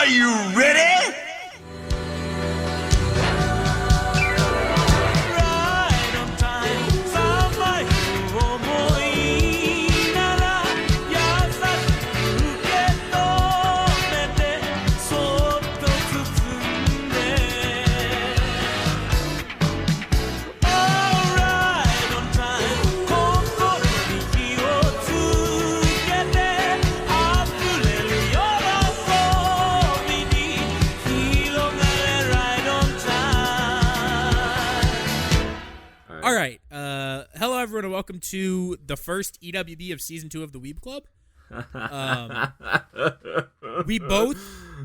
you ready? All right. Hello, everyone, and welcome to the first EWB of Season 2 of the Weeb Club. We both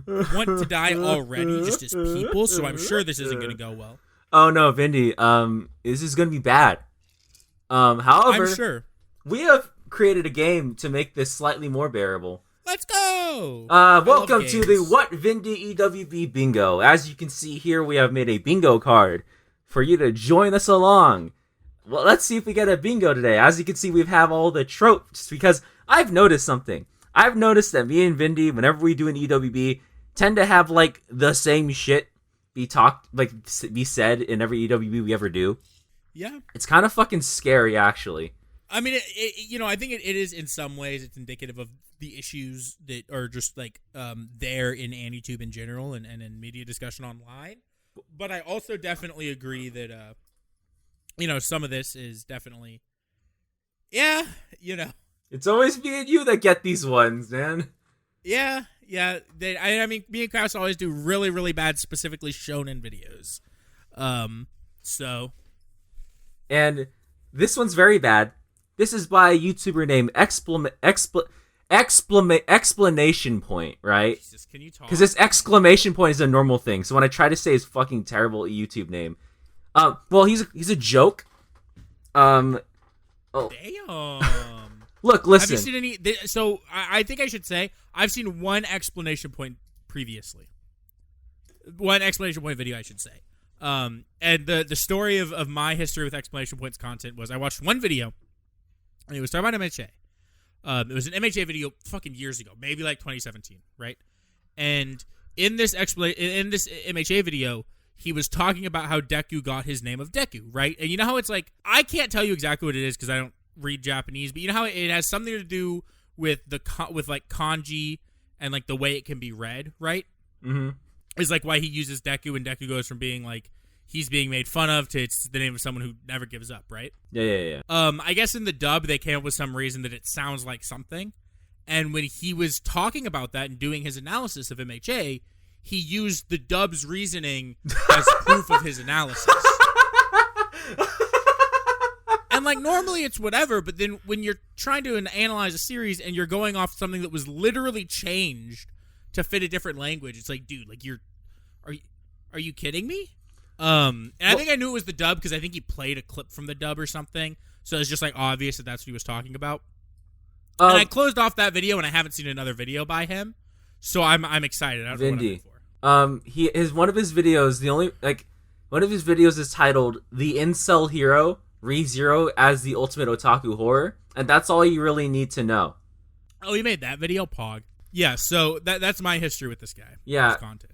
want to die already, just as people, so I'm sure this isn't going to go well. Oh, no, Vindy. This is going to be bad. However, I'm sure. We have created a game to make this slightly more bearable. Let's go! Welcome to the What Vindy EWB Bingo. As you can see here, we have made a bingo card for you to join us along. Well, let's see if we get a bingo today. As you can see, we have all the tropes, because I've noticed something. I've noticed that me and Vindy, whenever we do an EWB, tend to have, like, the same shit be said in every EWB we ever do. Yeah. It's kind of fucking scary, actually. I mean, I think it is, in some ways, it's indicative of the issues that are just, like, there in AniTube in general and in media discussion online. But I also definitely agree that, some of this is definitely, It's always me and you that get these ones, man. Yeah. I mean, me and Kraus always do really, really bad, specifically shonen videos. And this one's very bad. This is by a YouTuber named Explanation Point, right? Jesus, can you talk? Because this exclamation point is a normal thing. So when I try to say his fucking terrible YouTube name, well, he's a joke. Damn. Look, listen. Have you seen any? So I think I should say I've seen one explanation point previously. One explanation point video, I should say. And the story of my history with explanation points content was I watched one video, and it was talking about MHA. It was an MHA video fucking years ago, maybe like 2017, right? And in this MHA video, he was talking about how Deku got his name of Deku, right? And you know how it's like, I can't tell you exactly what it is because I don't read Japanese, but you know how it has something to do with like kanji and like the way it can be read, right? Mm-hmm. It's like why he uses Deku, and Deku goes from being like he's being made fun of to it's the name of someone who never gives up, right? Yeah. I guess in the dub they came up with some reason that it sounds like something, and when he was talking about that and doing his analysis of MHA, he used the dub's reasoning as proof of his analysis. And like normally it's whatever, but then when you're trying to analyze a series and you're going off something that was literally changed to fit a different language, it's like, dude, like are you kidding me? And I think I knew it was the dub because I think he played a clip from the dub or something, so it's just like obvious that that's what he was talking about. And I closed off that video, and I haven't seen another video by him, so I'm excited. I don't know what I'm in for. One of his videos is titled "The Incel Hero ReZero as the Ultimate Otaku Horror," and that's all you really need to know. Oh, he made that video, Pog. Yeah, so that's my history with this guy. Yeah, his content.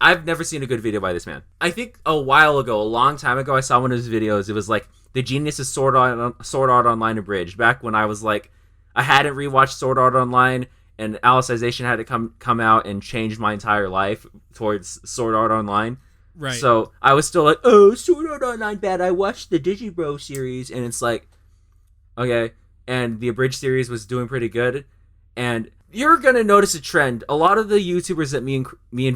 I've never seen a good video by this man. I think a long time ago, I saw one of his videos. It was like the Genius of Sword Art Online abridged. Back when I was like, I hadn't rewatched Sword Art Online, and Alicization had to come out and change my entire life towards Sword Art Online. Right. So I was still like, oh, Sword Art Online bad. I watched the Digibro series, and it's like, okay. And the abridged series was doing pretty good, and you're gonna notice a trend. A lot of the YouTubers that me and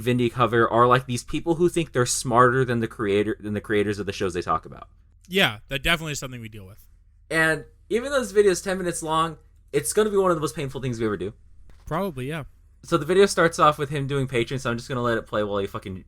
Vindy cover are like these people who think they're smarter than the creators of the shows they talk about. Yeah, that definitely is something we deal with. And even though this video is 10 minutes long, it's gonna be one of the most painful things we ever do. Probably, yeah. So the video starts off with him doing Patreon, so I'm just gonna let it play while he fucking.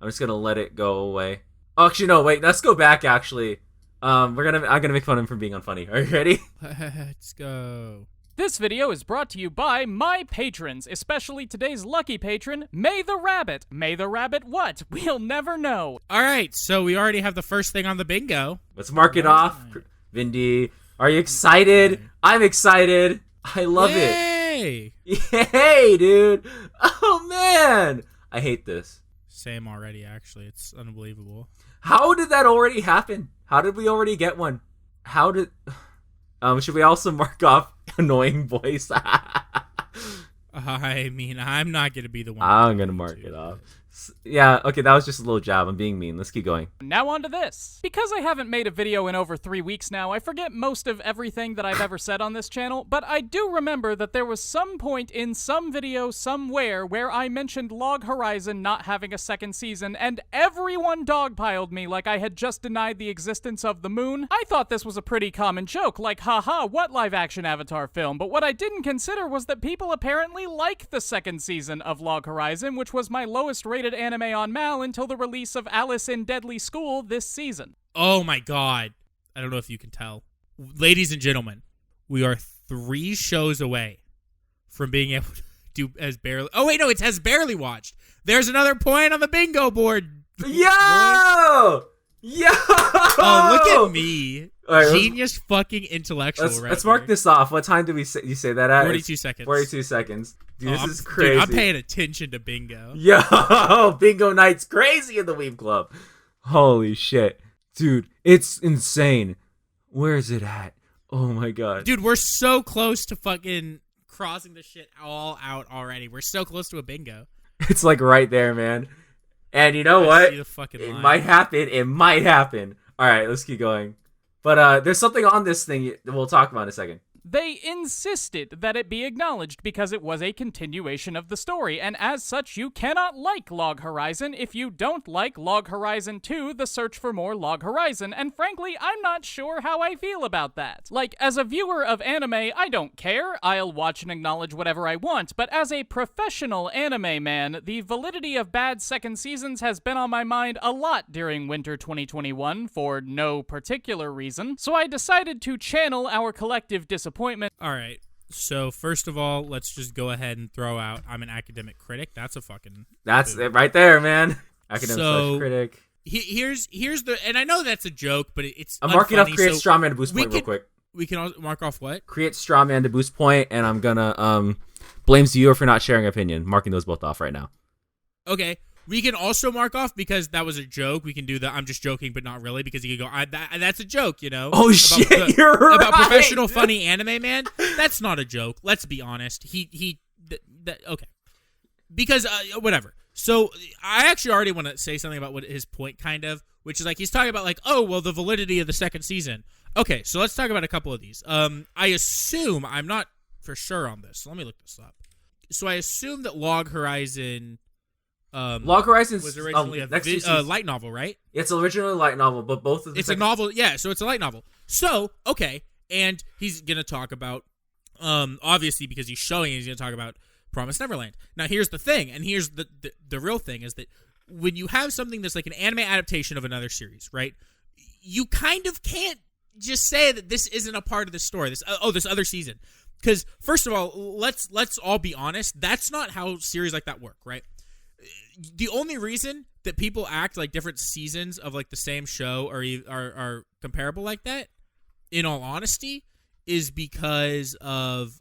I'm just gonna let it go away. Oh, actually, no, wait. Let's go back. Actually, I'm gonna make fun of him for being unfunny. Are you ready? Let's go. This video is brought to you by my patrons, especially today's lucky patron, May the Rabbit. May the Rabbit what? We'll never know. All right, so we already have the first thing on the bingo. Let's mark it off. Vindy, are you excited? I'm excited. I love it. Yay! Yay, dude! Oh man, I hate this. Same already. Actually, it's unbelievable. How did that already happen? How did we already get one? How did? Should we also mark off annoying voice? I mean, I'm not gonna be the one. I'm gonna mark it off. Yeah, okay, that was just a little jab. I'm being mean. Let's keep going. Now on to this. Because I haven't made a video in over 3 weeks now, I forget most of everything that I've ever said on this channel, but I do remember that there was some point in some video somewhere where I mentioned Log Horizon not having a second season, and everyone dogpiled me like I had just denied the existence of the moon. I thought this was a pretty common joke, like haha, what live-action Avatar film? But what I didn't consider was that people apparently like the second season of Log Horizon, which was my lowest rated anime on Mal until the release of Alice in Deadly School this season. Oh my god. I don't know if you can tell. Ladies and gentlemen, we are 3 shows away from being able to do as barely... Oh wait, no, it's as barely watched. There's another point on the bingo board. Yo! Yo! Oh, look at me. Right, Genius fucking intellectual let's mark this off. What time did you say that at? 42 seconds. 42 seconds. Dude, this is crazy. Dude, I'm paying attention to bingo. Yo, bingo night's crazy in the Weeb Club. Holy shit. Dude, it's insane. Where is it at? Oh my god. Dude, we're so close to fucking crossing this shit all out already. We're so close to a bingo. It's like right there, man. And you know what? See the fucking It line. might happen. It might happen. All right, let's keep going. But there's something on this thing that we'll talk about in a second. They insisted that it be acknowledged because it was a continuation of the story, and as such, you cannot like Log Horizon if you don't like Log Horizon 2, The Search for More Log Horizon, and frankly, I'm not sure how I feel about that. Like, as a viewer of anime, I don't care, I'll watch and acknowledge whatever I want, but as a professional anime man, the validity of bad second seasons has been on my mind a lot during winter 2021, for no particular reason, so I decided to channel our collective disappointment. All right. So first of all, let's just go ahead and throw out I'm an academic critic. That's a fucking... That's it right there, man. Academic critic. Here's the... And I know that's a joke, but it's I'm marking off unfunny, create so straw man to boost point real can- quick. We can mark off what? Create straw man to boost point, and I'm gonna blames you for not sharing opinion. Marking those both off right now. Okay. We can also mark off because that was a joke. We can do the I'm just joking, but not really, because you can go, that's a joke, you know? Oh, shit, you're right. About professional funny anime man. That's not a joke. Let's be honest. Okay. Because, whatever. So, I actually already want to say something about what his point, kind of, which is like, he's talking about like, oh, well, the validity of the second season. Okay, so let's talk about a couple of these. I assume, I'm not for sure on this, so let me look this up. So, I assume that Log Horizon... Log Horizon was originally a light novel, right? It's originally a light novel, but both of the... It's a novel, yeah, so it's a light novel. So, okay, and he's going to talk about, obviously, because he's showing it, he's going to talk about Promised Neverland. Now, here's the thing, and here's the real thing, is that when you have something that's like an anime adaptation of another series, right, you kind of can't just say that this isn't a part of the story, this other season. Because, first of all, let's all be honest, that's not how series like that work, right? The only reason that people act like different seasons of like the same show are comparable like that, in all honesty, is because of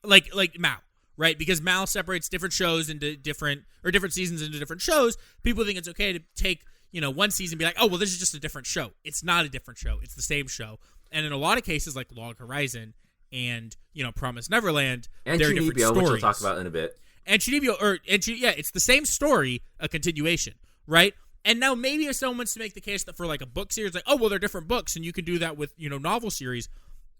like Mal, right? Because Mal separates different shows into different seasons into different shows. People think it's okay to take, one season and be like, oh, well, this is just a different show. It's not a different show. It's the same show. And in a lot of cases, like Log Horizon and Promised Neverland, and they're different stories. Which we'll talk about in a bit. And Chuunibyou, it's the same story, a continuation, right? And now maybe if someone wants to make the case that for like a book series, like, oh, well, they're different books, and you can do that with, novel series.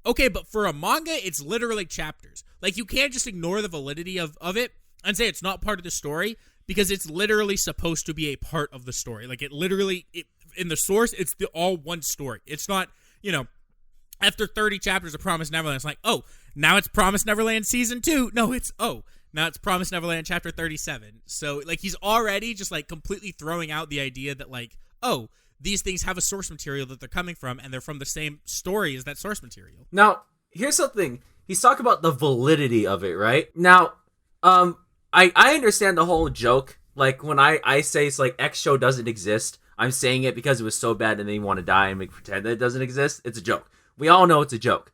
Okay, but for a manga, it's literally chapters. Like, you can't just ignore the validity of it and say it's not part of the story, because it's literally supposed to be a part of the story. Like, in the source, it's all one story. It's not, after 30 chapters of Promised Neverland, it's like, oh, now it's Promised Neverland Season 2. No, now it's Promised Neverland Chapter 37. So, like, he's already just, like, completely throwing out the idea that, like, oh, these things have a source material that they're coming from, and they're from the same story as that source material. Now, here's something. He's talking about the validity of it, right? Now, I understand the whole joke. Like, when I say it's like X show doesn't exist, I'm saying it because it was so bad and they want to die and make pretend that it doesn't exist. It's a joke. We all know it's a joke.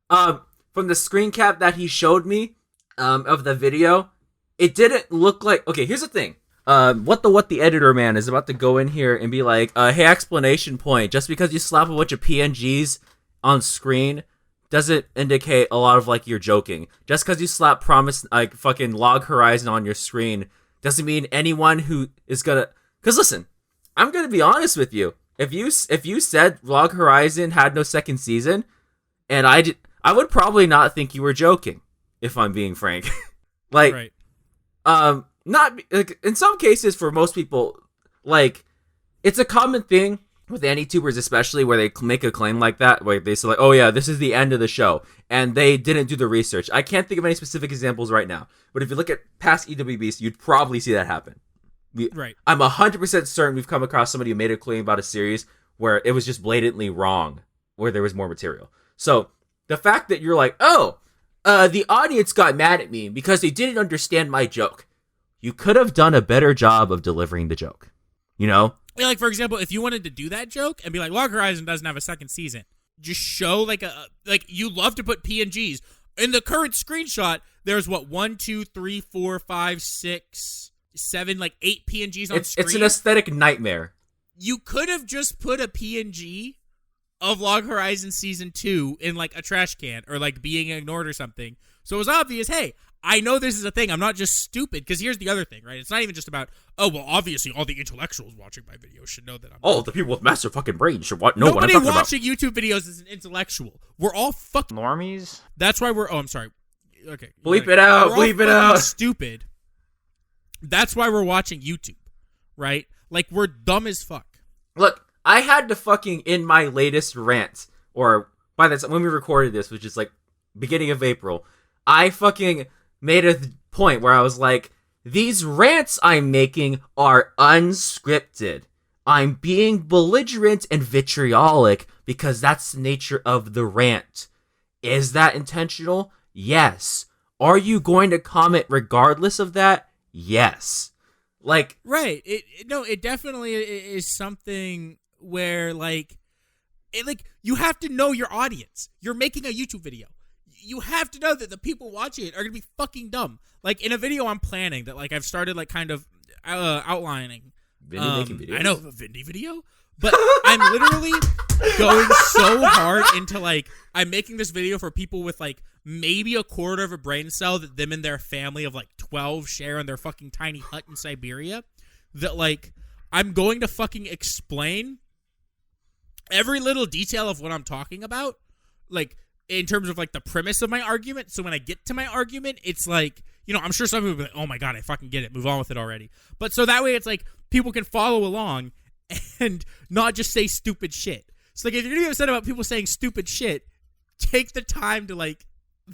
From the screen cap that he showed me, of the video, it didn't look like... Okay, here's the thing. What the editor man is about to go in here and be like, hey, exclamation point, just because you slap a bunch of PNGs on screen doesn't indicate a lot of, like, you're joking. Just because you slap Promise, like, fucking Log Horizon on your screen doesn't mean anyone who is gonna... Because listen, I'm gonna be honest with you. If you said Log Horizon had no second season, and I would probably not think you were joking, if I'm being frank. Like, right. Not like in some cases for most people, like it's a common thing with anti-tubers, especially where they make a claim like that, where they say like, "Oh yeah, this is the end of the show," and they didn't do the research. I can't think of any specific examples right now, but if you look at past EWBs, you'd probably see that happen. Right. I'm 100% certain we've come across somebody who made a claim about a series where it was just blatantly wrong, where there was more material. So the fact that you're like, "Oh, the audience got mad at me because they didn't understand my joke." You could have done a better job of delivering the joke, you know? Yeah, like, for example, if you wanted to do that joke and be like, Log Horizon doesn't have a second season, just show, like, you love to put PNGs. In the current screenshot, there's, 1, 2, 3, 4, 5, 6, 7, like, 8 PNGs on screen. It's an aesthetic nightmare. You could have just put a PNG of Log Horizon Season 2 in, like, a trash can or, like, being ignored or something. So it was obvious, hey, I know this is a thing. I'm not just stupid. Because here's the other thing, right? It's not even just about, oh, well, obviously all the intellectuals watching my video should know that I'm... Oh, the people with massive fucking brains should know what I'm talking about. Nobody watching YouTube videos is an intellectual. We're all fucking... Normies? That's why we're... Oh, I'm sorry. Okay. Bleep it out. Bleep it out. Stupid. That's why we're watching YouTube, right? Like, we're dumb as fuck. Look, I had to fucking, in my latest rant, or by the time when we recorded this, which is like beginning of April, I fucking made a point where I was like, these rants I'm making are unscripted. I'm being belligerent and vitriolic because that's the nature of the rant. Is that intentional? Yes. Are you going to comment regardless of that? Yes. Like, right. It definitely is something where, like, you have to know your audience. You're making a YouTube video. You have to know that the people watching it are gonna be fucking dumb. Like, in a video I'm planning that, like, I've started, like, kind of outlining. Vindy making videos? I know, a Vindy video. But I'm literally going so hard into, like, I'm making this video for people with, like, maybe a quarter of a brain cell that them and their family of, like, 12 share in their fucking tiny hut in Siberia. That, like, I'm going to fucking explain every little detail of what I'm talking about. Like, in terms of, like, the premise of my argument. So when I get to my argument, it's like, you know, I'm sure some people will be like, oh my God, I fucking get it. Move on with it already. But so that way it's like people can follow along and not just say stupid shit. So, like, if you're going to get upset about people saying stupid shit, take the time to, like,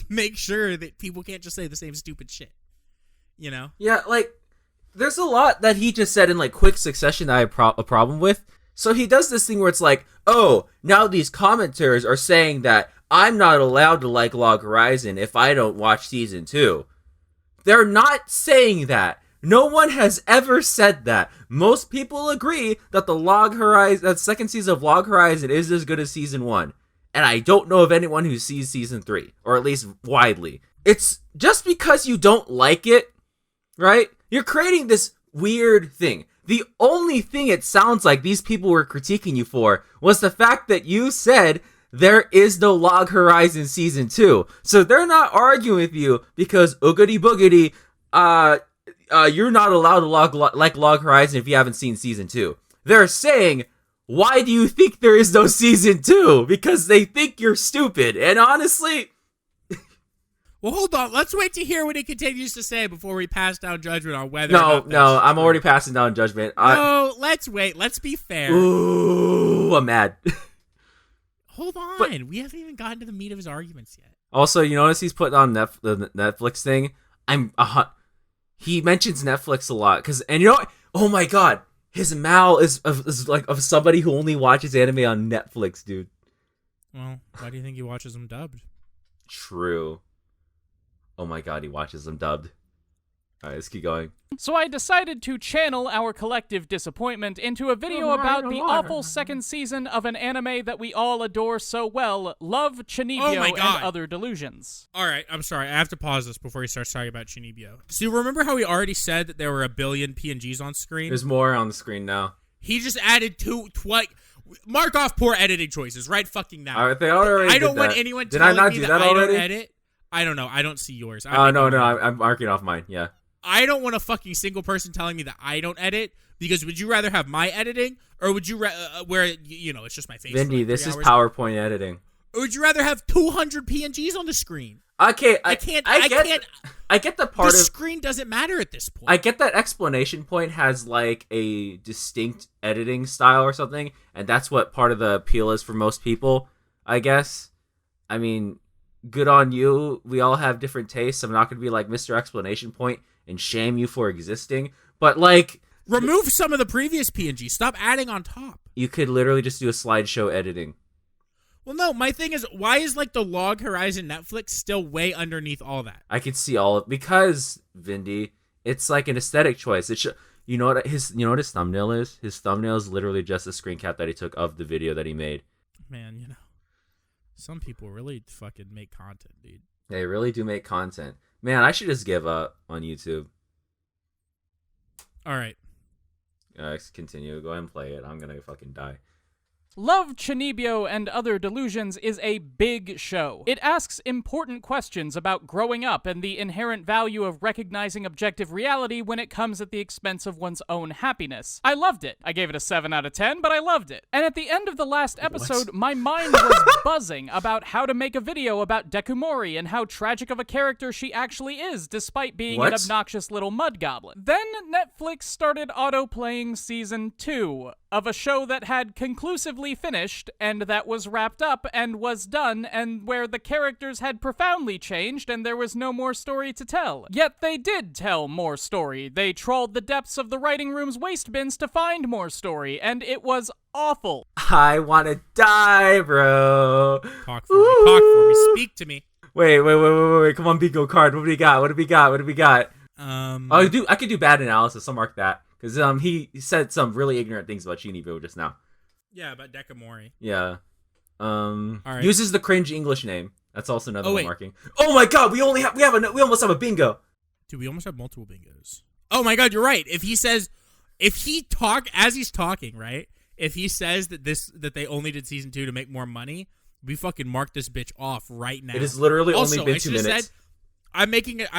make sure that people can't just say the same stupid shit. You know? Yeah, like, there's a lot that he just said in, like, quick succession that I have a problem with. So he does this thing where it's like, oh, now these commenters are saying that I'm not allowed to like Log Horizon if I don't watch Season 2. They're not saying that. No one has ever said that. Most people agree that that second season of Log Horizon is as good as Season 1. And I don't know of anyone who sees Season 3, or at least widely. It's just because you don't like it, right? You're creating this weird thing. The only thing it sounds like these people were critiquing you for was the fact that you said there is no Log Horizon Season 2. So they're not arguing with you because oogity boogity, you're not allowed to like Log Horizon if you haven't seen Season 2. They're saying, why do you think there is no Season 2? Because they think you're stupid. And honestly... Well, hold on. Let's wait to hear what he continues to say before we pass down judgment on whether No, I'm already passing down judgment. No, let's wait. Let's be fair. Ooh, I'm mad. Hold on. We haven't even gotten to the meat of his arguments yet. Also, you notice he's putting on the Netflix thing? He mentions Netflix a lot. And you know what? Oh my God. His Mal is like of somebody who only watches anime on Netflix, dude. Well, why do you think he watches them dubbed? True. Oh my God, he watches them dubbed. Alright, let's keep going. So I decided to channel our collective disappointment into a video about the awful second season of an anime that we all adore so well, Love, Chuunibyou, and Other Delusions. Alright, I'm sorry. I have to pause this before he starts talking about Chuunibyou. So you remember how we already said that there were 1 billion PNGs on screen? There's more on the screen now. He just added mark off poor editing choices right fucking now. Alright, they already I don't did want that. anyone Did telling I not me do that that I already? don't edit. I don't know. I don't see yours. Oh, no, I'm marking off mine, yeah. I don't want a fucking single person telling me that I don't edit, because would you rather have my editing, or would you where it's just my face? Vindy, this is PowerPoint editing. Or would you rather have 200 PNGs on the screen? Okay, I get the part the of screen doesn't matter at this point. I get that exclamation point has like a distinct editing style or something, and that's what part of the appeal is for most people, I guess. I mean, good on you. We all have different tastes. I'm not going to be like Mr. Explanation Point and shame you for existing, but like remove some of the previous PNGs. Stop adding on top. You could literally just do a slideshow editing. Well, no, my thing is, why is like the Log Horizon Netflix still way underneath all that? I could see all of because Vindy, it's like an aesthetic choice. You know what his thumbnail is? His thumbnail is literally just a screen cap that he took of the video that he made. Man, some people really fucking make content, dude. They really do make content. Man, I should just give up on YouTube. All right. Let's continue. Go ahead and play it. I'm gonna fucking die. Love, Chuunibyou, and Other Delusions is a big show. It asks important questions about growing up and the inherent value of recognizing objective reality when it comes at the expense of one's own happiness. I loved it. I gave it a 7 out of 10, but I loved it. And at the end of the last episode, my mind was buzzing about how to make a video about Dekumori and how tragic of a character she actually is, despite being an obnoxious little mud goblin. Then Netflix started auto-playing Season 2 of a show that had conclusively finished, and that was wrapped up and was done, and where the characters had profoundly changed and there was no more story to tell. Yet they did tell more story. They trawled the depths of the writing room's waste bins to find more story, and it was awful. I wanna die, bro. Talk for me. Talk for me. Speak to me. Wait. Come on, Bingo card. What do we got? I could do bad analysis. I'll mark that. Because he said some really ignorant things about Chuunibyou just now. Yeah, about Dekumori. Yeah. Right. Uses the cringe English name. That's also another one marking. Oh my god, we almost have a bingo. Dude, we almost have multiple bingos. Oh my god, you're right. As he's talking, right? If he says that they only did season 2 to make more money, we fucking mark this bitch off right now. It has literally also, only been 2 minutes. I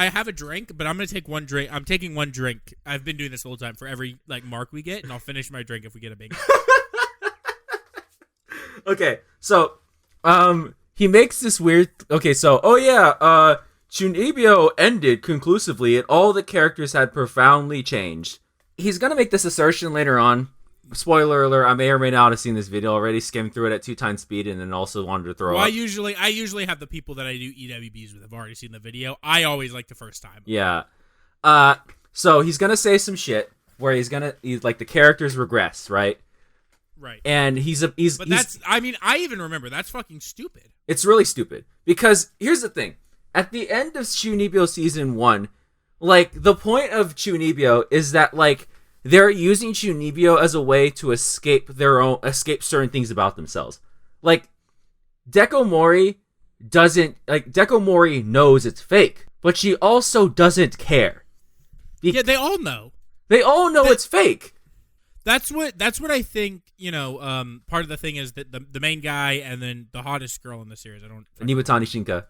have a drink, but I'm gonna take one drink. I'm taking one drink. I've been doing this the whole time for every mark we get, and I'll finish my drink if we get a bingo. Okay, so he makes this weird. Okay, so Chuunibyou ended conclusively, and all the characters had profoundly changed. He's gonna make this assertion later on. Spoiler alert, I may or may not have seen this video already, skimmed through it at 2x speed, and then also wanted to throw up. I usually have the people that I do EWBs with have already seen the video. I always like the first time. Yeah. So he's gonna say some shit where he's like the characters regress, right? Right. And I even remember, that's fucking stupid. It's really stupid. Because here's the thing. At the end of Chuunibyou season 1, like, the point of Chuunibyou is that, like, they're using Chuunibyou as a way to escape certain things about themselves. Like, Dekumori knows it's fake, but she also doesn't care. Yeah, they all know. They all know it's fake. That's what I think, part of the thing is that the main guy and then the hottest girl in the series, Nibatani Shinka.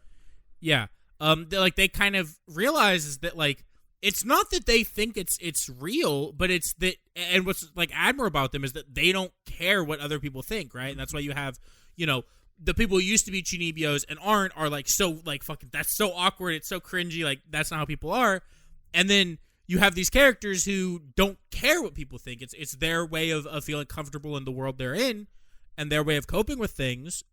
Yeah. They kind of realize is that, like, it's not that they think it's real, but it's that, and what's like admirable about them is that they don't care what other people think, right? And that's why you have, the people who used to be Chuunibyous and aren't are like so like fucking, that's so awkward, it's so cringy, like that's not how people are. And then you have these characters who don't care what people think. It's their way of feeling comfortable in the world they're in, and their way of coping with things.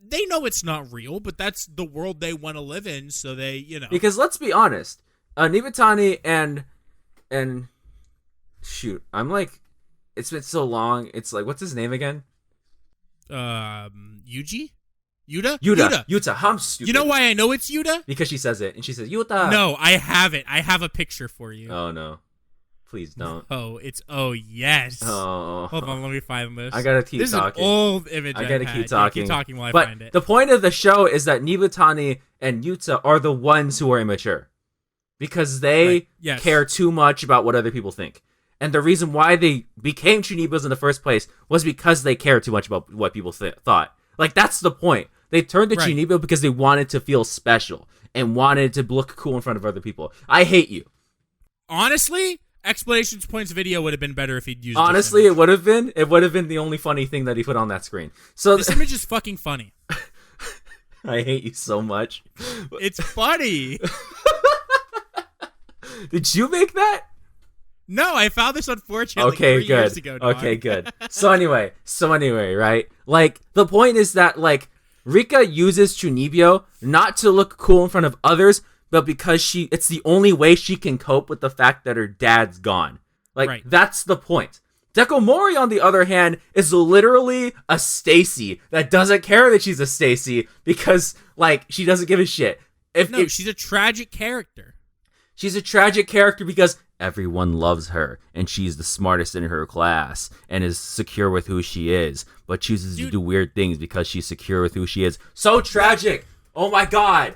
They know it's not real, but that's the world they want to live in, so they, Because let's be honest. Nibatani and shoot, I'm like, it's been so long. It's like, what's his name again? Yuji? Yuta. I'm stupid. You know why I know it's Yuta? Because she says it, and she says, Yuta. No, I have it. I have a picture for you. Oh, no. Please don't. Yes. Oh. Hold on, let me find this. I gotta keep talking. This is an old image. I gotta keep Yeah, talking. keep talking while I but find it. the point of the show is that Nibutani and Yuta are the ones who are immature. Because they care too much about what other people think. And the reason why they became Chuunibyous in the first place was because they cared too much about what people thought. Like, that's the point. They turned to Chuunibyou because they wanted to feel special and wanted to look cool in front of other people. I hate you. Honestly, Explanations Points video would have been better if he'd used Honestly, it would have been. It would have been the only funny thing that he put on that screen. So this image is fucking funny. I hate you so much. It's funny. Did you make that? No, I found this unfortunately okay, 3 years ago. Dog. Okay, good. So anyway, right? Like, the point is that, like, Rika uses Chuunibyou not to look cool in front of others, but because it's the only way she can cope with the fact that her dad's gone. Like, that's the point. Dekomori, on the other hand, is literally a Stacy that doesn't care that she's a Stacy because, like, she doesn't give a shit. She's a tragic character. She's a tragic character because everyone loves her, and she's the smartest in her class, and is secure with who she is, but chooses to do weird things because she's secure with who she is. So tragic! Oh my god!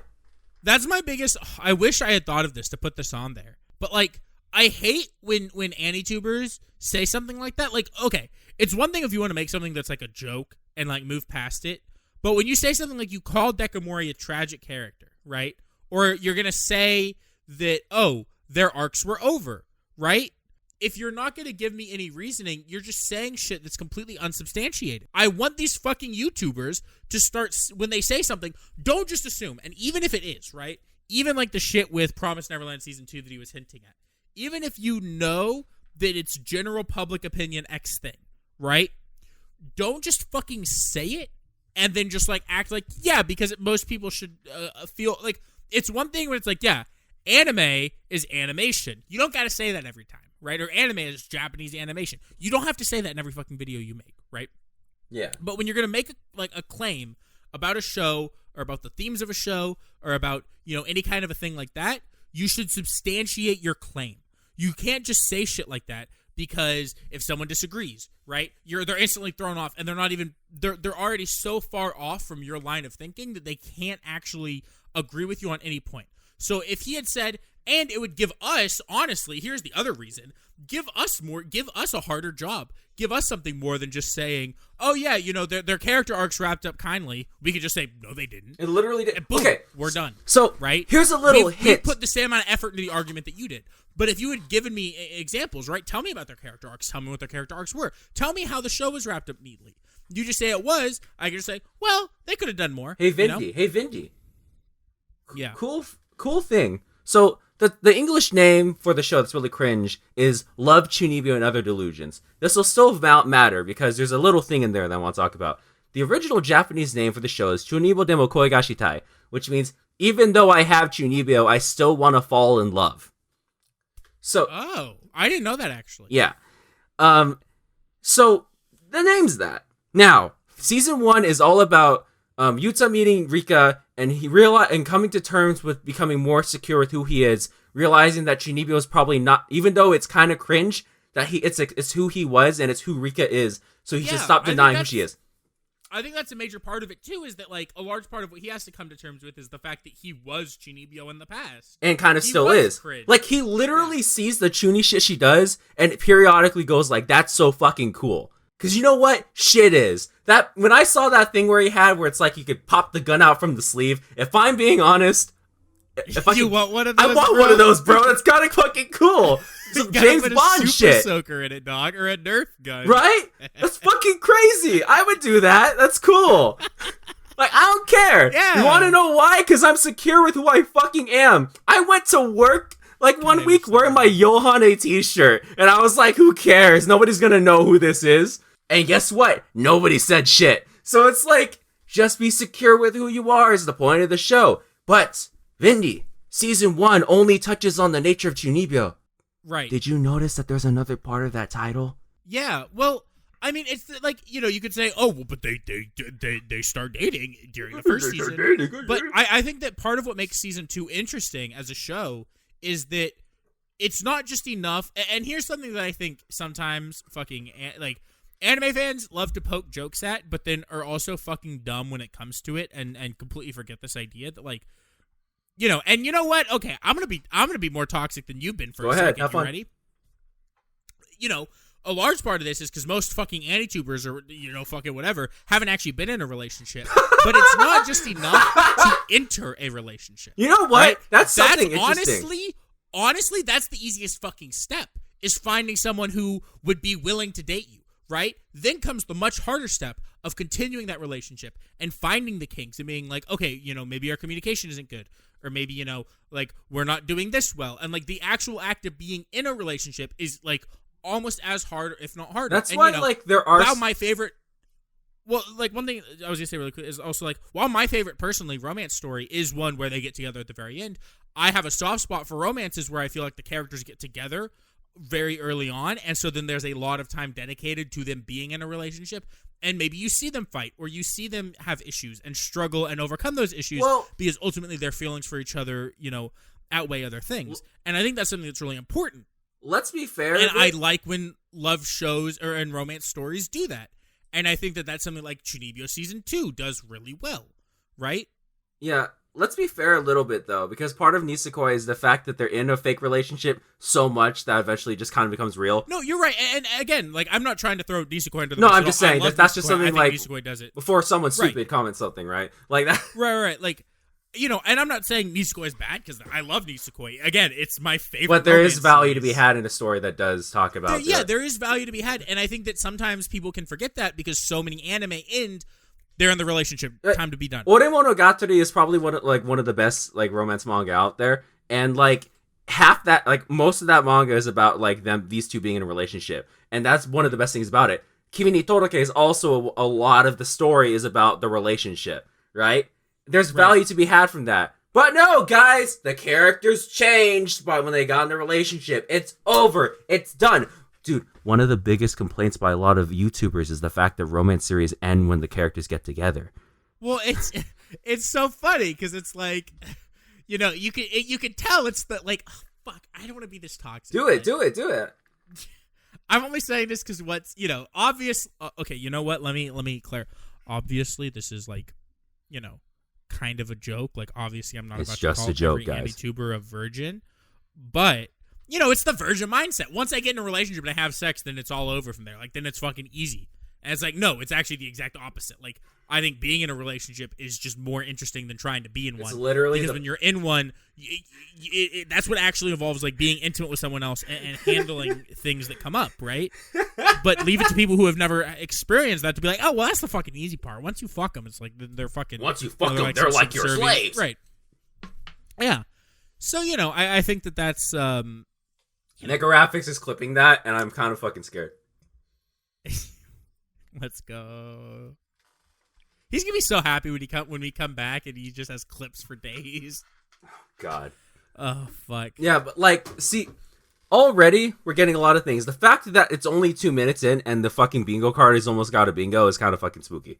That's my biggest... I wish I had thought of this to put this on there. But, like, I hate when AniTubers say something like that. Like, okay, it's one thing if you want to make something that's like a joke and, like, move past it. But when you say something like you call Dekomori a tragic character, right? Or you're going to say that, their arcs were over, right? If you're not going to give me any reasoning, you're just saying shit that's completely unsubstantiated. I want these fucking YouTubers to start, when they say something, don't just assume. And even if it is, right? Even like the shit with Promised Neverland Season 2 that he was hinting at. Even if you know that it's general public opinion X thing, right? Don't just fucking say it and then just like act like, yeah, because most people should feel like, it's one thing when it's like, yeah, anime is animation. You don't got to say that every time, right? Or anime is Japanese animation. You don't have to say that in every fucking video you make, right? Yeah. But when you're going to make a claim about a show or about the themes of a show or about, any kind of a thing like that, you should substantiate your claim. You can't just say shit like that because if someone disagrees, right? They're instantly thrown off and they're already so far off from your line of thinking that they can't actually agree with you on any point. So if he had said, and it would give us, honestly, here's the other reason, give us a harder job. Give us something more than just saying, oh yeah, their character arcs wrapped up kindly. We could just say, no, they didn't. It literally did. And boom, okay, we're done. So, right? Here's a little hint. We put the same amount of effort into the argument that you did. But if you had given me examples, right? Tell me about their character arcs. Tell me what their character arcs were. Tell me how the show was wrapped up neatly. You just say it was, I could just say, well, they could have done more. Hey, Vindy. Yeah. Cool thing. So the English name for the show that's really cringe is Love, Chuunibyou and Other Delusions. This will still matter because there's a little thing in there that I want to talk about. The original Japanese name for the show is Chuunibyou demo koi ga shitai, which means even though I have Chuunibyou, I still want to fall in love. So I didn't know that actually. Yeah. So the name's that. Now, season 1 is all about Yuta meeting Rika and coming to terms with becoming more secure with who he is, realizing that Chuunibyou is probably not, even though it's kind of cringe that it's who he was and it's who Rika is, so he should stop denying who she is. I think that's a major part of it too, is that like a large part of what he has to come to terms with is the fact that he was Chuunibyou in the past. And kind of still is. Cringe. Like he literally sees the Chuuni shit she does and periodically goes like, that's so fucking cool. Cause you know what? Shit is. That when I saw that thing where he had where it's like you could pop the gun out from the sleeve, if I'm being honest, want one of those? I want one of those, bro. That's kinda fuking cool. Some James Bond shit. Soaker in it, dog, or a Nerf gun. Right? That's fucking crazy. I would do that. That's cool. Like, I don't care. Yeah. You wanna know why? Cause I'm secure with who I fucking am. I went to work like 1 week wearing my Yohane t-shirt, and I was like, who cares? Nobody's gonna know who this is. And guess what? Nobody said shit. So it's like, just be secure with who you are is the point of the show. But, Vindy, season 1 only touches on the nature of Chuunibyou. Right. Did you notice that there's another part of that title? Yeah, well, I mean, it's like, you could say, oh, well, but they start dating during the first season. But I think that part of what makes season 2 interesting as a show is that it's not just enough. And here's something that I think sometimes fucking, like, anime fans love to poke jokes at, but then are also fucking dumb when it comes to it and completely forget this idea that, like, and you know what? Okay, I'm gonna be more toxic than you've been for a second. Have fun. You ready? A large part of this is because most fucking anti-tubers or, fucking whatever, haven't actually been in a relationship. But it's not just enough to enter a relationship. You know what? Right? That's something interesting. Honestly, that's the easiest fucking step, is finding someone who would be willing to date you, right? Then comes the much harder step of continuing that relationship and finding the kinks and being like, okay, maybe our communication isn't good. Or maybe, like, we're not doing this well. And, like, the actual act of being in a relationship is, like, almost as hard, if not harder. That's and, why, like, there are... While my favorite... Well, like, one thing I was going to say really quick is also, like, while my favorite, personally, romance story is one where they get together at the very end, I have a soft spot for romances where I feel like the characters get together very early on, and so then there's a lot of time dedicated to them being in a relationship, and maybe you see them fight, or you see them have issues and struggle and overcome those issues because ultimately their feelings for each other, outweigh other things. And I think that's something that's really important. Let's be fair. And I like when love shows and romance stories do that. And I think that that's something like Chuunibyou Season 2 does really well, right? Yeah, let's be fair a little bit, though, because part of Nisekoi is the fact that they're in a fake relationship so much that eventually just kind of becomes real. No, you're right. And again, like, I'm not trying to throw Nisekoi into the No, I'm just saying that's just something, like, Nisekoi does it. Before someone stupid comments something, right? Like that. Right. Like, and I'm not saying Nisekoi is bad, because I love Nisekoi. Again, it's my favorite. But there is value to be had in a story that does talk about there is value to be had. And I think that sometimes people can forget that because so many anime end, they're in the relationship, time to be done. Ore Monogatari is probably one of the best, like, romance manga out there. And, like, half that, like, most of that manga is about, like, these two being in a relationship. And that's one of the best things about it. Kimi ni Toroke is also a lot of the story is about the relationship, right? There's value to be had from that. But no, guys, the characters changed by when they got in the relationship. It's over. It's done. Dude, one of the biggest complaints by a lot of YouTubers is the fact that romance series end when the characters get together. Well, it's so funny because it's like, you can tell it's the, like, oh, fuck, I don't want to be this toxic. Do it. I'm only saying this because what's, obvious. Okay, you know what? Let me clear. Obviously, this is, like, kind of a joke. Like, obviously, I'm not about to call every anti-tuber a virgin, but it's the virgin mindset. Once I get in a relationship and I have sex, then it's all over from there. Like, then it's fucking easy. And it's like, no, it's actually the exact opposite. Like, I think being in a relationship is just more interesting than trying to be in one. Literally because when you're in one, that's what actually involves, like, being intimate with someone else and handling things that come up, right? But leave it to people who have never experienced that to be like, oh, well, that's the fucking easy part. Once you fuck them, it's like they're fucking. Once you fuck them, they're like your slaves, right? Yeah. So I think that's. Necrographics is clipping that, and I'm kind of fucking scared. Let's go. He's gonna be so happy when we come back and he just has clips for days. Oh, God. Oh, fuck. Yeah, but, like, see, already we're getting a lot of things. The fact that it's only 2 minutes in and the fucking bingo card has almost got a bingo is kind of fucking spooky.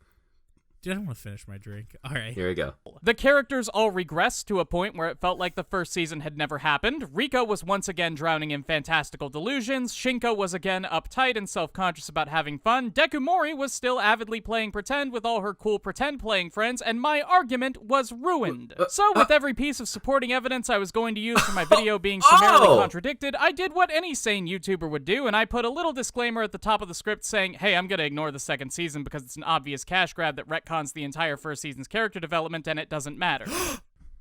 Dude, I don't want to finish my drink. All right. Here we go. The characters all regressed to a point where it felt like the first season had never happened. Rika was once again drowning in fantastical delusions. Shinko was again uptight and self-conscious about having fun. Dekumori was still avidly playing pretend with all her cool pretend-playing friends, and my argument was ruined. So with every piece of supporting evidence I was going to use for my video being summarily contradicted, I did what any sane YouTuber would do, and I put a little disclaimer at the top of the script saying, hey, I'm gonna ignore the second season because it's an obvious cash grab that retcons the entire first season's character development, and it doesn't matter.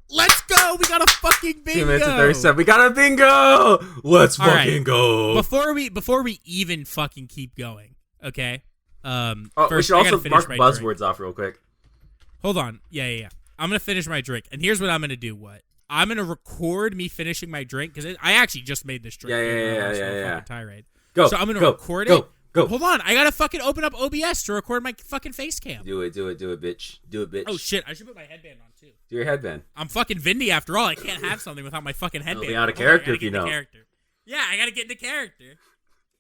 Let's go! We got a fucking bingo! 2 minutes and 37. We got a bingo! Let's All fucking right. go! Before we even fucking keep going, okay? First, we should also mark buzzwords drink. off real quick. Hold on. Yeah. I'm gonna finish my drink, and here's what I'm gonna do. What? I'm gonna record me finishing my drink because I actually just made this drink. Yeah. Tirade. Go. So I'm gonna record it. Go. Hold on, I gotta fucking open up OBS to record my fucking face cam. Do it, bitch. Do it, bitch. Oh shit, I should put my headband on too. Do your headband. I'm fucking Vindy after all. I can't have something without my fucking headband. It'll be out of character if you know. Yeah, I gotta get into character.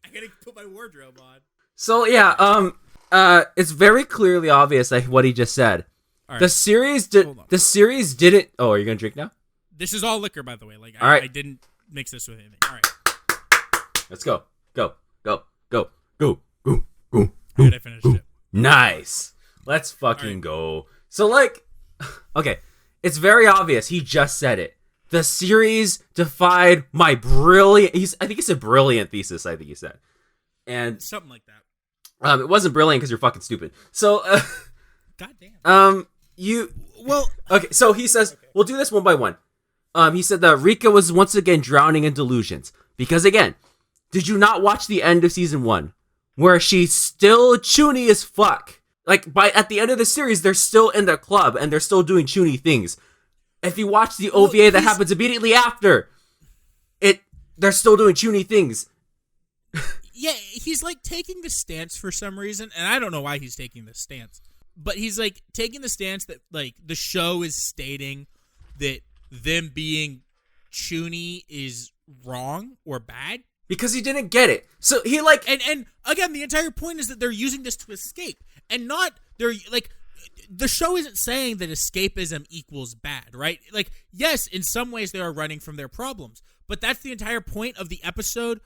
I gotta put my wardrobe on. So yeah, it's very clearly obvious like what he just said. All right. The series didn't. Oh, are you gonna drink now? This is all liquor, by the way. Like, all right. I didn't mix this with anything. All right. Let's go. Go. Good, I finished it. Nice. Let's fucking go. So, like, okay, it's very obvious. He just said it. The series defied my brilliant. I think it's a brilliant thesis. I think he said, and something like that. It wasn't brilliant because you're fucking stupid. So, goddamn. Okay. So he says we'll do this one by one. He said that Rika was once again drowning in delusions because again, did you not watch the end of season 1 where she's still chuny as fuck? Like at the end of the series, they're still in the club and they're still doing chuny things. If you watch the OVA that happens immediately after, they're still doing chuny things. Yeah, he's like taking the stance for some reason, and I don't know why he's taking this stance. But he's like taking the stance that like the show is stating that them being chuny is wrong or bad. Because he didn't get it. So he like and again, the entire point is that they're using this to escape. And not they're like the show isn't saying that escapism equals bad, right? Like, yes, in some ways they are running from their problems. But that's the entire point of the episode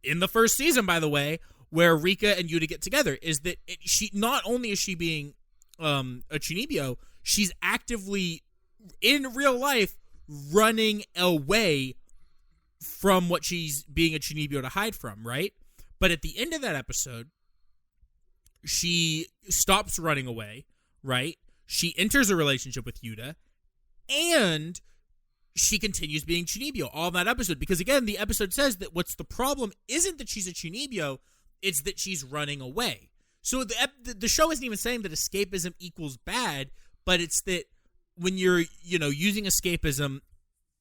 in the first season, by the way, where Rika and Yuta get together, is that she not only is she being a Chuunibyou, she's actively in real life running away from what she's being a Chuunibyou to hide from, right? But at the end of that episode, she stops running away, right? She enters a relationship with Yuta, and she continues being Chuunibyou all that episode. Because again, the episode says that what's the problem isn't that she's a Chuunibyou, it's that she's running away. So the show isn't even saying that escapism equals bad, but it's that when you're, using escapism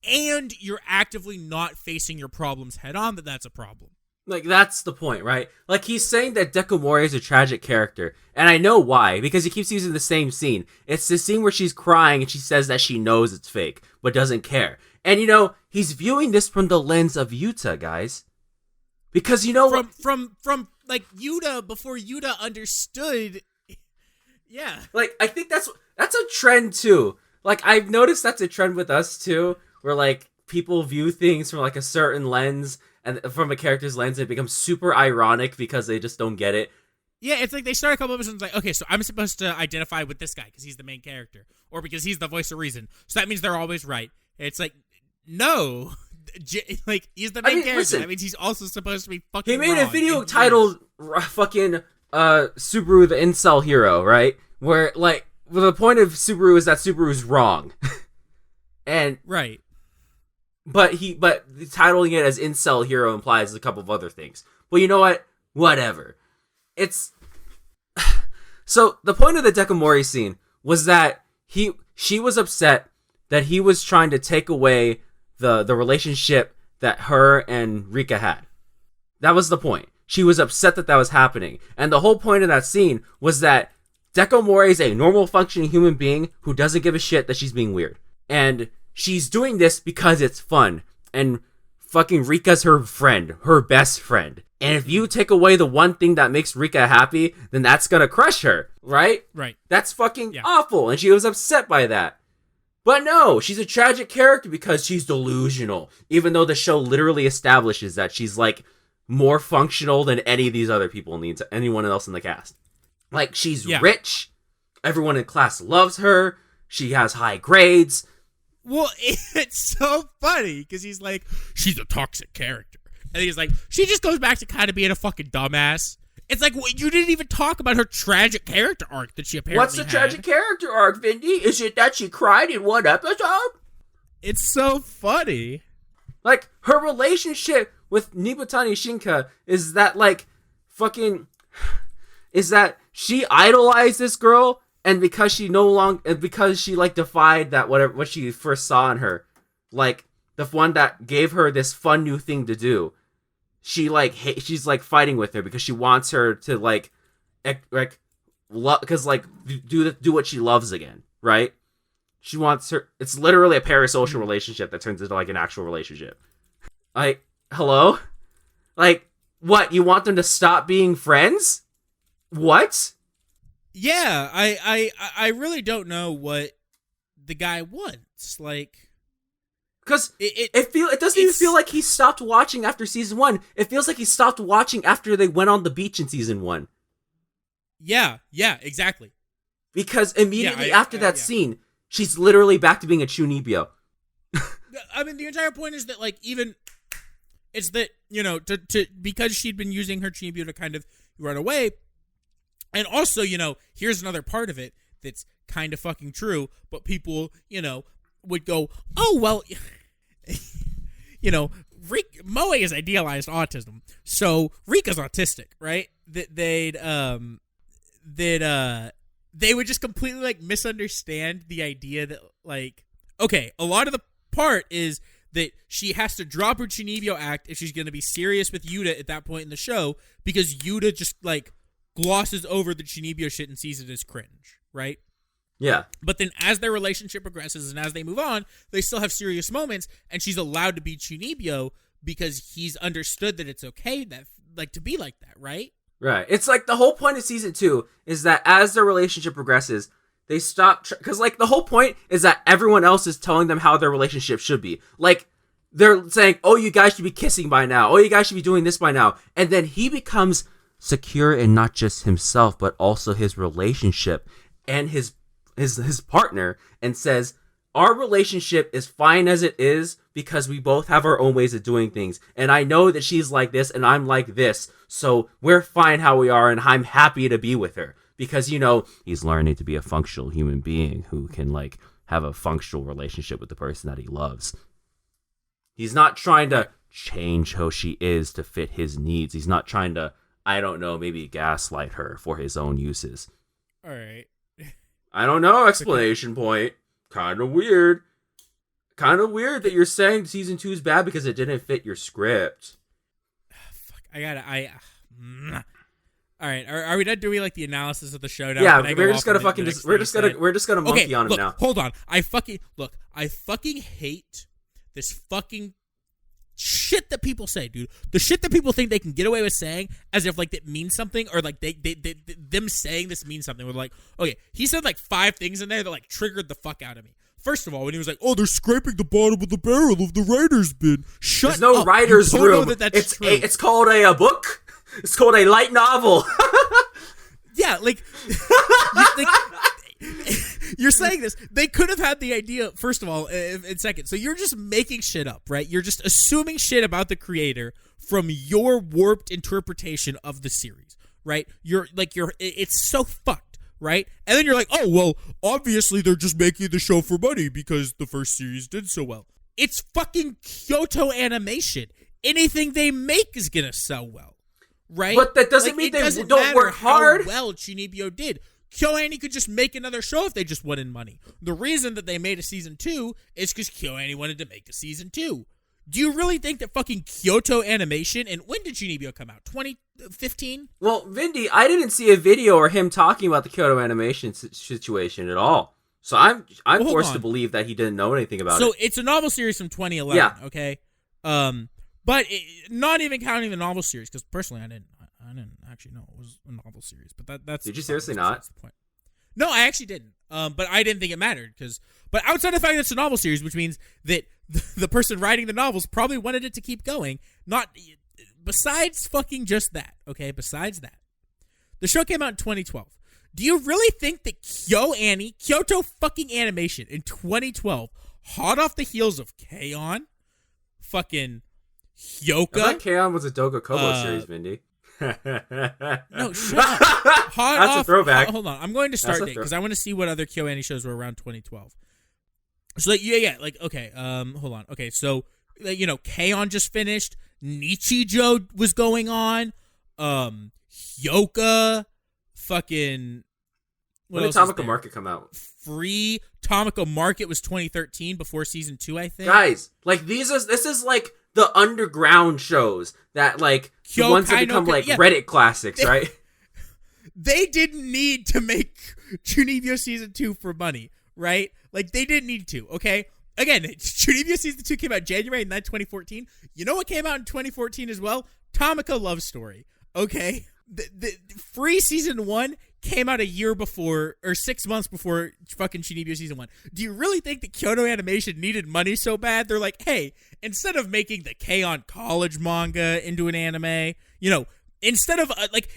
and you're actively not facing your problems head on, that's a problem. Like, that's the point, right? Like, he's saying that Dekomori is a tragic character. And I know why, because he keeps using the same scene. It's the scene where she's crying and she says that she knows it's fake, but doesn't care. And, he's viewing this from the lens of Yuta, guys. Because, From like, Yuta, before Yuta understood... Yeah. Like, I think that's a trend, too. Like, I've noticed that's a trend with us, too, where, like, people view things from, like, a certain lens... And from a character's lens, it becomes super ironic because they just don't get it. Yeah, it's like they start a couple episodes like, okay, so I'm supposed to identify with this guy because he's the main character, or because he's the voice of reason. So that means they're always right. It's like, no, like he's the main character. Listen, that means he's also supposed to be fucking. He made wrong. a video titled "fucking Subaru the Incel Hero," right? Where like the point of Subaru is that Subaru's wrong, and right. But titling it as Incel Hero implies a couple of other things. Well, you know what? Whatever. It's... So, the point of the Dekomori scene was that she was upset that he was trying to take away the relationship that her and Rika had. That was the point. She was upset that was happening. And the whole point of that scene was that Dekomori is a normal functioning human being who doesn't give a shit that she's being weird. And... she's doing this because it's fun, and fucking Rika's her friend, her best friend. And if you take away the one thing that makes Rika happy, then that's gonna crush her, right? Right. That's fucking awful, and she was upset by that. But no, she's a tragic character because she's delusional, even though the show literally establishes that she's, like, more functional than any of these other people anyone else in the cast. Like, she's rich, everyone in class loves her, she has high grades... Well, it's so funny because he's like, she's a toxic character. And he's like, she just goes back to kind of being a fucking dumbass. It's like, well, you didn't even talk about her tragic character arc that she apparently What's the tragic character arc, Vindy? Is it that she cried in one episode? It's so funny. Like, her relationship with Nibutani Shinka is that, like, fucking... is that she idolized this girl... And because she like defied that what she first saw in her, like the one that gave her this fun new thing to do, she's like fighting with her because she wants her to do what she loves again, right? She wants her. It's literally a parasocial relationship that turns into like an actual relationship. Like, hello, like What, you want them to stop being friends? What? Yeah, I really don't know what the guy wants. Like, because it doesn't even feel like he stopped watching after season 1. It feels like he stopped watching after they went on the beach in season 1. Yeah, exactly. Because immediately after that scene, she's literally back to being a Chuunibyou. I mean, the entire point is that, like, even it's that, you know, because she'd been using her Chuunibyou to kind of run away. And also, you know, here's another part of it that's kind of fucking true, but people, you know, would go, oh, well, you know, Moe is idealized autism, so Rika's autistic, right? They would just completely, like, misunderstand the idea that, like, okay, a lot of the part is that she has to drop her Chuunibyou act if she's going to be serious with Yuta at that point in the show, because Yuta just, like, glosses over the Chuunibyou shit and sees it as cringe, right? Yeah. But then as their relationship progresses and as they move on, they still have serious moments, and she's allowed to be Chuunibyou because he's understood that it's okay that, like, to be like that, right? Right. It's like the whole point of season 2 is that as their relationship progresses, they stop, because like the whole point is that everyone else is telling them how their relationship should be. Like, they're saying, oh, you guys should be kissing by now. Oh, you guys should be doing this by now. And then he becomes secure in not just himself, but also his relationship and his partner, and says, our relationship is fine as it is because we both have our own ways of doing things. And I know that she's like this and I'm like this. So we're fine how we are, and I'm happy to be with her. Because, you know, he's learning to be a functional human being who can, like, have a functional relationship with the person that he loves. He's not trying to change how she is to fit his needs. He's not trying to, I don't know, maybe gaslight her for his own uses. All right. I don't know, exclamation point. Kind of weird. Kind of weird that you're saying season 2 is bad because it didn't fit your script. Fuck, all right, are we done doing, like, the analysis of the show now? Yeah, we're just gonna monkey on him look, now. Hold on. I fucking hate this fucking shit that people say, dude. The shit that people think they can get away with saying as if, like, it means something, or, like, them saying this means something. We're like, okay, he said, like, 5 things in there that, like, triggered the fuck out of me. First of all, when he was like, oh, they're scraping the bottom of the barrel of the writer's bin. Shut up. There's no writer's room. It's called a book. It's called a light novel. Yeah, like, you're saying this. They could have had the idea, first of all, and second. So you're just making shit up, right? You're just assuming shit about the creator from your warped interpretation of the series, right? It's so fucked, right? And then you're like, oh, well, obviously they're just making the show for money because the first series did so well. It's fucking Kyoto Animation. Anything they make is gonna sell well. Right? But that doesn't mean they don't work hard. How well Chuunibyou did. KyoAni could just make another show if they just wanted money. The reason that they made a season 2 is because KyoAni wanted to make a season 2. Do you really think that fucking Kyoto Animation, and when did Chuunibyou come out? 2015? Well, Vindy, I didn't see a video or him talking about the Kyoto Animation situation at all. So I'm forced to believe that he didn't know anything about it. So it's a novel series from 2011, okay? But not even counting the novel series, because personally I didn't actually know it was a novel series. But that's did you seriously not? That's the point. No, I actually didn't. But I didn't think it mattered But outside of the fact that it's a novel series, which means that the person writing the novels probably wanted it to keep going. Besides fucking just that, okay? Besides that, the show came out in 2012. Do you really think that Kyoto fucking Animation in 2012, hot off the heels of K-On!, fucking Hyoka. I thought K-On! Was a Doga Kobo series, Vindy. No, shut up. That's a throwback. Hold on. I'm going to start date because I want to see what other KyoAni shows were around 2012. So, okay, hold on. Okay, so, K-On! Just finished. Nichijou was going on. Hyoka. Fucking... When did Tamako Market come out? Free Tamako Market was 2013 before season 2, I think. Guys, like this is like the underground shows that like the ones that become like Reddit classics, right? They didn't need to make Chuunibyou season 2 for money, right? Like they didn't need to, okay? again, Chuunibyou Season 2 came out January 9th, 2014. You know what came out in 2014 as well? Tamako Love Story. Okay? The Free Season 1 came out a year before, or 6 months before fucking Chuunibyou Season 1. Do you really think that Kyoto Animation needed money so bad? They're like, hey, instead of making the K-On! College manga into an anime, you know, instead of,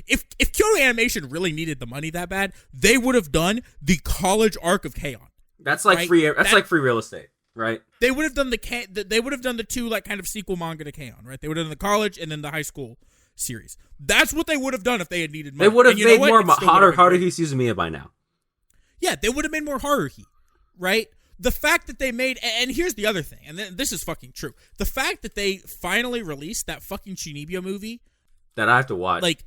if Kyoto Animation really needed the money that bad, they would have done the college arc of K-On! That's like right? free. That's like free real estate, right? They would have done they would have done the two like kind of sequel manga to K-On! Right? They would have done the college and then the high school series. That's what they would have done if they had needed money. They would have made more Haruhi Suzumiya by now. Yeah, they would have made more Haruhi, right? The fact that they made, and here's the other thing, and this is fucking true. The fact that they finally released that fucking Chuunibyou movie that I have to watch, like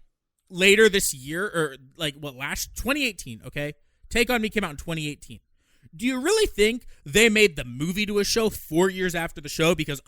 later this year, or like what, 2018? Okay, Take On Me came out in 2018. Do you really think they made the movie to a show 4 years after the show because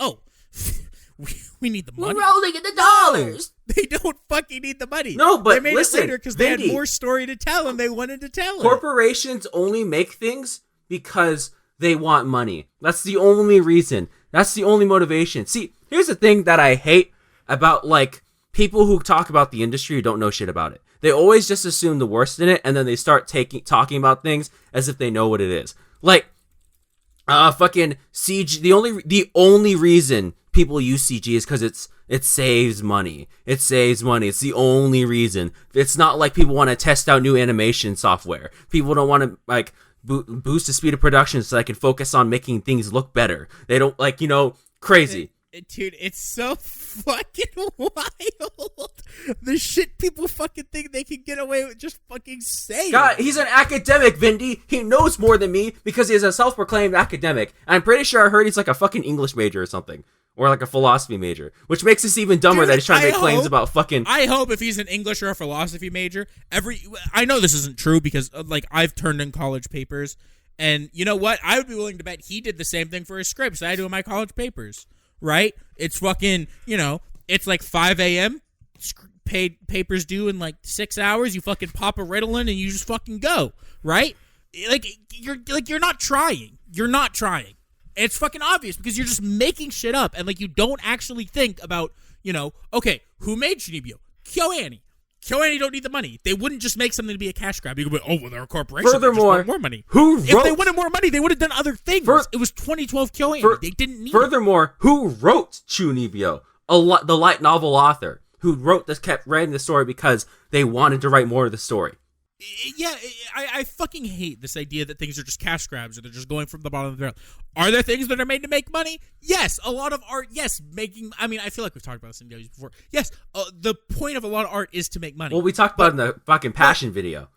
we need the money? We're rolling in the dollars. They don't fucking need the money. No, but they made listen, it later because they had Vindy, more story to tell and they wanted to tell it. Corporations only make things because they want money. That's the only reason. That's the only motivation. See, here's the thing that I hate about like people who talk about the industry who don't know shit about it. They always just assume the worst in it, and then they start talking about things as if they know what it is. Like, fucking CG. The only reason people use CG is because it saves money. It saves money. It's the only reason. It's not like people want to test out new animation software. People don't want to like boost the speed of production so they can focus on making things look better. They don't like, crazy. Dude, it's so fucking wild. The shit people fucking think they can get away with just fucking saying. God, he's an academic, Vindy. He knows more than me because he's a self-proclaimed academic. I'm pretty sure I heard he's like a fucking English major or something. Or like a philosophy major. Which makes this even dumber that he's trying to make claims about fucking... I hope if he's an English or a philosophy major, I know this isn't true because like I've turned in college papers. And you know what? I would be willing to bet he did the same thing for his scripts that I do in my college papers. Right? It's fucking, it's like 5 a.m. Paid papers due in like 6 hours. You fucking pop a Ritalin and you just fucking go. Right? You're not trying. You're not trying. It's fucking obvious because you're just making shit up and like you don't actually think about, okay, who made Chuunibyou? KyoAni. KyoAni don't need the money. They wouldn't just make something to be a cash grab. You could be, oh, well, they're a corporation. Furthermore, they just want more money. If they wanted more money, they would have done other things. It was 2012 KyoAni. They didn't need Furthermore, who wrote Chuunibyou? The light novel author who wrote this kept writing the story because they wanted to write more of the story. Yeah, I fucking hate this idea that things are just cash grabs or they're just going from the bottom of the barrel. Are there things that are made to make money? Yes. A lot of art, yes. I feel like we've talked about this in videos before. Yes, the point of a lot of art is to make money. Well, we talked about it in the fucking Passion video.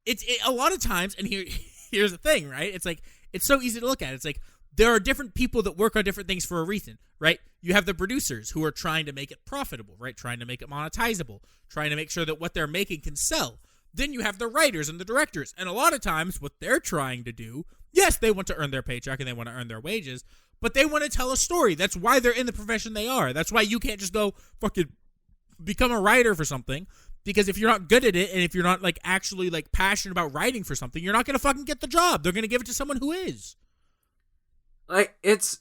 It's a lot of times, and here's the thing, right? It's like, it's so easy to look at. It's like, there are different people that work on different things for a reason, right? You have the producers who are trying to make it profitable, right? Trying to make it monetizable, trying to make sure that what they're making can sell. Then you have the writers and the directors. And a lot of times what they're trying to do, yes, they want to earn their paycheck and they want to earn their wages, but they want to tell a story. That's why they're in the profession they are. That's why you can't just go fucking become a writer for something, because if you're not good at it and if you're not like actually like passionate about writing for something, you're not going to fucking get the job. They're going to give it to someone who is. Like, it's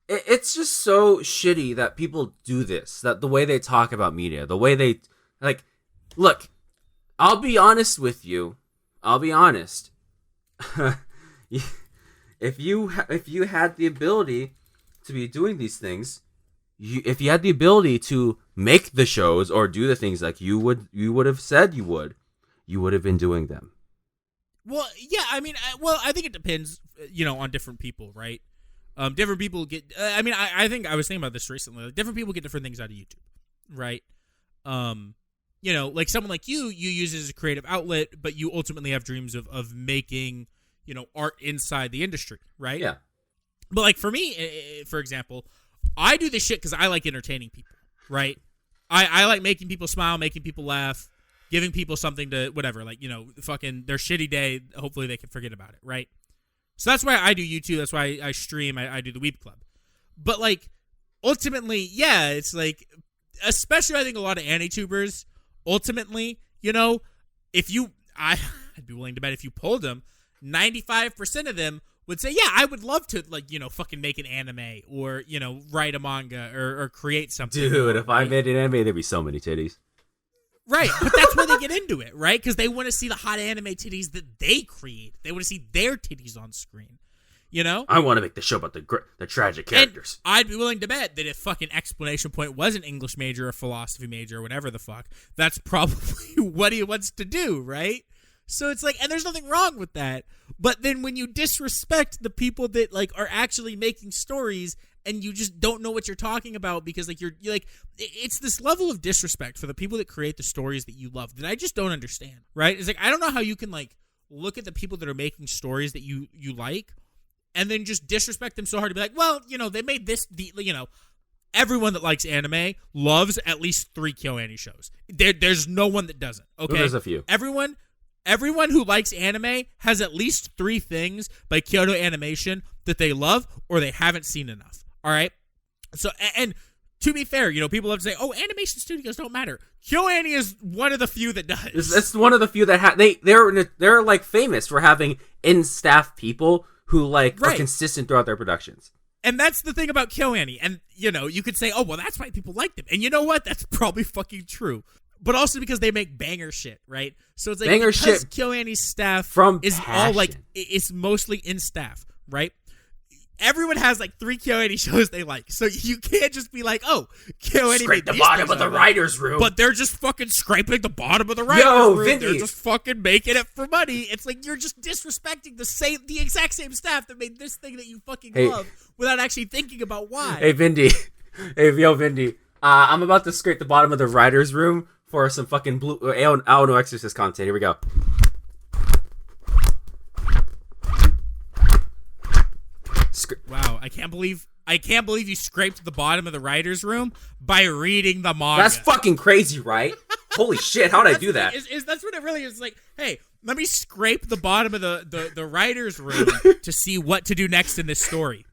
just so shitty that people do this, that the way they talk about media, the way they, like, look, I'll be honest with you. I'll be honest. If you had the ability to be doing these things, if you had the ability to make the shows or do the things like you would have said you would have been doing them. Well, yeah, I think it depends, on different people, right? Different people get, I think I was thinking about this recently. Like, different people get different things out of YouTube, right? Like someone like you use it as a creative outlet, but you ultimately have dreams of making, art inside the industry, right? Yeah. But like for me, for example, I do this shit because I like entertaining people, right? I like making people smile, making people laugh, giving people something to, whatever, like, fucking their shitty day, hopefully they can forget about it, right? So that's why I do YouTube, that's why I stream, I do the Weeb Club. But like, ultimately, yeah, it's like, especially I think a lot of anti-tubers, ultimately, I'd be willing to bet if you polled them, 95% of them would say, yeah, I would love to, like, you know, fucking make an anime or, you know, write a manga or create something. Dude, if I made an anime, there'd be so many titties. Right, but that's where they get into it, right? Because they want to see the hot anime titties that they create. They want to see their titties on screen, you know? I want to make the show about the tragic characters. And I'd be willing to bet that if fucking exclamation point was an English major or philosophy major or whatever the fuck, that's probably what he wants to do, right? So it's like, and there's nothing wrong with that. But then when you disrespect the people that, like, are actually making stories and you just don't know what you're talking about because, like, you're like, it's this level of disrespect for the people that create the stories that you love that I just don't understand, right? It's like, I don't know how you can, like, look at the people that are making stories that you like and then just disrespect them so hard to be like, well, you know, they made this, you know, everyone that likes anime loves at least 3 KyoAni shows. There's no one that doesn't, okay? Well, there's a few. Everyone who likes anime has at least 3 things by Kyoto Animation that they love or they haven't seen enough. All right? So, and to be fair, you know, people love to say, oh, animation studios don't matter. KyoAni is one of the few that does. It's one of the few that they're like famous for having in-staff people who like are consistent throughout their productions. And that's the thing about KyoAni. And, you know, you could say, oh, well, that's why people like them. And you know what? That's probably fucking true. But also because they make banger shit, right? So it's like banger because shit KyoAni's staff from is passion. all like, it's mostly in staff, right? Everyone has like 3 KyoAni shows they like. So you can't just be like, oh, KyoAni scrape the bottom of the writer's room. But they're just fucking scraping the bottom of the writer's room. Vindy. They're just fucking making it for money. It's like you're just disrespecting the exact same staff that made this thing that you fucking love without actually thinking about why. Hey, Vindy. Vindy. I'm about to scrape the bottom of the writer's room for some fucking blue Aono Exorcist content. Here we go. Wow, I can't believe you scraped the bottom of the writer's room by reading the manga. That's fucking crazy, right? Holy shit, how'd I do that? That's what it really is. Like, hey, let me scrape the bottom of the writer's room to see what to do next in this story.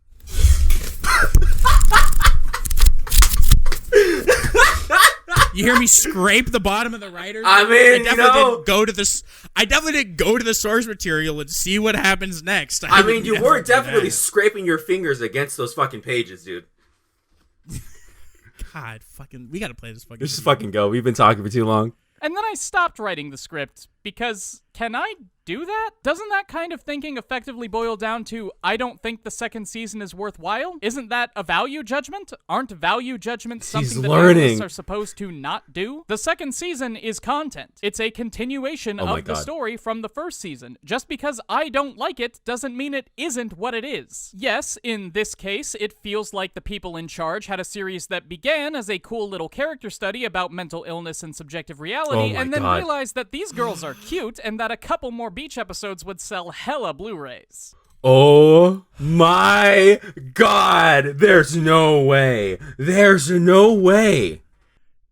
You hear me scrape the bottom of the writer's room? I mean, I definitely didn't go to the source material and see what happens next. I mean, you were definitely scraping your fingers against those fucking pages, dude. God, fucking, we gotta play this fucking. Let's just fucking go. We've been talking for too long. And then I stopped writing the script because, can I do that? Doesn't that kind of thinking effectively boil down to, I don't think the second season is worthwhile? Isn't that a value judgment? Aren't value judgments something that analysts are supposed to not do? The second season is content. It's a continuation of the story from the first season. Just because I don't like it doesn't mean it isn't what it is. Yes, in this case, it feels like the people in charge had a series that began as a cool little character study about mental illness and subjective reality, and then realized that these girls are cute and that a couple more beach episodes would sell hella Blu-rays. Oh my god! There's no way! There's no way!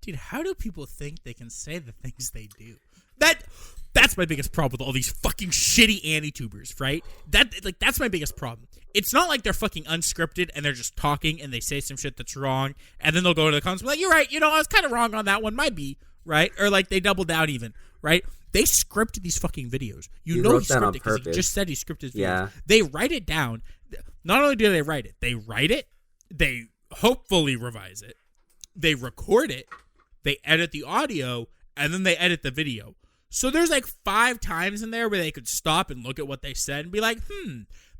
Dude, how do people think they can say the things they do? That's my biggest problem with all these fucking shitty AniTubers, right? That's my biggest problem. It's not like they're fucking unscripted and they're just talking and they say some shit that's wrong, and then they'll go to the comments and be like, you're right, you know, I was kind of wrong on that one, might be, right? Or like they doubled out even, right? They script these fucking videos. You know he scripted it because he just said he scripted his videos. Yeah. They write it down. Not only do they write it, they hopefully revise it, they record it, they edit the audio, and then they edit the video. So there's like 5 times in there where they could stop and look at what they said and be like,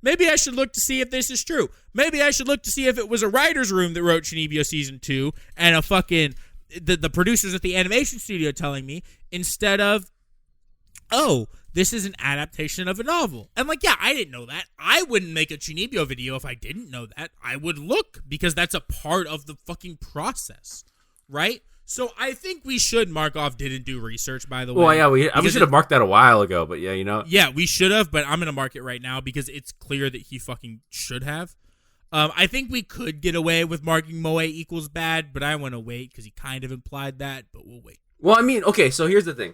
maybe I should look to see if this is true. Maybe I should look to see if it was a writer's room that wrote Chuunibyou Season 2 and a fucking the producers at the animation studio telling me, instead of, oh, this is an adaptation of a novel. And like, yeah, I didn't know that. I wouldn't make a Chuunibyou video if I didn't know that. I would look, because that's a part of the fucking process, right? So I think we should mark off didn't do research, by the way. Well, yeah, we should have marked that a while ago, but yeah, you know. Yeah, we should have, but I'm going to mark it right now because it's clear that he fucking should have. I think we could get away with marking Moe equals bad, but I want to wait because he kind of implied that, but we'll wait. Well, I mean, okay, so here's the thing.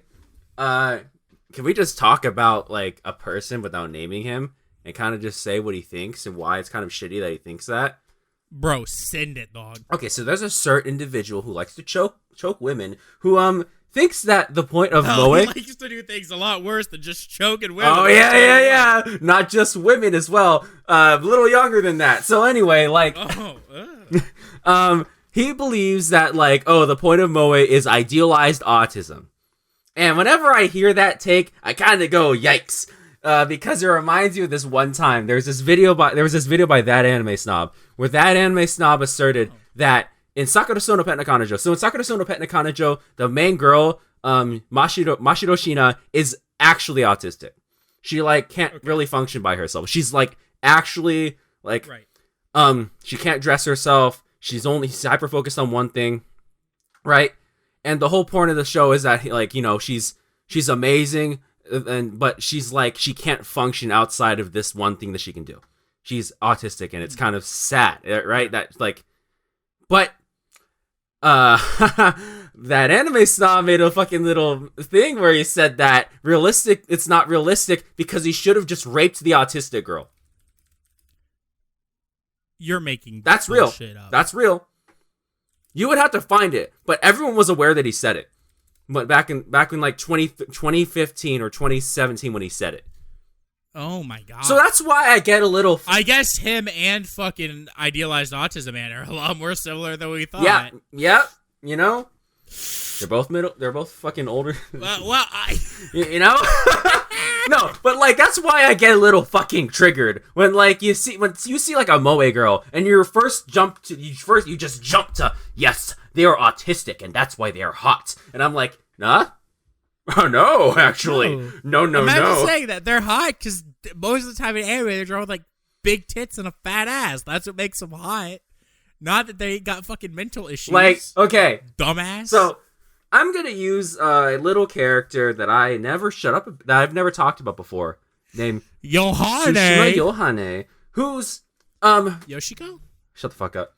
Can we just talk about, like, a person without naming him and kind of just say what he thinks and why it's kind of shitty that he thinks that? Bro, send it, dog. Okay, so there's a certain individual who likes to choke women who thinks that the point of He Moe... likes to do things a lot worse than just choking women. Oh, yeah. Not just women as well. A little younger than that. So anyway, like... he believes that, like, the point of Moe is idealized autism. And whenever I hear that take, I kind of go, yikes. Because it reminds you of this one time. There was this video by That Anime Snob, where That Anime Snob asserted that in Sakura-so no Pet no Kanojo, so in Sakura-so no Pet no Kanojo, the main girl, Mashiro Shina, is actually autistic. She, like, can't really function by herself. She's, like, actually, like, she can't dress herself. She's hyper-focused on one thing, right? And the whole point of the show is that, like, you know, she's amazing, but she's like, she can't function outside of this one thing that she can do. She's autistic, and it's kind of sad, right? That, like, but that Anime Snob made a fucking little thing where he said that it's not realistic because he should have just raped the autistic girl. You're making that's real. Shit up. That's real. You would have to find it, but everyone was aware that he said it. But back in like 2015 or 2017 when he said it. Oh my god. So that's why I get a little... I guess him and fucking Idealized Autism Man are a lot more similar than we thought. Yeah, you know? They're both fucking older. Well, you know? No, but like that's why I get a little fucking triggered when like you see like a Moe girl and you just jump to yes, they are autistic and that's why they are hot. And I'm like, nah? Oh no, actually. No. Imagine saying that they're hot because most of the time in anime they're drawn with like big tits and a fat ass. That's what makes them hot. Not that they got fucking mental issues. Like, okay. Dumbass. So, I'm gonna use a little character that I've never talked about before, named Yohane. Tsushima Yohane, who's, Yoshiko? Shut the fuck up.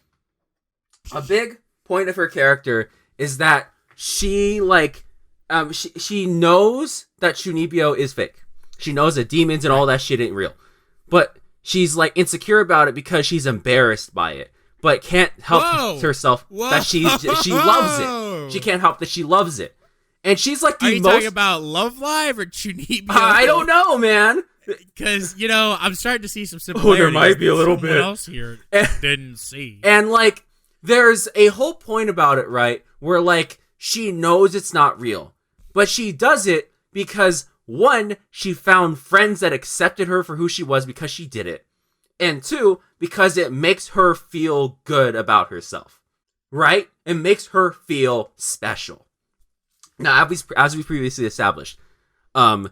A big point of her character is that she, like, she knows that Chuunibyou is fake. She knows that demons and all that shit ain't real. But she's, like, insecure about it because she's embarrassed by it. But can't help herself that she loves it. She can't help that she loves it. And she's like the most... Are you talking about Love Live or Chuunibyou? I don't know, man. Because, you know, I'm starting to see some similarities. There might be a little bit. Else here didn't see. And, like, there's a whole point about it, right? Where, like, she knows it's not real. But she does it because, one, she found friends that accepted her for who she was because she did it. And two, because it makes her feel good about herself, right? It makes her feel special. Now, as we previously established, fucking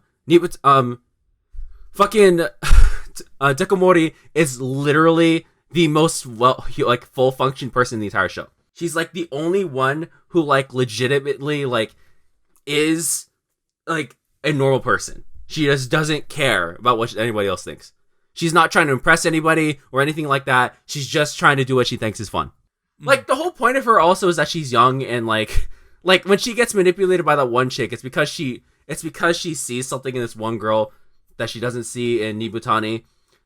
Dekomori is literally the most full function person in the entire show. She's like the only one who like legitimately like is like a normal person. She just doesn't care about what anybody else thinks. She's not trying to impress anybody or anything like that. She's just trying to do what she thinks is fun. Like, the whole point of her also is that she's young and, like when she gets manipulated by that one chick, it's because she sees something in this one girl that she doesn't see in Nibutani.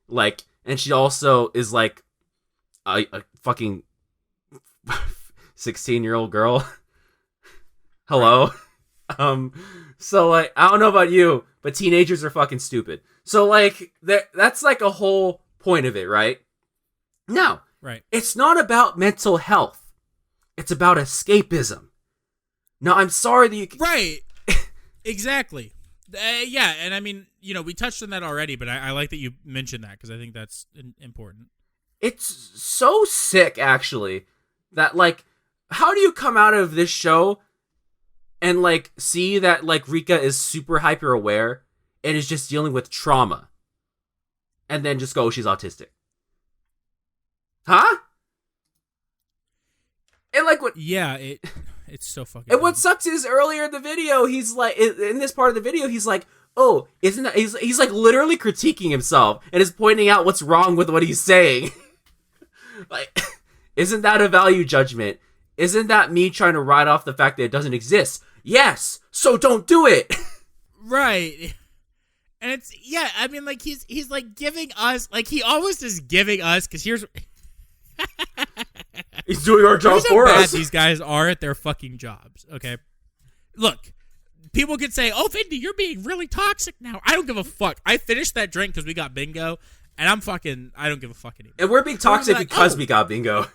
Like, and she also is, like, a fucking 16-year-old girl. Hello? So, like, I don't know about you, but teenagers are fucking stupid. So, like, that's, like, a whole point of it, right? No. Right. It's not about mental health. It's about escapism. Now, I'm sorry that you... Right. Exactly. Yeah, and I mean, you know, we touched on that already, but I like that you mentioned that, because I think that's important. It's so sick, actually, that, like, how do you come out of this show and, like, see that, like, Rika is super hyper-aware and is just dealing with trauma, and then just go, she's autistic? Huh? And, like, what... Yeah, it's so fucking... And what sucks is, earlier in the video, he's, like... In this part of the video, he's like, oh, isn't that... He's like, literally critiquing himself, and is pointing out what's wrong with what he's saying. Like, isn't that a value judgment? Isn't that me trying to write off the fact that it doesn't exist? Yes, so don't do it! Right. And it's... Yeah, I mean, like, he's like, giving us... Like, he almost is giving us... Because here's... He's doing our job for us. These guys are at their fucking jobs, okay? look, people could say, "Oh, Vindy, you're being really toxic now." I don't give a fuck. I finished that drink because we got bingo, and I don't give a fuck anymore. And we're being toxic because we got bingo.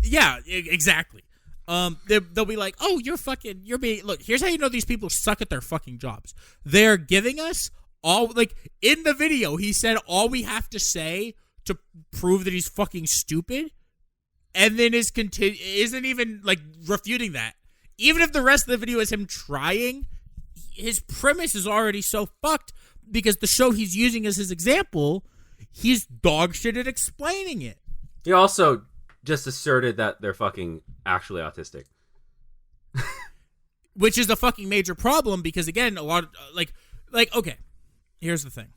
Yeah, exactly. They'll be like, "Oh, you're being." Look, here's how you know these people suck at their fucking jobs. They're giving us all, like, in the video, he said all we have to say to prove that he's fucking stupid, and then isn't even like refuting that. Even if the rest of the video is him trying, his premise is already so fucked because the show he's using as his example, he's dog shit at explaining it. He also just asserted that they're fucking actually autistic. Which is a fucking major problem because, again, a lot of, like, okay, here's the thing.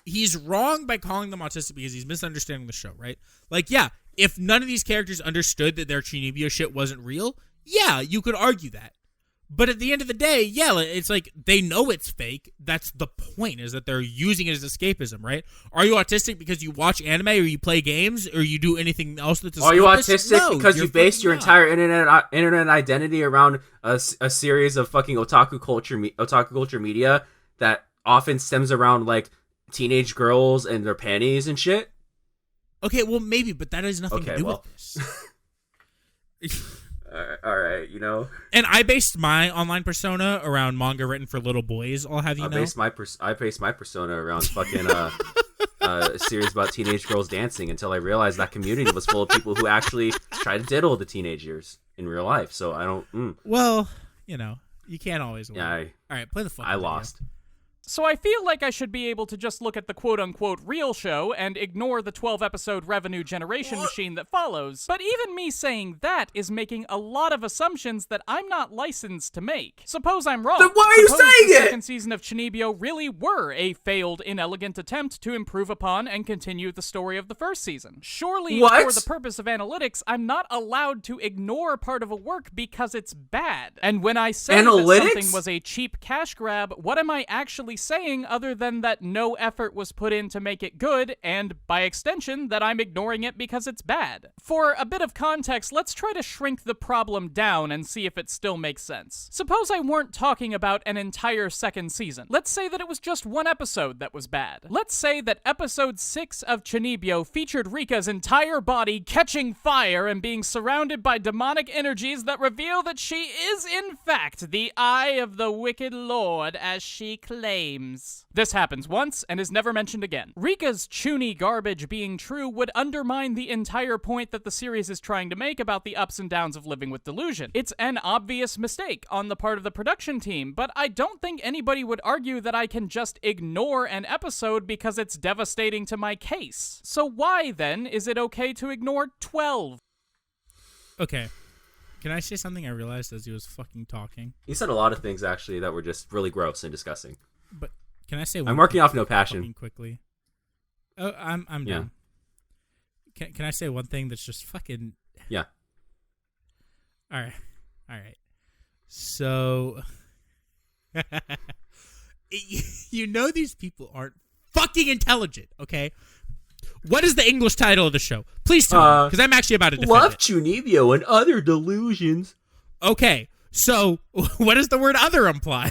He's wrong by calling them autistic because he's misunderstanding the show, right? Like, yeah, if none of these characters understood that their Chuunibyou shit wasn't real, yeah, you could argue that. But at the end of the day, yeah, it's like they know it's fake. That's the point, is that they're using it as escapism, right? Are you autistic because you watch anime or you play games or you do anything else that's escapist? Are you autistic because you base your not. entire internet identity around a series of fucking otaku culture media that often stems around, like, teenage girls and their panties and shit? Okay, well, maybe, but that has nothing to do with this. All right, you know. And I based my online persona around manga written for little boys. I'll have you know. I based my persona around fucking a series about teenage girls dancing until I realized that community was full of people who actually try to diddle the teenagers in real life. So I don't. Well, you know, you can't always win. Yeah. All right, play the fucking I video. lost. So I feel like I should be able to just look at the quote-unquote real show and ignore the 12-episode revenue generation machine that follows. But even me saying that is making a lot of assumptions that I'm not licensed to make. Suppose I'm wrong. Then why are you saying the it? second season of Chuunibyou really were a failed, inelegant attempt to improve upon and continue the story of the first season. Surely, for the purpose of analytics, I'm not allowed to ignore part of a work because it's bad. And when I say that something was a cheap cash grab, what am I actually saying other than that no effort was put in to make it good, and by extension that I'm ignoring it because it's bad? For a bit of context, let's try to shrink the problem down and see if it still makes sense. Suppose I weren't talking about an entire second season. Let's say that it was just one episode that was bad. Let's say that episode 6 of Chuunibyou featured Rika's entire body catching fire and being surrounded by demonic energies that reveal that she is in fact the eye of the wicked lord as she claims. This happens once and is never mentioned again. Rika's Chuuni garbage being true would undermine the entire point that the series is trying to make about the ups and downs of living with delusion. It's an obvious mistake on the part of the production team, but I don't think anybody would argue that I can just ignore an episode because it's devastating to my case. So why, then, is it okay to ignore 12? Okay. Can I say something I realized as he was fucking talking? He said a lot of things, actually, that were just really gross and disgusting. But can I say one I'm working thing off no passion. Quickly. Oh, I'm done. Can I say one thing that's just fucking... Yeah. All right. So... you know these people aren't fucking intelligent, okay? What is the English title of the show? Please tell me, because I'm actually about to defend Love it. Chuunibyou and Other Delusions. Okay, so what does the word other imply?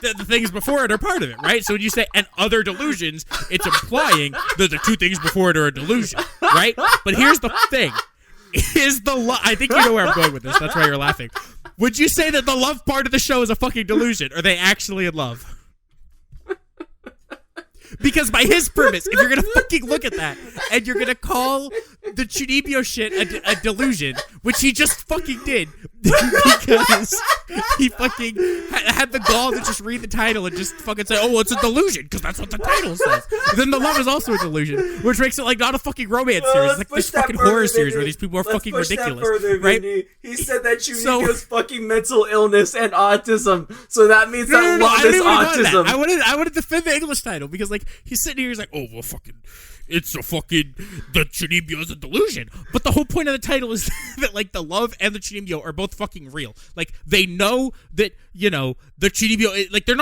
The things before it are part of it, right? So when you say "and other delusions," it's implying that the two things before it are a delusion, right? But here's the thing: I think you know where I'm going with this. That's why you're laughing. Would you say that the love part of the show is a fucking delusion? Are they actually in love? Because by his premise, if you're gonna fucking look at that and you're gonna call the Chuunibyou shit a delusion, which he just fucking did, because he fucking had the gall to just read the title and just fucking say, "Oh, well, it's a delusion," because that's what the title says. Then the love is also a delusion, which makes it like not a fucking romance series. It's like this fucking horror series where these people are fucking ridiculous, right? Vindy. He said that Chuunibyou's fucking mental illness and autism, so that means that love is autism. I want to defend the English title because like he's sitting here, he's like, "Oh, well, fucking, it's a fucking, the Chuunibyou is a delusion." But the whole point of the title is that like the love and the Chuunibyou are both fucking real. Like they know that, you know, the Chuunibyou, like they're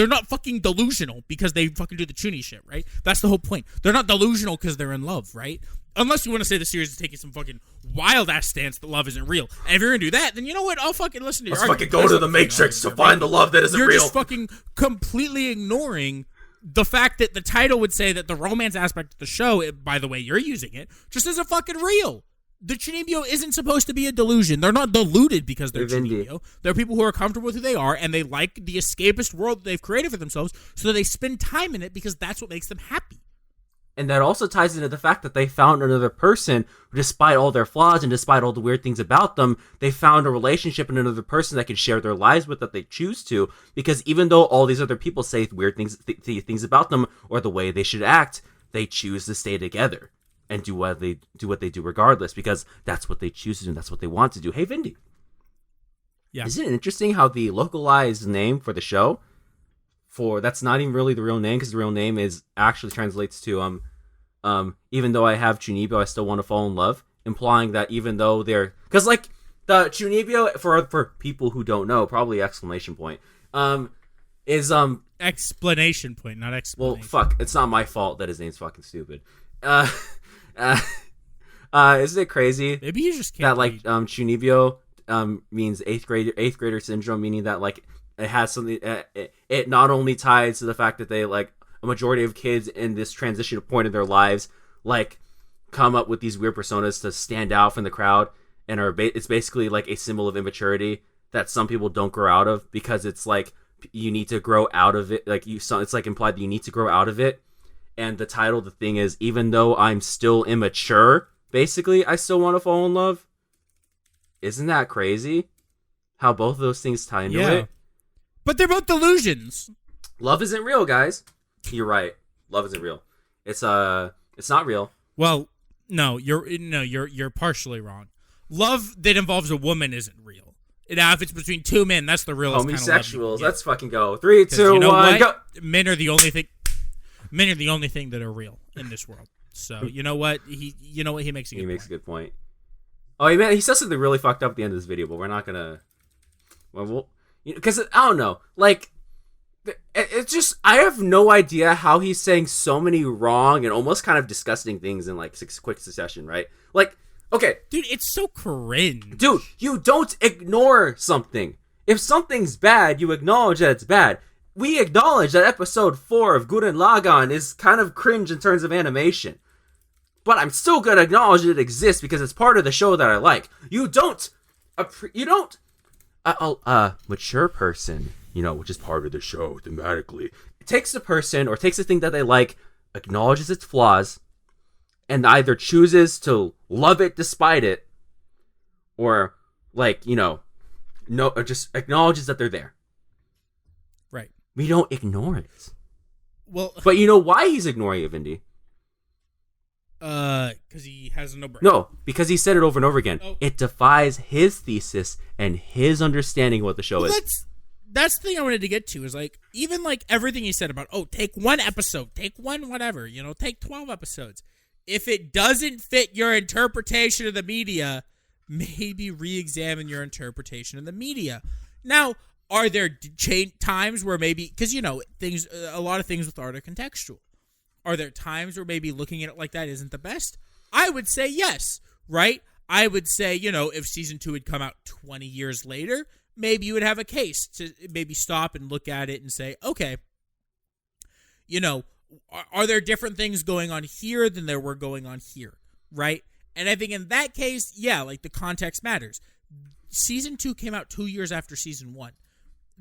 not fucking delusional because they fucking do the Chuuni shit, right? That's the whole point. They're not delusional because they're in love, right? unless you want to say the series is taking some fucking wild ass stance that love isn't real. And if you're gonna do that, then you know what? I'll fucking listen to you. Let's fucking go to the Matrix to find the love that isn't real. You're just fucking completely ignoring the fact that the title would say that the romance aspect of the show, by the way you're using it, just isn't fucking real. The Chuunibyou isn't supposed to be a delusion. They're not deluded because they're Chuunibyou. They're people who are comfortable with who they are, and they like the escapist world that they've created for themselves, so that they spend time in it because that's what makes them happy. And that also ties into the fact that they found another person, despite all their flaws and despite all the weird things about them, they found a relationship in another person that can share their lives with that they choose to. Because even though all these other people say weird things, things about them or the way they should act, they choose to stay together and do what they do regardless, because that's what they choose to do and that's what they want to do. Hey, Vindy. Yeah. Isn't it interesting how the localized name for the show, that's not even really the real name, because the real name is actually translates to even though I have Chuunibyou, I still want to fall in love, implying that even though they're, because like the Chuunibyou, for people who don't know, probably exclamation point, is explanation point, not explanation. Well, fuck, it's not my fault that his name's fucking stupid. Isn't it crazy? Maybe you just can't that like Chuunibyou means eighth grader syndrome, meaning that like it has something. It not only ties to the fact that they like a majority of kids in this transition point in their lives like come up with these weird personas to stand out from the crowd, and it's basically like a symbol of immaturity that some people don't grow out of, because it's like you need to grow out of it. Like it's like implied that you need to grow out of it. And the title of the thing is, even though I'm still immature, basically, I still want to fall in love. Isn't that crazy? How both of those things tie into it? But they're both delusions. Love isn't real, guys. You're right. Love isn't real. It's not real. Well, you're partially wrong. Love that involves a woman isn't real. Now, if it's between two men, that's the realest homosexuals. Kind of let's fucking go. 3, 2, 1, go. Men are the only thing that are real in this world. So you know what? He makes a good point. Oh, he says something really fucked up at the end of this video, but we're not gonna. Well, because I don't know. Like, it's just I have no idea how he's saying so many wrong and almost kind of disgusting things in like quick succession, right? Like, okay, dude, it's so cringe. Dude, you don't ignore something. If something's bad, you acknowledge that it's bad. We acknowledge that episode 4 of Gurren Lagann is kind of cringe in terms of animation. But I'm still going to acknowledge that it exists because it's part of the show that I like. Mature person, which is part of the show thematically, takes the person or takes the thing that they like, acknowledges its flaws, and either chooses to love it despite it, or or just acknowledges that they're there. Right. We don't ignore it. Well, but you know why he's ignoring it, Vindy? Because he has no brain. No, because he said it over and over again. Oh. It defies his thesis and his understanding of what the show is. That's the thing I wanted to get to, is like, even like everything he said about, take one episode, take one whatever, take 12 episodes. If it doesn't fit your interpretation of the media, maybe re-examine your interpretation of the media. Now, are there times where maybe, because a lot of things with art are contextual. Are there times where maybe looking at it like that isn't the best? I would say yes, right? I would say, if season 2 had come out 20 years later, maybe you would have a case to maybe stop and look at it and say, okay, are there different things going on here than there were going on here, right? And I think in that case, yeah, like the context matters. Season 2 came out 2 years after season 1.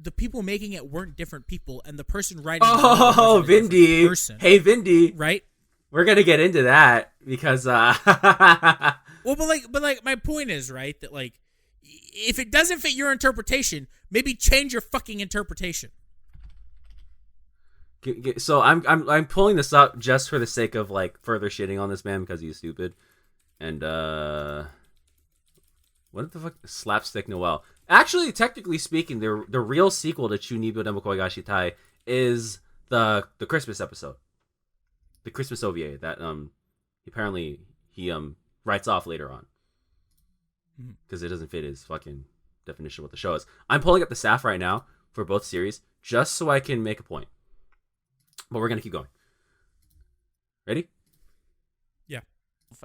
The people making it weren't different people, and the person writing oh, Vindy. Hey, Vindy. Right? We're gonna get into that because well, but like my point is, right, that like if it doesn't fit your interpretation, maybe change your fucking interpretation. So I'm pulling this up just for the sake of like further shitting on this man because he's stupid. And what the fuck? Slapstick Noel. Actually, technically speaking, the real sequel to Chuunibyou Demokoi ga Shitai is the Christmas episode, the Christmas OVA that apparently he writes off later on because it doesn't fit his fucking definition of what the show is. I'm pulling up the staff right now for both series just so I can make a point, but we're gonna keep going. Ready? Yeah.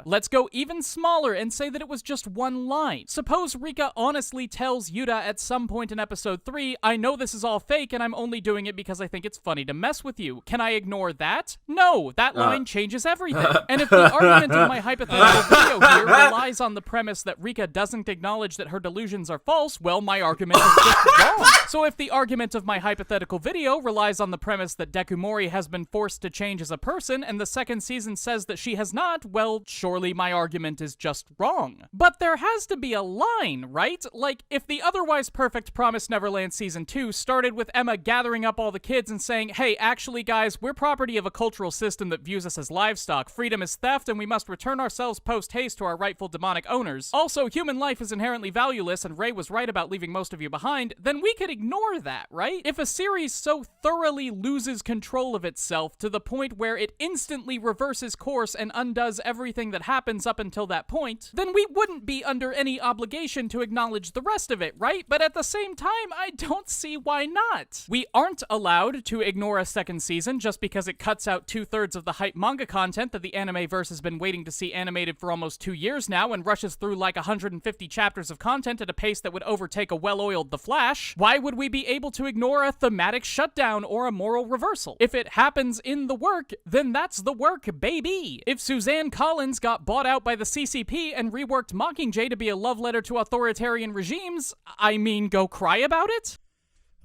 Let's go even smaller and say that it was just one line. Suppose Rika honestly tells Yuta at some point in episode 3, I know this is all fake and I'm only doing it because I think it's funny to mess with you. Can I ignore that? No, that line changes everything. And if the argument of my hypothetical video here relies on the premise that Rika doesn't acknowledge that her delusions are false, well, my argument is just wrong. So if the argument of my hypothetical video relies on the premise that Dekumori has been forced to change as a person and the second season says that she has not, well, surely my argument is just wrong. But there has to be a line, right? Like, if the otherwise perfect Promised Neverland Season 2 started with Emma gathering up all the kids and saying, hey, actually guys, we're property of a cultural system that views us as livestock, freedom is theft, and we must return ourselves post-haste to our rightful demonic owners. Also, human life is inherently valueless and Ray was right about leaving most of you behind, then we could ignore that, right? If a series so thoroughly loses control of itself to the point where it instantly reverses course and undoes everything that happens up until that point, then we wouldn't be under any obligation to acknowledge the rest of it, right? But at the same time, I don't see why not. We aren't allowed to ignore a second season just because it cuts out 2/3 of the hype manga content that the anime-verse has been waiting to see animated for almost 2 years now and rushes through like 150 chapters of content at a pace that would overtake a well-oiled The Flash. Why would we be able to ignore a thematic shutdown or a moral reversal? If it happens in the work, then that's the work, baby. If Suzanne Collins got bought out by the CCP and reworked Mockingjay to be a love letter to authoritarian regimes, I mean, go cry about it?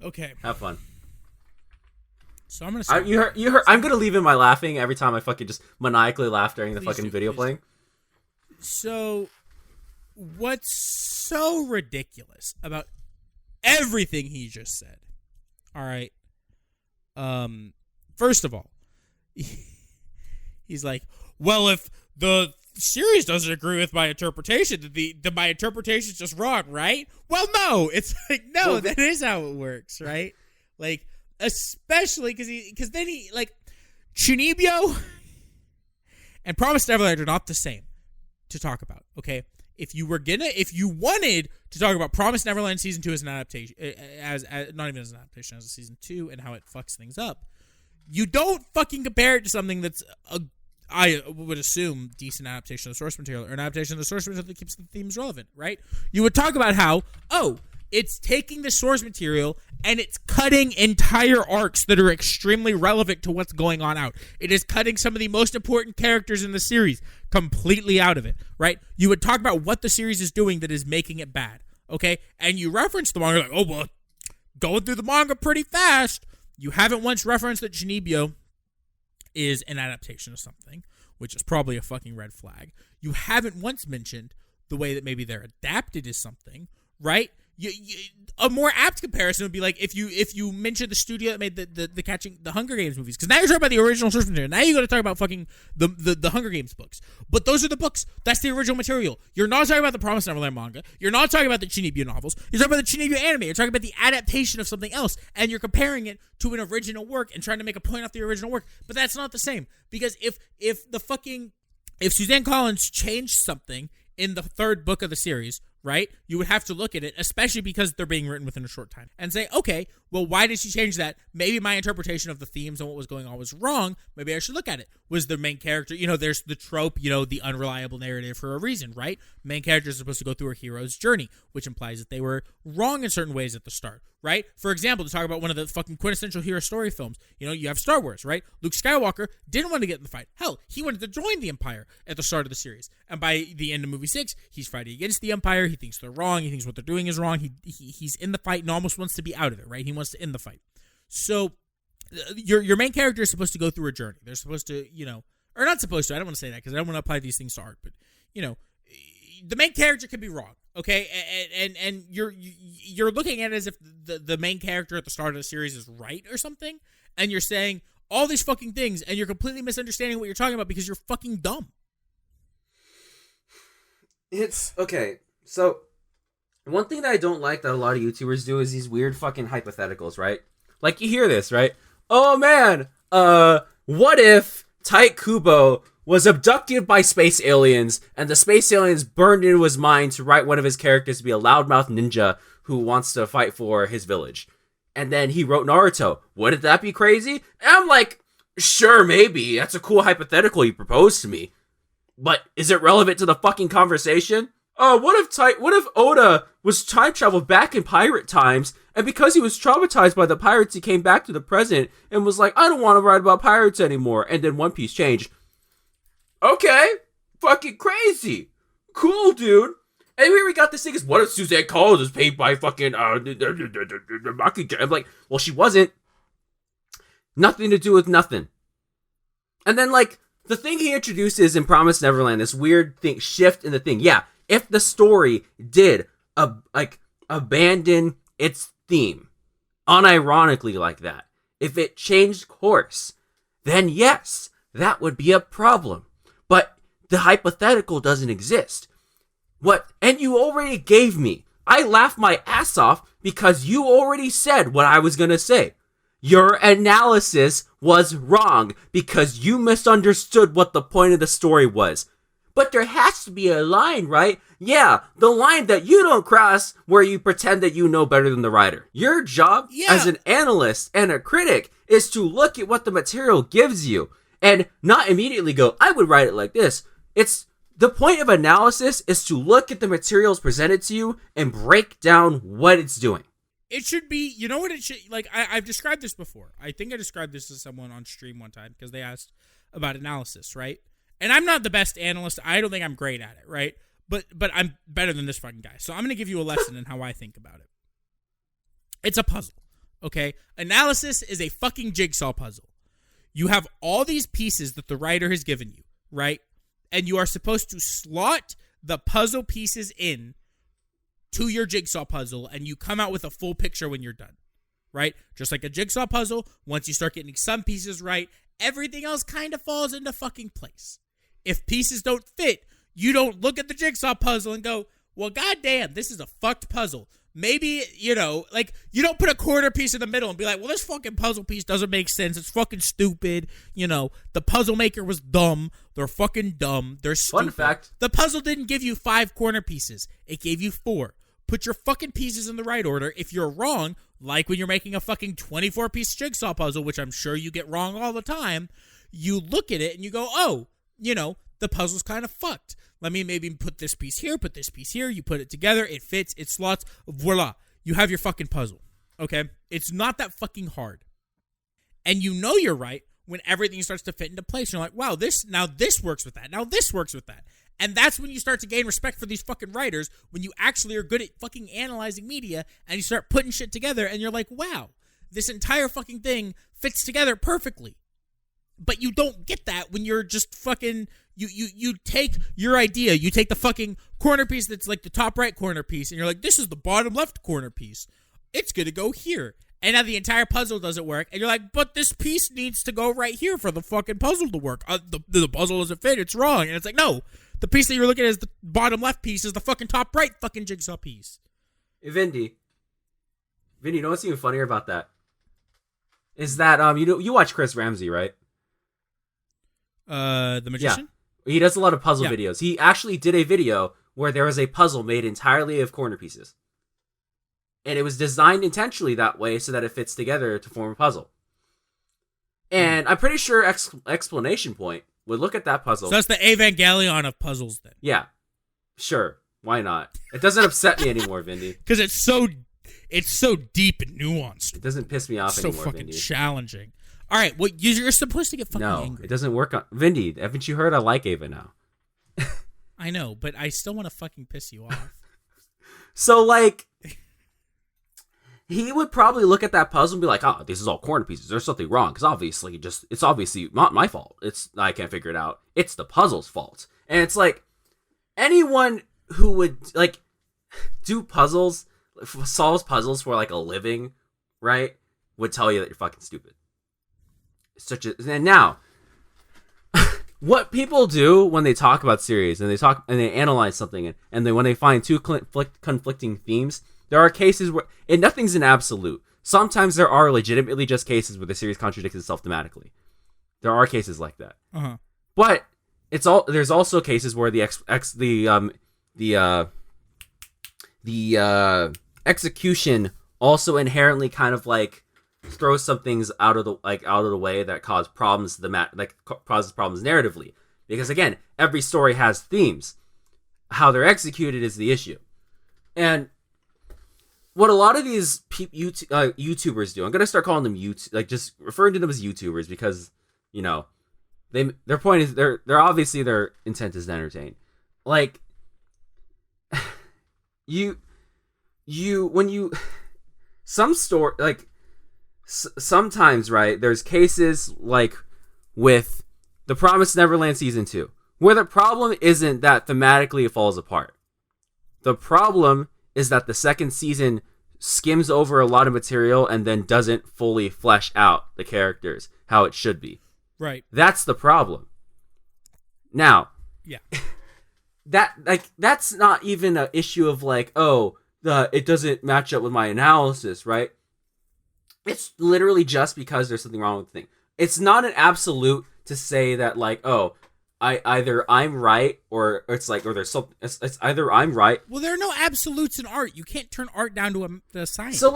Okay. Have fun. So I'm gonna say you heard. I'm gonna leave in my laughing every time I fucking just maniacally laugh during the fucking video playing. So, what's so ridiculous about everything he just said? All right. First of all, he's like, well, if the series doesn't agree with my interpretation, then my interpretation's just wrong, right? Well, no. It's like, no, that is how it works, right? Like, especially because then he, like, Chuunibyou and Promised Neverland are not the same to talk about, okay? If you wanted to talk about Promised Neverland Season 2 as an adaptation, as not even as an adaptation, as a Season 2 and how it fucks things up, you don't fucking compare it to something that's I would assume decent adaptation of the source material, or an adaptation of the source material that keeps the themes relevant, right? You would talk about how, it's taking the source material and it's cutting entire arcs that are extremely relevant to what's going on out. It is cutting some of the most important characters in the series completely out of it, right? You would talk about what the series is doing that is making it bad, okay? And you reference the manga like, oh, well, going through the manga pretty fast. You haven't once referenced that Chuunibyou is an adaptation of something, which is probably a fucking red flag. You haven't once mentioned the way that maybe they're adapted as something, right? A more apt comparison would be like if you mention the studio that made the Catching the Hunger Games movies, because now you're talking about the original source material. Now you got to talk about fucking the Hunger Games books. But those are the books. That's the original material. You're not talking about the Promised Neverland manga. You're not talking about the Chuunibyou novels. You're talking about the Chuunibyou anime. You're talking about the adaptation of something else, and you're comparing it to an original work and trying to make a point off the original work. But that's not the same, because if Suzanne Collins changed something in the third book of the series, right, you would have to look at it, especially because they're being written within a short time, and say, okay, well, why did she change that? Maybe my interpretation of the themes and what was going on was wrong. Maybe I should look at it. Was the main character, there's the trope, the unreliable narrative for a reason, right? Main character is supposed to go through a hero's journey, which implies that they were wrong in certain ways at the start, right? For example, to talk about one of the fucking quintessential hero story films, you have Star Wars, right? Luke Skywalker didn't want to get in the fight. Hell, he wanted to join the Empire at the start of the series. And by the end of movie 6, he's fighting against the Empire. He thinks they're wrong. He thinks what they're doing is wrong. He's in the fight and almost wants to be out of it, right? He wants to end the fight. So your main character is supposed to go through a journey. They're supposed to, or not supposed to. I don't want to say that because I don't want to apply these things to art. But, the main character could be wrong, okay? And you're looking at it as if the main character at the start of the series is right or something. And you're saying all these fucking things and you're completely misunderstanding what you're talking about because you're fucking dumb. It's okay. So one thing that I don't like that a lot of YouTubers do is these weird fucking hypotheticals, right? Like, you hear this, right? Oh man, what if Timecodes was abducted by space aliens and the space aliens burned into his mind to write one of his characters to be a loudmouth ninja who wants to fight for his village? And then he wrote Naruto. Wouldn't that be crazy? And I'm like, sure, maybe. That's a cool hypothetical you proposed to me. But is it relevant to the fucking conversation? What if Oda was time traveled back in pirate times, and because he was traumatized by the pirates, he came back to the present and was like, I don't want to write about pirates anymore, and then One Piece changed. Okay, fucking crazy. Cool, dude. And here we got this thing is, what if Suzanne Collins is paid by fucking, I'm like, well, she wasn't. Nothing to do with nothing. And then, like, the thing he introduces in Promised Neverland, this weird thing, shift in the thing. Yeah, if the story did, abandon its theme, unironically like that, if it changed course, then yes, that would be a problem. But the hypothetical doesn't exist. And you already gave me. I laughed my ass off because you already said what I was gonna say. Your analysis was wrong because you misunderstood what the point of the story was. But there has to be a line, right? Yeah, the line that you don't cross where you pretend that you know better than the writer. Your job as an analyst and a critic is to look at what the material gives you and not immediately go, I would write it like this. The point of analysis is to look at the materials presented to you and break down what it's doing. It should be, you know what it should, like, I've described this before. I think I described this to someone on stream one time because they asked about analysis, right? And I'm not the best analyst. I don't think I'm great at it, right? But I'm better than this fucking guy. So I'm going to give you a lesson in how I think about it. It's a puzzle, okay? Analysis is a fucking jigsaw puzzle. You have all these pieces that the writer has given you, right? And you are supposed to slot the puzzle pieces in to your jigsaw puzzle, and you come out with a full picture when you're done, right? Just like a jigsaw puzzle, once you start getting some pieces right, everything else kind of falls into fucking place. If pieces don't fit, you don't look at the jigsaw puzzle and go, well, goddamn, this is a fucked puzzle. Maybe, you don't put a quarter piece in the middle and be like, well, this fucking puzzle piece doesn't make sense. It's fucking stupid. The puzzle maker was dumb. They're fucking dumb. They're stupid. Fun fact. The puzzle didn't give you 5 corner pieces. It gave you 4. Put your fucking pieces in the right order. If you're wrong, like when you're making a fucking 24-piece jigsaw puzzle, which I'm sure you get wrong all the time, you look at it and you go, oh, the puzzle's kind of fucked. Let me maybe put this piece here, put this piece here. You put it together. It fits. It slots. Voila. You have your fucking puzzle. Okay? It's not that fucking hard. And you know you're right when everything starts to fit into place. You're like, wow, this works with that. Now this works with that. And that's when you start to gain respect for these fucking writers, when you actually are good at fucking analyzing media and you start putting shit together and you're like, wow, this entire fucking thing fits together perfectly. But you don't get that when you're just fucking, you take your idea, you take the fucking corner piece that's like the top right corner piece and you're like, this is the bottom left corner piece. It's going to go here. And now the entire puzzle doesn't work. And you're like, but this piece needs to go right here for the fucking puzzle to work. The puzzle doesn't fit. It's wrong. And it's like, no. The piece that you're looking at as the bottom left piece is the fucking top right fucking jigsaw piece. Hey, Vindy, you know what's even funnier about that? Is that, you watch Chris Ramsey, right? The magician? Yeah. He does a lot of puzzle videos. He actually did a video where there was a puzzle made entirely of corner pieces. And it was designed intentionally that way so that it fits together to form a puzzle. And I'm pretty sure Explanation Point would look at that puzzle. So that's the Evangelion of puzzles then. Yeah. Sure. Why not? It doesn't upset me anymore, Vindy. Because it's so deep and nuanced. It doesn't piss me off anymore, Vindy. So fucking challenging. All right, well, you're supposed to get fucking angry. No, it doesn't work on... Vindy, haven't you heard I like Ava now? I know, but I still want to fucking piss you off. So, like... He would probably look at that puzzle and be like, oh, this is all corner pieces. There's something wrong. Because obviously, it's obviously not my fault. I can't figure it out. It's the puzzle's fault. And it's like, anyone who would, like, do puzzles, solves puzzles for, like, a living, right, would tell you that you're fucking stupid. And now, what people do when they talk about series, and they analyze something, and when they find two conflicting themes, there are cases where, and nothing's an absolute. Sometimes there are legitimately just cases where the series contradicts itself thematically. There are cases like that. Uh-huh. But there's also cases where the execution also inherently kind of like throws some things out of the way that cause problems causes problems narratively. Because again, every story has themes. How they're executed is the issue. And what a lot of these YouTubers do, I'm gonna start calling them just referring to them as YouTubers because, their point is they're obviously their intent is to entertain. Like, sometimes, right, there's cases like with the Promised Neverland Season 2, where the problem isn't that thematically it falls apart. The problem is that the second season skims over a lot of material and then doesn't fully flesh out the characters how it should be. Right. That's the problem. Now, yeah. That's not even an issue of it doesn't match up with my analysis, right? It's literally just because there's something wrong with the thing. It's not an absolute to say that I'm right or there's something. It's either I'm right. Well, there are no absolutes in art. You can't turn art down to a science. So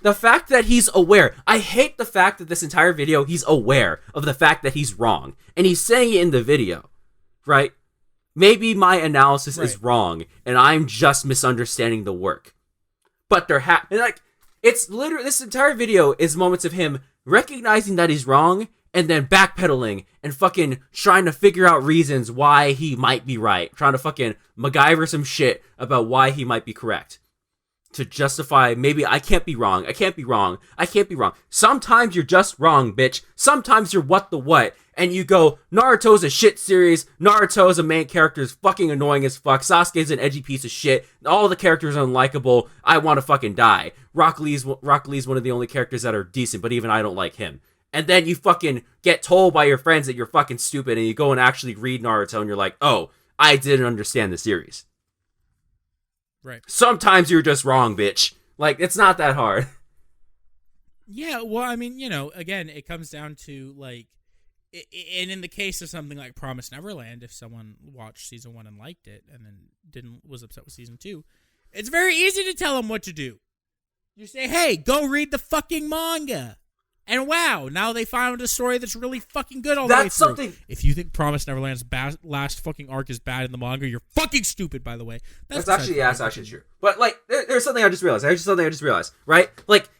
the fact that he's aware, I hate the fact that this entire video he's aware of the fact that he's wrong, and he's saying it in the video, right? Maybe my analysis is wrong, and I'm just misunderstanding the work. But it's literally, this entire video is moments of him recognizing that he's wrong, and then backpedaling and fucking trying to figure out reasons why he might be right. Trying to fucking MacGyver some shit about why he might be correct. To justify, maybe I can't be wrong. I can't be wrong. I can't be wrong. Sometimes you're just wrong, bitch. Sometimes you're WattheWut. And you go, Naruto's a shit series. Naruto's a main character is fucking annoying as fuck. Sasuke's an edgy piece of shit. All the characters are unlikable. I want to fucking die. Rock Lee's one of the only characters that are decent, but even I don't like him. And then you fucking get told by your friends that you're fucking stupid, and you go and actually read Naruto, and you're like, oh, I didn't understand the series. Right. Sometimes you're just wrong, bitch. It's not that hard. Yeah, well, I mean, again, it comes down to, and in the case of something like Promised Neverland, if someone watched Season 1 and liked it, and then was upset with Season 2, it's very easy to tell them what to do. You say, hey, go read the fucking manga. And wow, now they found a story that's really fucking good all the way through. That's something. If you think Promised Neverland's last fucking arc is bad in the manga, you're fucking stupid, by the way. That's actually true. But, there's something I just realized. Right?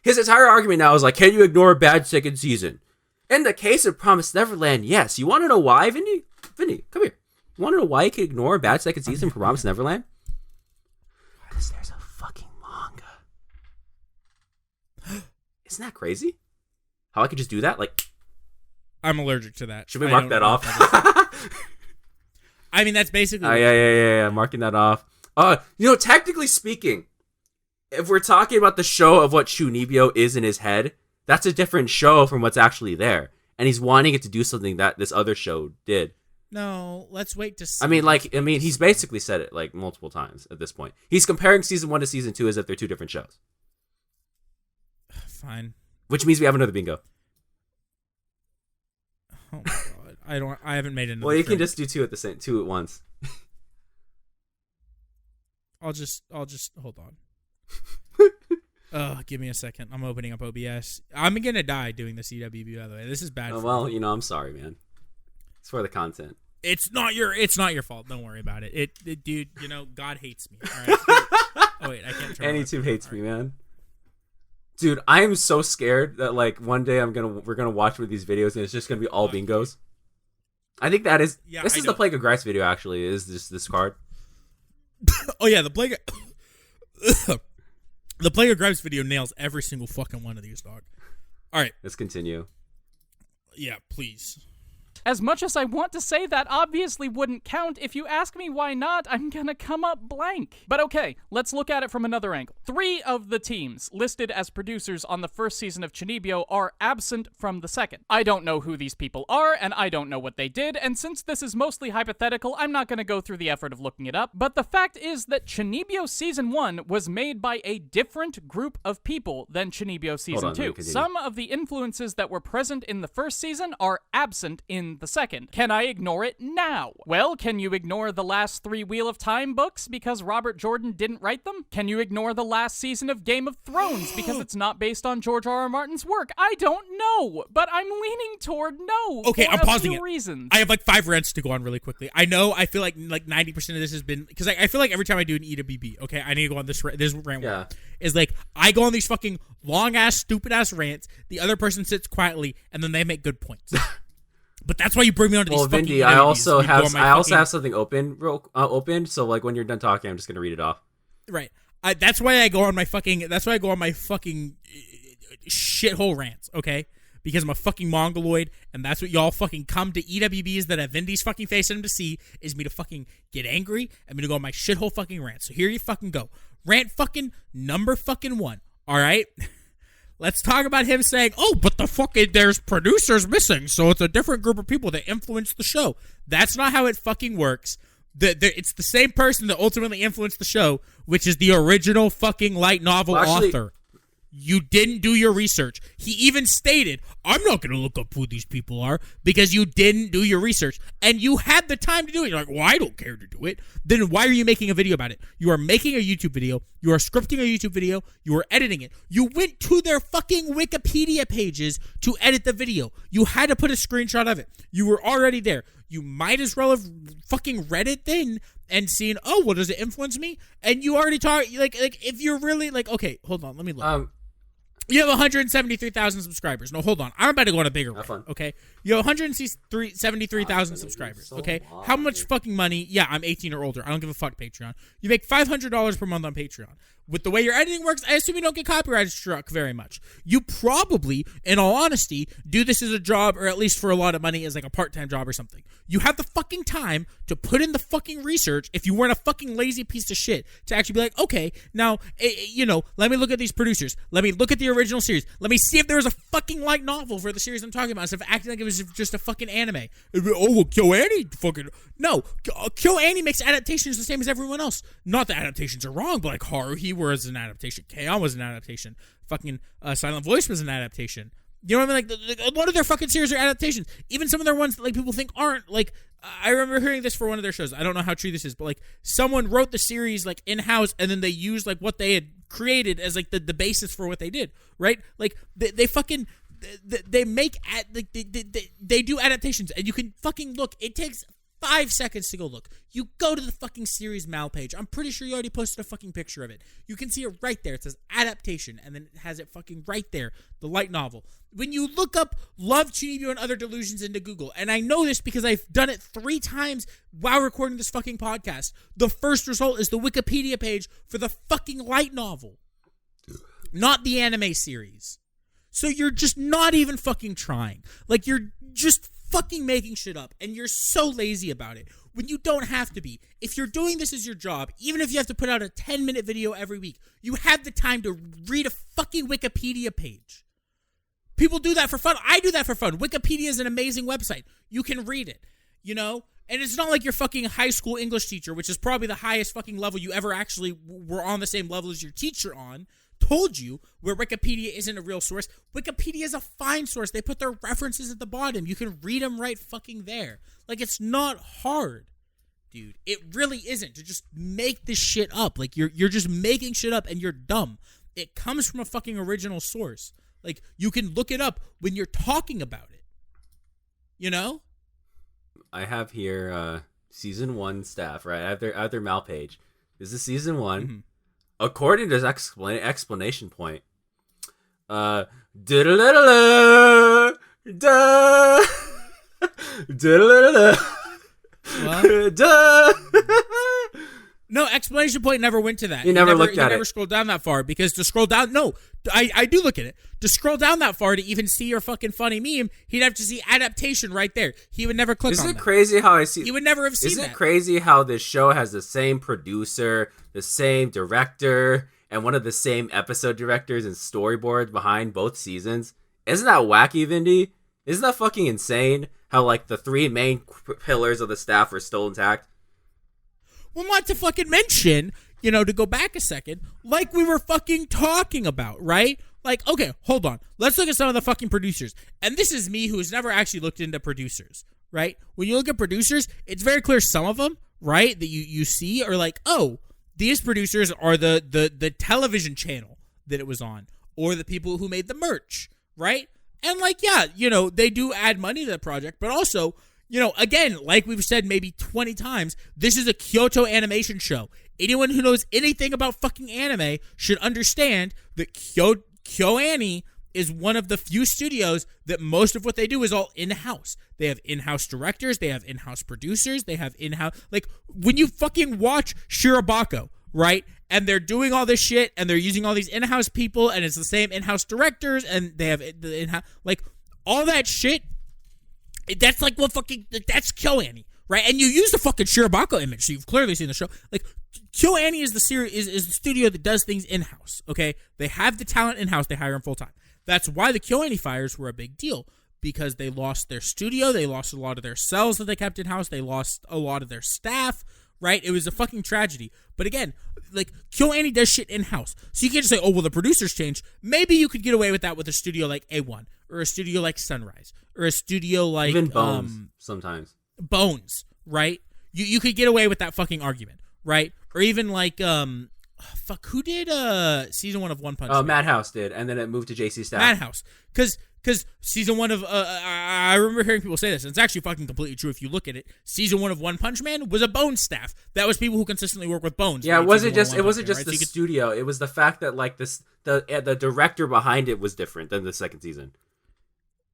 His entire argument now is, can you ignore a bad second season? In the case of Promised Neverland, yes. You want to know why, Vindy? Vindy, come here. You want to know why you can ignore a bad second season for Promised Neverland? Because there's a fucking manga. Isn't that crazy? How I could just do that? I'm allergic to that. Should we mark that off? I mean, that's basically... Yeah. Marking that off. Technically speaking, if we're talking about the show of what Chuunibyou is in his head, that's a different show from what's actually there. And he's wanting it to do something that this other show did. No, let's wait to see. I mean, he's basically said it, multiple times at this point. He's comparing Season 1 to Season 2 as if they're two different shows. Fine. Which means we have another bingo. Oh my god. I haven't made another. Well, you can just do two at once. I'll just hold on. Give me a second. I'm opening up OBS. I'm gonna die doing this EWB, by the way. This is bad. I'm sorry, man. It's for the content. It's not your fault. Don't worry about it. Dude, God hates me. All right. Oh wait, I can't turn AnyTube hates me, man. Dude, I am so scared that one day we're gonna watch one of these videos and it's just gonna be all bingos. I think that is this is the Plague of Grice video. Actually, is this card? Oh yeah, the Plague of Grice video nails every single fucking one of these, dog. All right, let's continue. Yeah, please. As much as I want to say that obviously wouldn't count, if you ask me why not, I'm gonna come up blank. But okay, let's look at it from another angle. 3 of the teams listed as producers on the first season of Chuunibyou are absent from the second. I don't know who these people are, and I don't know what they did, and since this is mostly hypothetical, I'm not gonna go through the effort of looking it up, but the fact is that Chuunibyou Season 1 was made by a different group of people than Chuunibyou Season 2. Some of the influences that were present in the first season are absent in isn't the second. Can I ignore it now? Well, can you ignore the last 3 Wheel of Time books because Robert Jordan didn't write them? Can you ignore the last season of Game of Thrones because it's not based on George R.R. Martin's work? I don't know, but I'm leaning toward no. Okay, for I'm pausing it. Reasons. I have like 5 rants to go on really quickly. I know. I feel like 90% of this has been because I feel like every time I do an EWB, okay, I need to go on this rant. Yeah. Is like I go on these fucking long ass, stupid ass rants. The other person sits quietly, and then they make good points. But that's why you bring me onto these fucking Vindy, EWBs. I also fucking... have something open. So like when you're done talking, I'm just gonna read it off. Right. That's why I go on my fucking. That's why I go on my fucking shithole rants. Okay. Because I'm a fucking mongoloid, and that's what y'all fucking come to EWBs that have Vindy's fucking face in them to see, is me to fucking get angry, and me to go on my shithole fucking rant. So here you fucking go. Rant fucking number fucking 1. All right? Let's talk about him saying, oh, but the fucking, there's producers missing, so it's a different group of people that influence the show. That's not how it fucking works. It's the same person that ultimately influenced the show, which is the original fucking light novel author. You didn't do your research. He even stated, I'm not going to look up who these people are because you didn't do your research. And you had the time to do it. You're like, well, I don't care to do it. Then why are you making a video about it? You are making a YouTube video. You are scripting a YouTube video. You are editing it. You went to their fucking Wikipedia pages to edit the video. You had to put a screenshot of it. You were already there. You might as well have fucking read it then and seen, oh, well, does it influence me? And you already talked, like if you're really, like, okay, hold on, let me look. You have 173,000 subscribers. No, hold on. I'm about to go on a bigger one, okay? You have 173,000 subscribers, okay? How much fucking money? Yeah, I'm 18 or older. I don't give a fuck, Patreon. You make $500 per month on Patreon. With the way your editing works, I assume you don't get copyright struck very much. You probably, in all honesty, do this as a job, or at least for a lot of money as like a part-time job or something. You have the fucking time to put in the fucking research, if you weren't a fucking lazy piece of shit, to actually be like, okay, now, let me look at these producers. Let me look at the original series. Let me see if there was a fucking light novel for the series I'm talking about, instead of acting like it was just a fucking anime. Oh, well, KyoAni fucking... No, KyoAni makes adaptations the same as everyone else. Not that adaptations are wrong, but like Haruhi was an adaptation. K-On! Was an adaptation. Fucking Silent Voice was an adaptation. You know what I mean? Like, a lot of their fucking series are adaptations. Even some of their ones that like people think aren't. Like, I remember hearing this for one of their shows. I don't know how true this is, but like someone wrote the series like in-house, and then they used like what they had created as like the basis for what they did, right? Like they fucking they make they do adaptations, and you can fucking look. It takes 5 seconds to go look. You go to the fucking series Mal page. I'm pretty sure you already posted a fucking picture of it. You can see it right there. It says adaptation, and then it has it fucking right there, the light novel. When you look up Love, Chuunibyou and Other Delusions into Google, and I know this because I've done it 3 times while recording this fucking podcast, the first result is the Wikipedia page for the fucking light novel, not the anime series. So you're just not even fucking trying. Like, you're just fucking making shit up, and you're so lazy about it when you don't have to be. If you're doing this as your job, even if you have to put out a 10-minute video every week, you have the time to read a fucking Wikipedia page. People do that for fun. I do that for fun. Wikipedia is an amazing website. You can read it, you know? And it's not like your fucking high school English teacher, which is probably the highest fucking level you ever actually were on the same level as your teacher on, told you where Wikipedia isn't a real source. Wikipedia is a fine source. They put their references at the bottom. You can read them right fucking there. Like, it's not hard, dude. It really isn't to just make this shit up. Like, you're just making shit up, and you're dumb. It comes from a fucking original source. Like, you can look it up when you're talking about it. You know? I have here season 1 staff, right? I have their Mal page. This is season 1. Mm-hmm. According to this explanation point, what? No, explanation point never went to that. He never looked at it. He never scrolled down that far, because to scroll down, no, I do look at it. To scroll down that far to even see your fucking funny meme, he'd have to see adaptation right there. He would never click on that. Isn't it crazy how I see... He would never have seen that. Isn't it crazy how this show has the same producer, the same director, and one of the same episode directors and storyboards behind both seasons? Isn't that wacky, Vindy? Isn't that fucking insane how, like, the 3 main pillars of the staff are still intact? Well, not to fucking mention, you know, to go back a second, like we were fucking talking about, right? Like, okay, hold on. Let's look at some of the fucking producers. And this is me who has never actually looked into producers, right? When you look at producers, it's very clear some of them, right, that you see are like, oh, these producers are the television channel that it was on, or the people who made the merch, right? And like, yeah, you know, they do add money to the project, but also, you know, again, like we've said maybe 20 times, this is a Kyoto animation show. Anyone who knows anything about fucking anime should understand that KyoAni is one of the few studios that most of what they do is all in-house. They have in-house directors, they have in-house producers, they have in-house... Like, when you fucking watch Shirobako, right, and they're doing all this shit, and they're using all these in-house people, and it's the same in-house directors, and they have the in-house... Like, all that shit, that's like what fucking... That's KyoAni, right? And you use the fucking Shirobako image, so you've clearly seen the show. Like, KyoAni is the series, is the studio that does things in-house, okay? They have the talent in-house, they hire them full-time. That's why the KyoAni fires were a big deal, because they lost their studio, they lost a lot of their cells that they kept in-house, they lost a lot of their staff, right? It was a fucking tragedy. But again, like, KyoAni does shit in-house. So you can't just say, oh, well, the producers changed. Maybe you could get away with that with a studio like A1, or a studio like Sunrise, or a studio like... Even Bones, sometimes. Bones, right? You could get away with that fucking argument, right? Or even like... who did season 1 of One Punch Man? Madhouse did, and then it moved to JC Staff. Madhouse, because season 1 of I remember hearing people say this, and it's actually fucking completely true if you look at it. Season 1 of One Punch Man was a Bones staff. That was people who consistently work with Bones. Yeah, it wasn't just the studio. It was the fact that like the director behind it was different than the second season.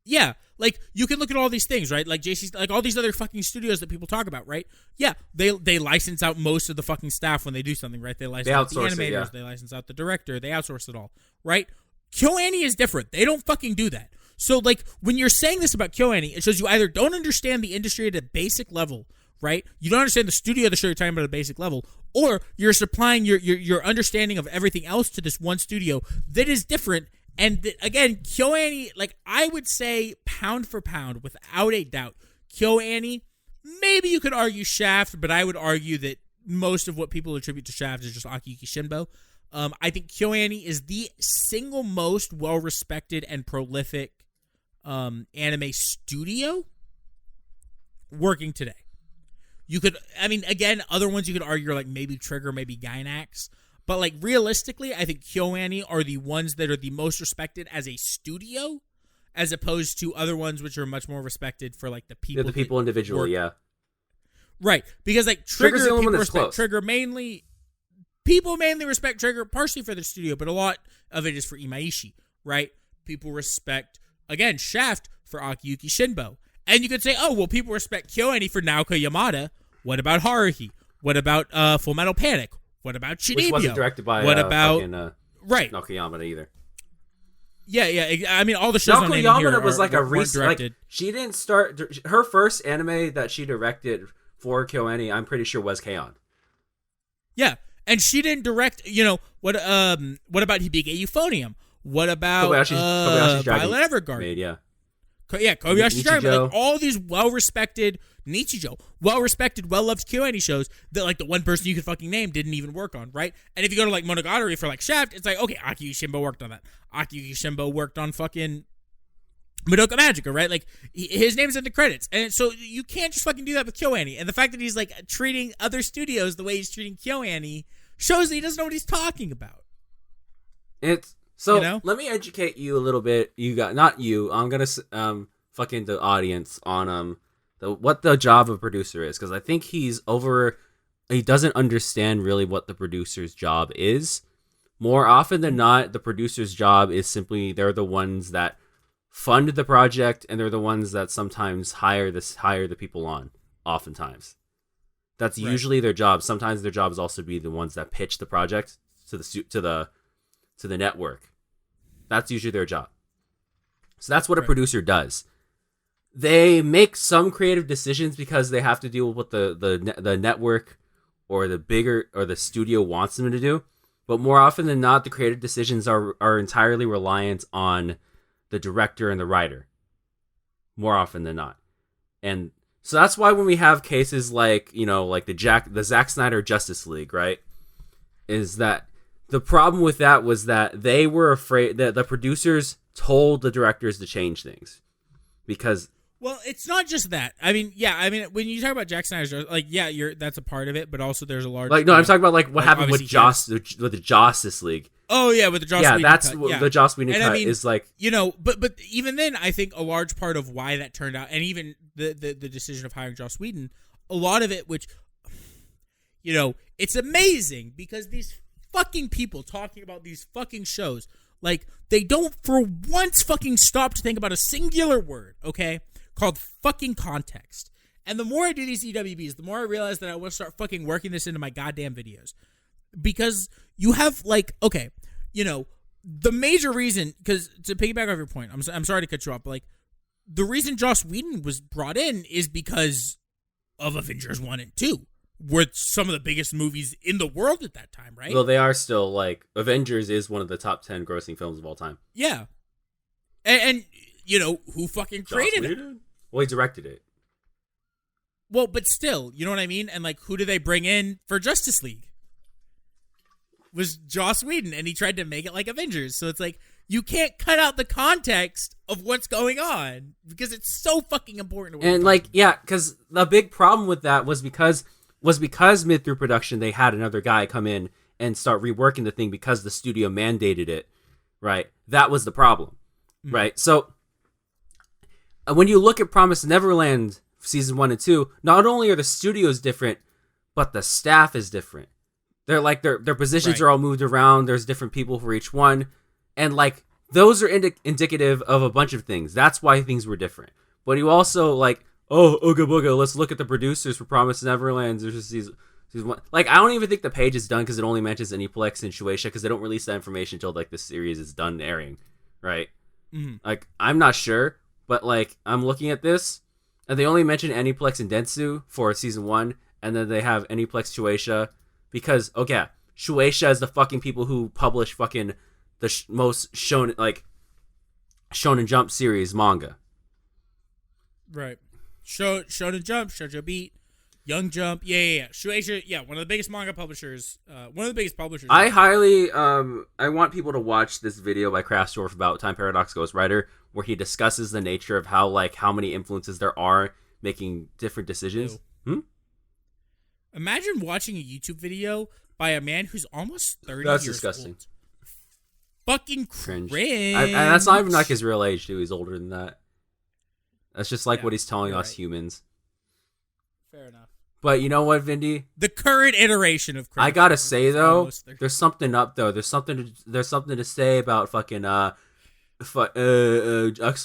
Yeah, like, you can look at all these things, right? Like JC, like all these other fucking studios that people talk about, right? Yeah, they license out most of the fucking staff when they do something, right? They license out the animators, they license out the director, they outsource it all, right? KyoAni is different. They don't fucking do that. So, like, when you're saying this about KyoAni, it shows you either don't understand the industry at a basic level, right? You don't understand the studio of the show you're talking about at a basic level, or you're supplying your understanding of everything else to this one studio that is different. And again, KyoAni, like, I would say pound for pound, without a doubt, KyoAni, maybe you could argue Shaft, but I would argue that most of what people attribute to Shaft is just Akiyuki Shinbo. I think KyoAni is the single most well-respected and prolific anime studio working today. You could, I mean, again, other ones you could argue are like maybe Trigger, maybe Gainax. But, like, realistically, I think KyoAni are the ones that are the most respected as a studio, as opposed to other ones which are much more respected for, like, the people. Yeah, the people individually, yeah. Right. Because, like, Trigger, people respect close. Trigger mainly. People mainly respect Trigger, partially for the studio, but a lot of it is for Imaishi, right? People respect, again, Shaft for Akiyuki Shinbo. And you could say, oh, well, people respect KyoAni for Naoka Yamada. What about Haruhi? What about Full Metal Panic? What about Chuunibyou? Which wasn't directed by right Naoka Yamada either. Yeah. I mean, all the shows Naoka on naming here was like a recent. Like, she didn't start. Her first anime that she directed for KyoAni, I'm pretty sure, was K-On! Yeah, and she didn't direct. You know what? What about Hibige Euphonium? What about Kobayashi's Dragon Violet Evergarden? Made, yeah. Kobayashi's Dragon. Like, all these well-respected Nichijou, well-respected, well-loved KyoAni shows that, like, the one person you could fucking name didn't even work on, right? And if you go to, like, Monogatari for, like, Shaft, it's like, okay, Akiyuki Shinbo worked on that. Akiyuki Shinbo worked on fucking Madoka Magica, right? Like, his name's in the credits. And so you can't just fucking do that with KyoAni. And the fact that he's, like, treating other studios the way he's treating KyoAni shows that he doesn't know what he's talking about. So, you know? Let me educate you a little bit. Not you. I'm gonna fucking the audience on what the job of producer is, because I think he doesn't understand really what the producer's job is. More often than not, the producer's job is simply they're the ones that fund the project, and they're the ones that sometimes hire the people on. Oftentimes, that's usually their job. Sometimes their job is also to be the ones that pitch the project to the network. That's usually their job. So that's what a producer does. They make some creative decisions because they have to deal with what the network or the studio wants them to do. But more often than not, the creative decisions are entirely reliant on the director and the writer. More often than not. And so that's why when we have cases like, you know, like the Zack Snyder Justice League, right? Is that the problem with that was that they were afraid that the producers told the directors to change things. Because Well, it's not just that. I mean, yeah. I mean, when you talk about Jack Snyder's, like, yeah, that's a part of it, but also there's a large. Like, no, I'm talking about like what happened with with the Justice League. Oh yeah, with the Joss Whedon that's cut. The Joss Whedon cut I mean, is like, you know, but even then, I think a large part of why that turned out, and even the decision of hiring Joss Whedon, a lot of it, which, you know, it's amazing because these fucking people talking about these fucking shows, like, they don't for once fucking stop to think about a singular word, okay, called fucking context. And the more I do these EWBs, the more I realize that I want to start fucking working this into my goddamn videos. Because you have, like, okay, you know, the major reason, because to piggyback off your point, I'm sorry to cut you off, but, like, the reason Joss Whedon was brought in is because of Avengers 1 and 2, were some of the biggest movies in the world at that time, right? Well, they are still, like, Avengers is one of the top 10 grossing films of all time. Yeah. And you know, who fucking created it? Well, he directed it. Well, but still, you know what I mean? And, like, who do they bring in for Justice League? Was Joss Whedon, and he tried to make it like Avengers. So it's like, you can't cut out the context of what's going on because it's so fucking important. And, like, yeah, because the big problem with that was because mid through production they had another guy come in and start reworking the thing because the studio mandated it, right? That was the problem, right? So when you look at Promised Neverland season 1 and 2, not only are the studios different, but the staff is different. They're like their positions are all moved around. There's different people for each one, and like those are indicative of a bunch of things. That's why things were different. But you also like, oh, ooga booga, let's look at the producers for Promised Neverland. There's just season 1. Like, I don't even think the page is done because it only mentions Aniplex and Shueisha because they don't release that information until like the series is done airing, right? Mm-hmm. Like, I'm not sure, but like I'm looking at this and they only mention Aniplex and Dentsu for season 1, and then they have Aniplex, Shueisha. Because, okay, Shueisha is the fucking people who publish fucking the most Shonen Shonen Jump series manga. Right. Shonen Jump, Shoujo Beat, Young Jump. Yeah. Shueisha, yeah, one of the biggest manga publishers. One of the biggest publishers. I highly, I want people to watch this video by Krasdorf about Time Paradox Ghostwriter, where he discusses the nature of how many influences there are making different decisions. Imagine watching a YouTube video by a man who's almost 30 That's years disgusting. old. Fucking cringe. And that's not even like his real age, too. He's older than that. That's just like what he's telling us humans. Fair enough. But you know what, Vindy? The current iteration of cringe. I gotta say, though, there's something up, though. There's something to say about fucking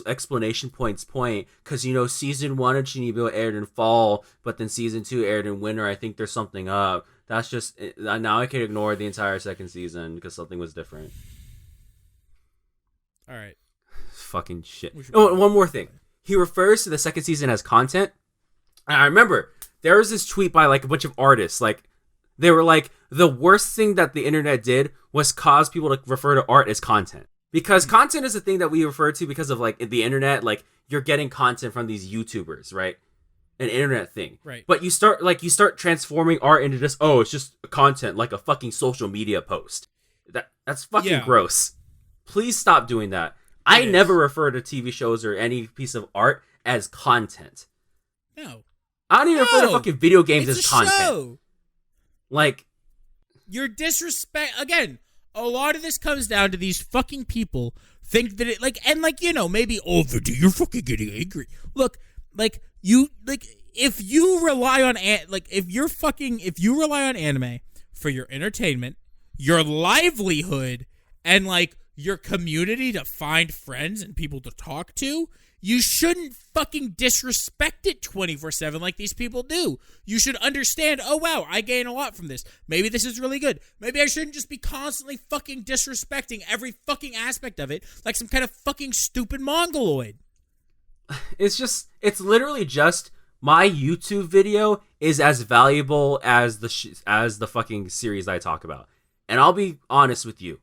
explanation points point, because you know season 1 of Chuunibyou aired in fall, but then season 2 aired in winter. I think there's something up. That's just now I can ignore the entire second season because something was different. All right, fucking shit. Oh, one more thing. He refers to the second season as content. And I remember there was this tweet by like a bunch of artists. Like they were like, the worst thing that the internet did was cause people to refer to art as content. Because content is a thing that we refer to because of like the internet, like you're getting content from these YouTubers, right? An internet thing. Right. But you start transforming art into just, oh, it's just content, like a fucking social media post. That's fucking gross. Please stop doing that. I never refer to TV shows or any piece of art as content. No. I don't even refer to fucking video games as content. Show. Like, you're disrespect again. A lot of this comes down to these fucking people think that it like, and like, you know, maybe, oh, Vindy, you're fucking getting angry. Look, like you, like if you rely on if you rely on anime for your entertainment, your livelihood, and like your community to find friends and people to talk to, you shouldn't fucking disrespect it 24/7 like these people do. You should understand, oh wow, I gain a lot from this. Maybe this is really good. Maybe I shouldn't just be constantly fucking disrespecting every fucking aspect of it like some kind of fucking stupid mongoloid. It's literally just my YouTube video is as valuable as the fucking series I talk about. And I'll be honest with you,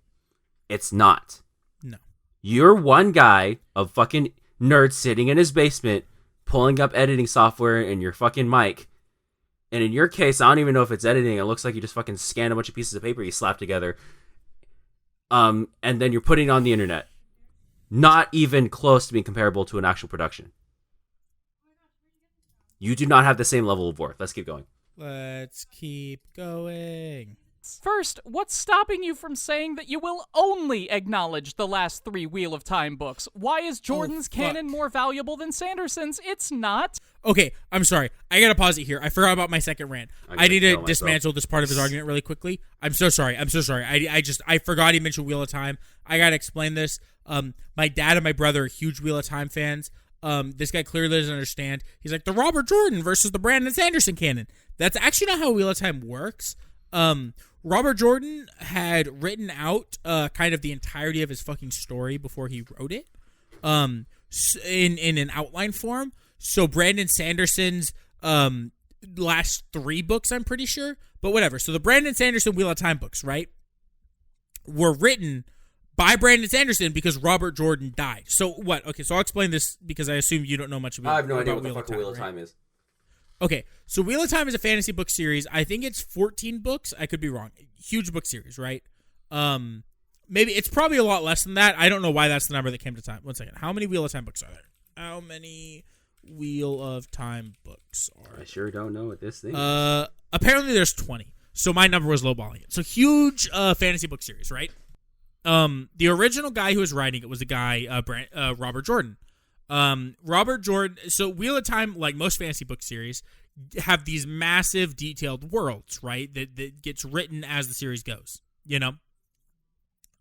it's not. No. You're one guy, a fucking nerd sitting in his basement, pulling up editing software in your fucking mic. And in your case, I don't even know if it's editing. It looks like you just fucking scanned a bunch of pieces of paper you slapped together. And then you're putting it on the internet. Not even close to being comparable to an actual production. You do not have the same level of worth. Let's keep going. Let's keep going. First, what's stopping you from saying that you will only acknowledge the last 3 Wheel of Time books? Why is Jordan's canon more valuable than Sanderson's? It's not. Okay, I'm sorry. I gotta pause it here. I forgot about my second rant. I need to dismantle this part of his argument really quickly. I'm so sorry. I forgot he mentioned Wheel of Time. I gotta explain this. My dad and my brother are huge Wheel of Time fans. This guy clearly doesn't understand. He's like, the Robert Jordan versus the Brandon Sanderson canon. That's actually not how Wheel of Time works. Robert Jordan had written out kind of the entirety of his fucking story before he wrote it in an outline form. So Brandon Sanderson's last 3 books, I'm pretty sure. But whatever. So the Brandon Sanderson Wheel of Time books, right, were written by Brandon Sanderson because Robert Jordan died. So what? Okay, so I'll explain this because I assume you don't know much about I have no idea what the fuck Wheel of Time is. Okay, so Wheel of Time is a fantasy book series. I think it's 14 books. I could be wrong. Huge book series, right? Maybe it's probably a lot less than that. I don't know why that's the number that came to time. 1 second. How many Wheel of Time books are there? How many Wheel of Time books are there? I sure don't know what this thing is. Apparently there's 20. So my number was lowballing it. So huge fantasy book series, right? The original guy who was writing it was a guy, Robert Jordan. Robert Jordan. So Wheel of Time, like most fantasy book series, have these massive detailed worlds, right? That gets written as the series goes, you know?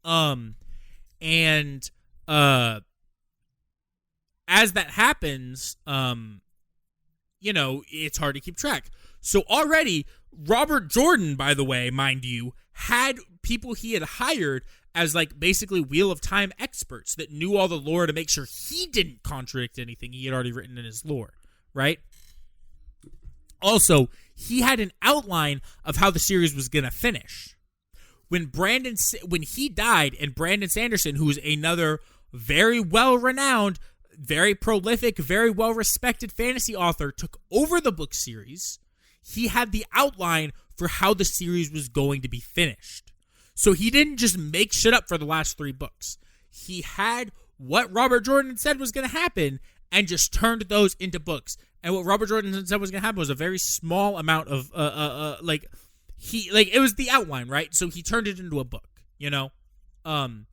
As that happens, you know, it's hard to keep track. So already, Robert Jordan, by the way, mind you, had people he had hired as like basically Wheel of Time experts that knew all the lore to make sure he didn't contradict anything he had already written in his lore, right? Also, he had an outline of how the series was going to finish. When he died, and Brandon Sanderson, who's another very well-renowned, very prolific, very well-respected fantasy author, took over the book series, he had the outline for how the series was going to be finished. So he didn't just make shit up for the last 3 books. He had what Robert Jordan said was going to happen and just turned those into books. And what Robert Jordan said was going to happen was a very small amount of it was the outline, right? So he turned it into a book, you know? And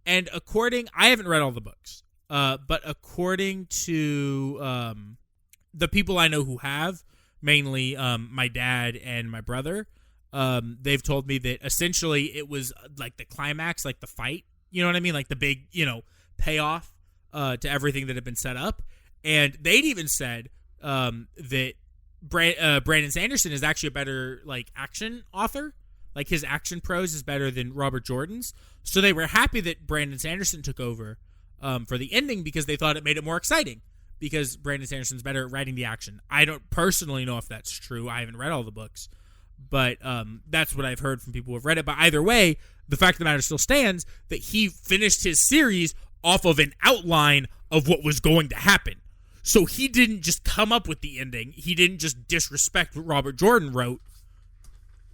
I haven't read all the books, but according to the people I know who have, mainly my dad and my brother, they've told me that essentially it was like the climax, like the fight, you know what I mean? Like the big, you know, payoff to everything that had been set up. And they'd even said that Brandon Sanderson is actually a better like action author. Like his action prose is better than Robert Jordan's. So they were happy that Brandon Sanderson took over for the ending because they thought it made it more exciting because Brandon Sanderson's better at writing the action. I don't personally know if that's true. I haven't read all the books. But that's what I've heard from people who have read it. But either way, the fact of the matter still stands that he finished his series off of an outline of what was going to happen. So he didn't just come up with the ending. He didn't just disrespect what Robert Jordan wrote.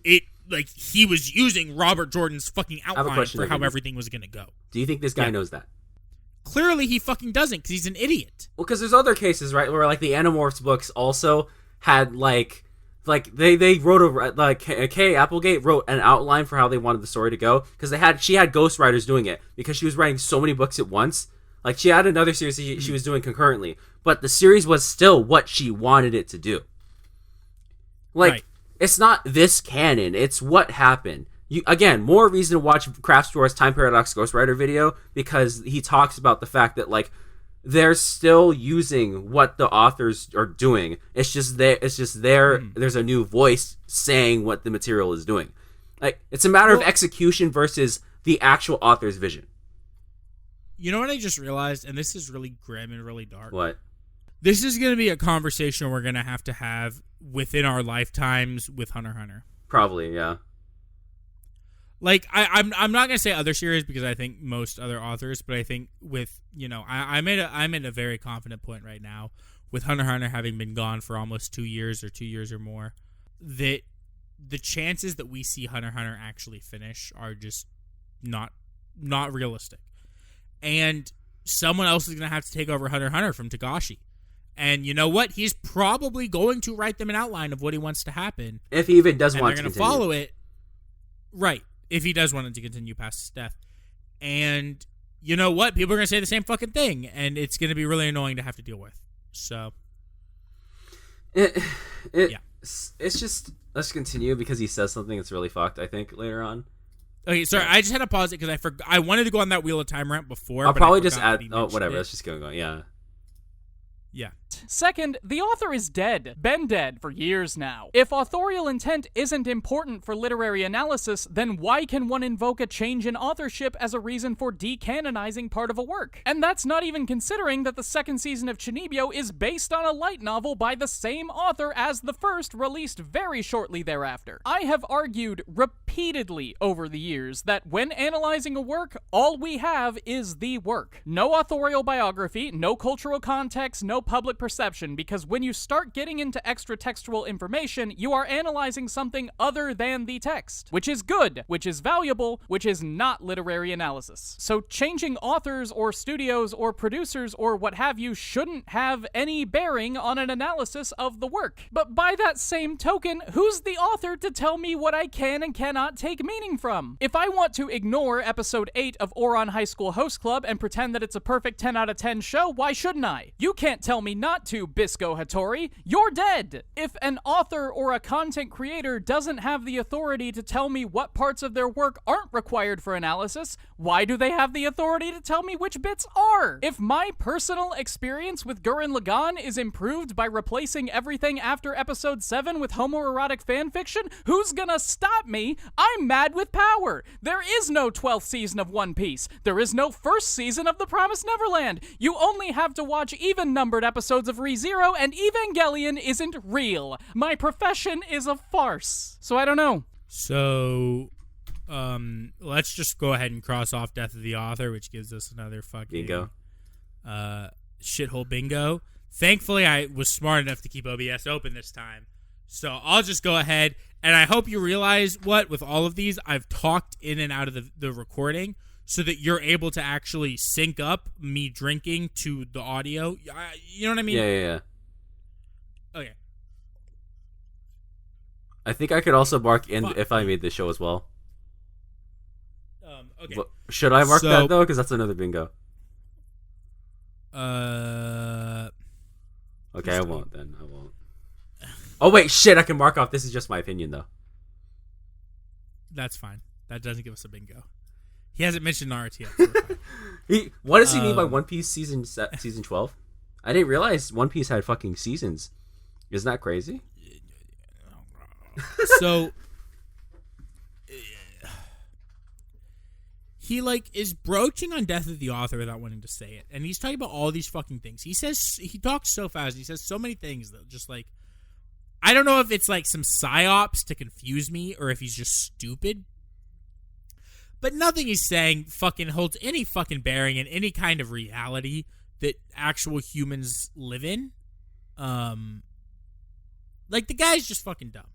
He was using Robert Jordan's fucking outline for how everything was going to go. Do you think this guy knows that? Clearly he fucking doesn't because he's an idiot. Well, because there's other cases, right, where like the Animorphs books also had like they wrote Kay Applegate wrote an outline for how they wanted the story to go because she had ghostwriters doing it because she was writing so many books at once. Like she had another series she was doing concurrently, but the series was still what she wanted it to do. Like right. It's not this canon; it's what happened. Again, more reason to watch Craftstore's Time Paradox Ghostwriter video because he talks about the fact that like they're still using what the authors are doing. It's just there's a new voice saying what the material is doing. Like it's a matter of execution versus the actual author's vision. You know what I just realized, and this is really grim and really dark. What? This is going to be a conversation we're going to have within our lifetimes with Hunter x Hunter. Probably, yeah. Like I'm not gonna say other series because I think most other authors, but I think with I'm at a very confident point right now with Hunter x Hunter having been gone for almost 2 years or more, that the chances that we see Hunter x Hunter actually finish are just not realistic, and someone else is gonna have to take over Hunter x Hunter from Togashi, And you know what? He's probably going to write them an outline of what he wants to happen. If he even does want to continue. continue. They're going to follow it. Right. If he does want it to continue past his death. And you know what? People are going to say the same fucking thing. And it's going to be really annoying to have to deal with. So. It's just, let's continue because he says something that's really fucked, I think, later on. Okay, sorry, I just had to pause it because I wanted to go on that Wheel of Time rant before. I'll probably just add, whatever, let's just go, yeah. Yeah. Second, the author is dead. Been dead for years now. If authorial intent isn't important for literary analysis, then why can one invoke a change in authorship as a reason for decanonizing part of a work? And that's not even considering that the second season of Chuunibyou is based on a light novel by the same author as the first, released very shortly thereafter. I have argued repeatedly over the years that when analyzing a work, all we have is the work. No authorial biography, no cultural context, no public perception, because when you start getting into extra-textual information, you are analyzing something other than the text, which is good, which is valuable, which is not literary analysis. So changing authors or studios or producers or what have you shouldn't have any bearing on an analysis of the work. But by that same token, who's the author to tell me what I can and cannot take meaning from? If I want to ignore episode 8 of Ouran High School Host Club and pretend that it's a perfect 10 out of 10 show, why shouldn't I? You can't tell me not to, Bisco Hattori. You're dead! If an author or a content creator doesn't have the authority to tell me what parts of their work aren't required for analysis, why do they have the authority to tell me which bits are? If my personal experience with Gurren Lagann is improved by replacing everything after episode 7 with homoerotic fanfiction, who's gonna stop me? I'm mad with power! There is no 12th season of One Piece. There is no first season of The Promised Neverland. You only have to watch even-numbered episodes of ReZero, and Evangelion isn't real. My profession is a farce. So I don't know. So, let's just go ahead and cross off Death of the Author, which gives us another fucking bingo. Shithole bingo. Thankfully, I was smart enough to keep OBS open this time. So I'll just go ahead, and I hope you realize with all of these, I've talked in and out of the recording so that you're able to actually sync up me drinking to the audio. You know what I mean? Yeah. Okay. I think I could also mark in if I made the show as well. Okay. Should I mark that, though? Because that's another bingo. Okay, I won't then. I won't. Oh, wait, shit, I can mark off. This is just my opinion, though. That's fine. That doesn't give us a bingo. He hasn't mentioned Naruto yet. What does he mean by One Piece season 12? I didn't realize One Piece had fucking seasons. Isn't that crazy? So he is broaching on Death of the Author without wanting to say it, and he's talking about all these fucking things. He talks so fast. He says so many things though. Just I don't know if it's some psyops to confuse me or if he's just stupid. But nothing he's saying fucking holds any fucking bearing in any kind of reality that actual humans live in. The guy's just fucking dumb.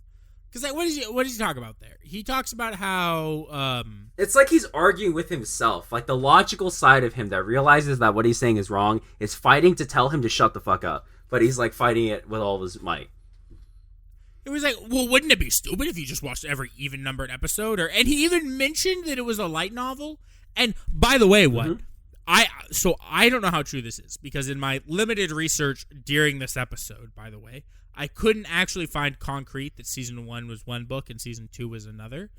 Because what does he talk about there? He talks about how it's like he's arguing with himself. The logical side of him that realizes that what he's saying is wrong is fighting to tell him to shut the fuck up. But he's fighting it with all of his might. It was well, wouldn't it be stupid if you just watched every even-numbered episode? And he even mentioned that it was a light novel. And by the way, I don't know how true this is, because in my limited research during this episode, by the way, I couldn't actually find concrete that season 1 was one book and season 2 was another.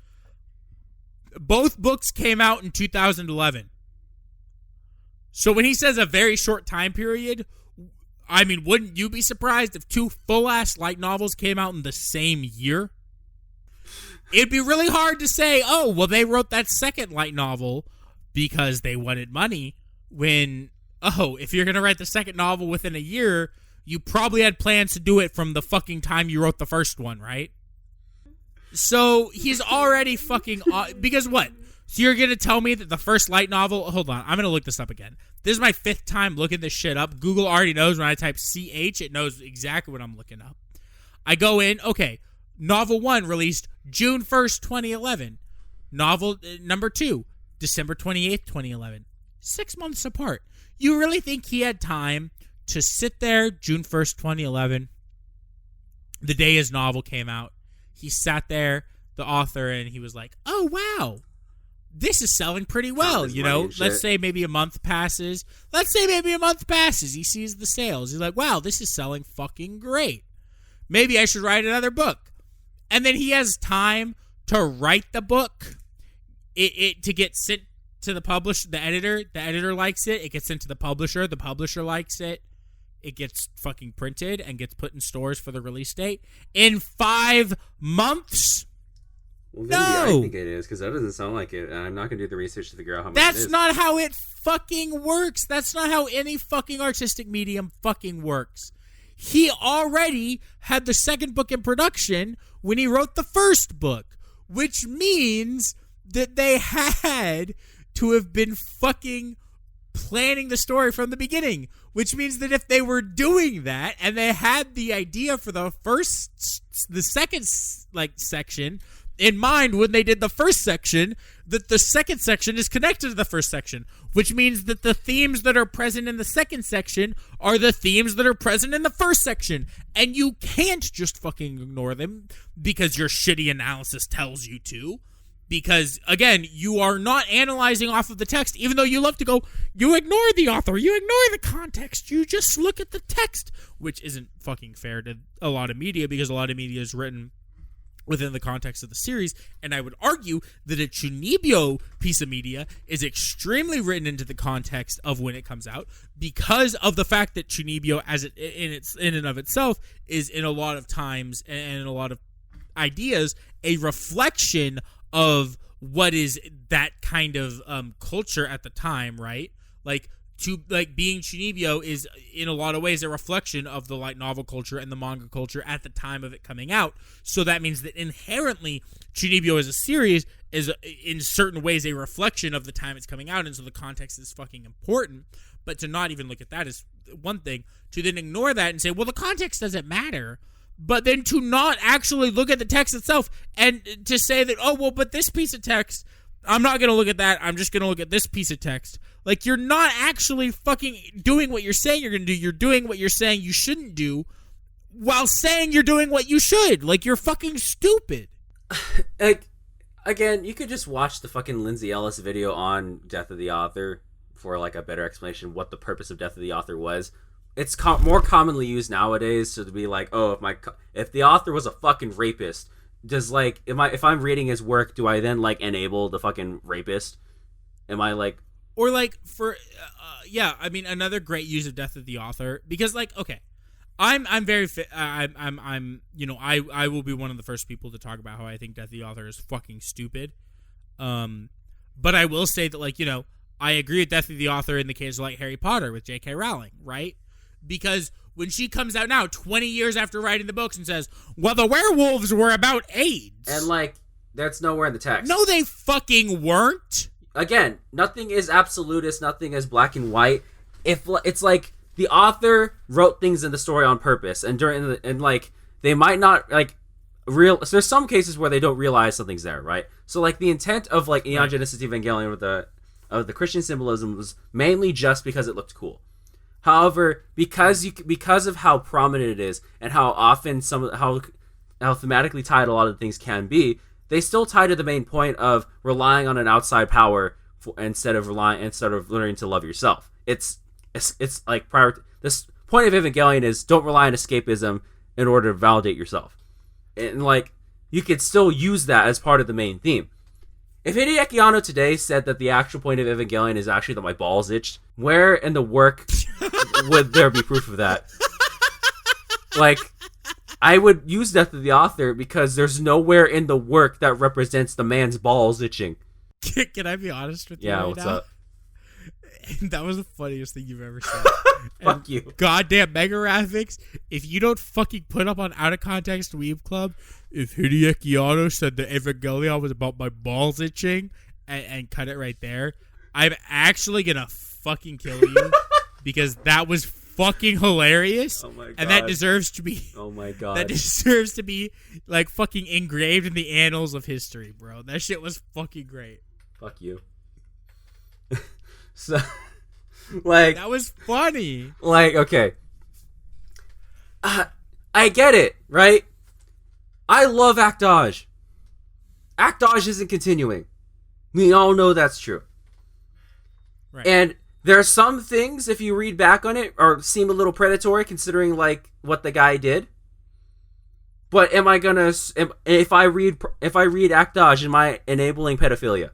Both books came out in 2011. So when he says a very short time period, I mean, wouldn't you be surprised if 2 full-ass light novels came out in the same year? It'd be really hard to say, oh, well, they wrote that second light novel because they wanted money, when, if you're going to write the second novel within a year, you probably had plans to do it from the fucking time you wrote the first one, right? So he's already fucking... because what? So you're going to tell me that the first light novel... Hold on, I'm going to look this up again. This is my 5th time looking this shit up. Google already knows when I type CH, it knows exactly what I'm looking up. I go in, okay, novel 1 released June 1st, 2011. Novel number 2, December 28th, 2011. 6 months apart. You really think he had time to sit there, June 1st, 2011, the day his novel came out, he sat there, the author, and he was like, oh, wow, this is selling pretty well, you know? Let's say maybe a month passes. He sees the sales. He's like, wow, this is selling fucking great. Maybe I should write another book. And then he has time to write the book, to get sent to the publisher, the editor likes it, it gets sent to the publisher likes it, it gets fucking printed and gets put in stores for the release date in 5 months. Well, no, I think it is, because that doesn't sound like it, and I'm not going to do the research to figure out how much it is. That's not how it fucking works. That's not how any fucking artistic medium fucking works. He already had the second book in production when he wrote the first book, which means that they had to have been fucking planning the story from the beginning, which means that if they were doing that and they had the idea for the second section in mind when they did the first section, that the second section is connected to the first section, which means that the themes that are present in the second section are the themes that are present in the first section, and you can't just fucking ignore them because your shitty analysis tells you to. Because, again, you are not analyzing off of the text, even though you love to go, you ignore the author, you ignore the context, you just look at the text, which isn't fucking fair to a lot of media, because a lot of media is written within the context of the series, and I would argue that a Chuunibyou piece of media is extremely written into the context of when it comes out, because of the fact that Chuunibyou, in and of itself, is in a lot of times and in a lot of ideas a reflection of what is that kind of culture at the time, right? Being Chuunibyou is in a lot of ways a reflection of the light novel culture and the manga culture at the time of it coming out. So that means that inherently Chuunibyou as a series is in certain ways a reflection of the time it's coming out, and so the context is fucking important. But to not even look at that is one thing. To then ignore that and say, well, the context doesn't matter. But then to not actually look at the text itself and to say that, oh, well, but this piece of text, I'm not going to look at that. I'm just going to look at this piece of text. Like, you're not actually fucking doing what you're saying you're going to do. You're doing what you're saying you shouldn't do while saying you're doing what you should. Like, you're fucking stupid. Again, you could just watch the fucking Lindsay Ellis video on Death of the Author for, like, a better explanation of what the purpose of Death of the Author was. It's more commonly used nowadays to be like, oh, if the author was a fucking rapist, does, like, if I'm reading his work, do I then, like, enable the fucking rapist? Am I, like... Or, like, for, yeah, I mean, another great use of Death of the Author, because, like, okay, I'm very, you know, I will be one of the first people to talk about how I think Death of the Author is fucking stupid, but I will say that, like, you know, I agree with Death of the Author in the case of, like, Harry Potter with J.K. Rowling, right? Because when she comes out now, 20 years after writing the books, and says, well, the werewolves were about AIDS. And, like, that's nowhere in the text. No, they fucking weren't. Again, nothing is absolutist, nothing is black and white. If it's like the author wrote things in the story on purpose, and like they might not like so there's some cases where they don't realize something's there, right? So like the intent of like Neon Genesis Evangelion with the Christian symbolism was mainly just because it looked cool. However, because of how prominent it is and how often how thematically tied a lot of things can be, they still tie to the main point of relying on an outside power instead of learning to love yourself. It's like this point of Evangelion is don't rely on escapism in order to validate yourself. And like you could still use that as part of the main theme. If Hideaki Anno today said that the actual point of Evangelion is actually that my balls itched, where in the work would there be proof of that? Like, I would use Death of the Author because there's nowhere in the work that represents the man's balls itching. Can I be honest with you? Yeah, right what's now? up? That was the funniest thing you've ever said. Fuck you. Goddamn Mega Graphics, if you don't fucking put up on Out of Context Weeb Club, if Hideaki Anno said that Evangelion was about my balls itching and cut it right there, I'm actually gonna fucking kill you because that was fucking hilarious. Oh my god. And that deserves to be Oh my god. that deserves to be like fucking engraved in the annals of history, bro. That shit was fucking great. Fuck you. So Like, that was funny. Like, okay. I get it, right? I love Actage. Actage isn't continuing. We all know that's true. Right. And there are some things, if you read back on it, or seem a little predatory considering, like, what the guy did. But am I gonna, if I read Actage, am I enabling pedophilia?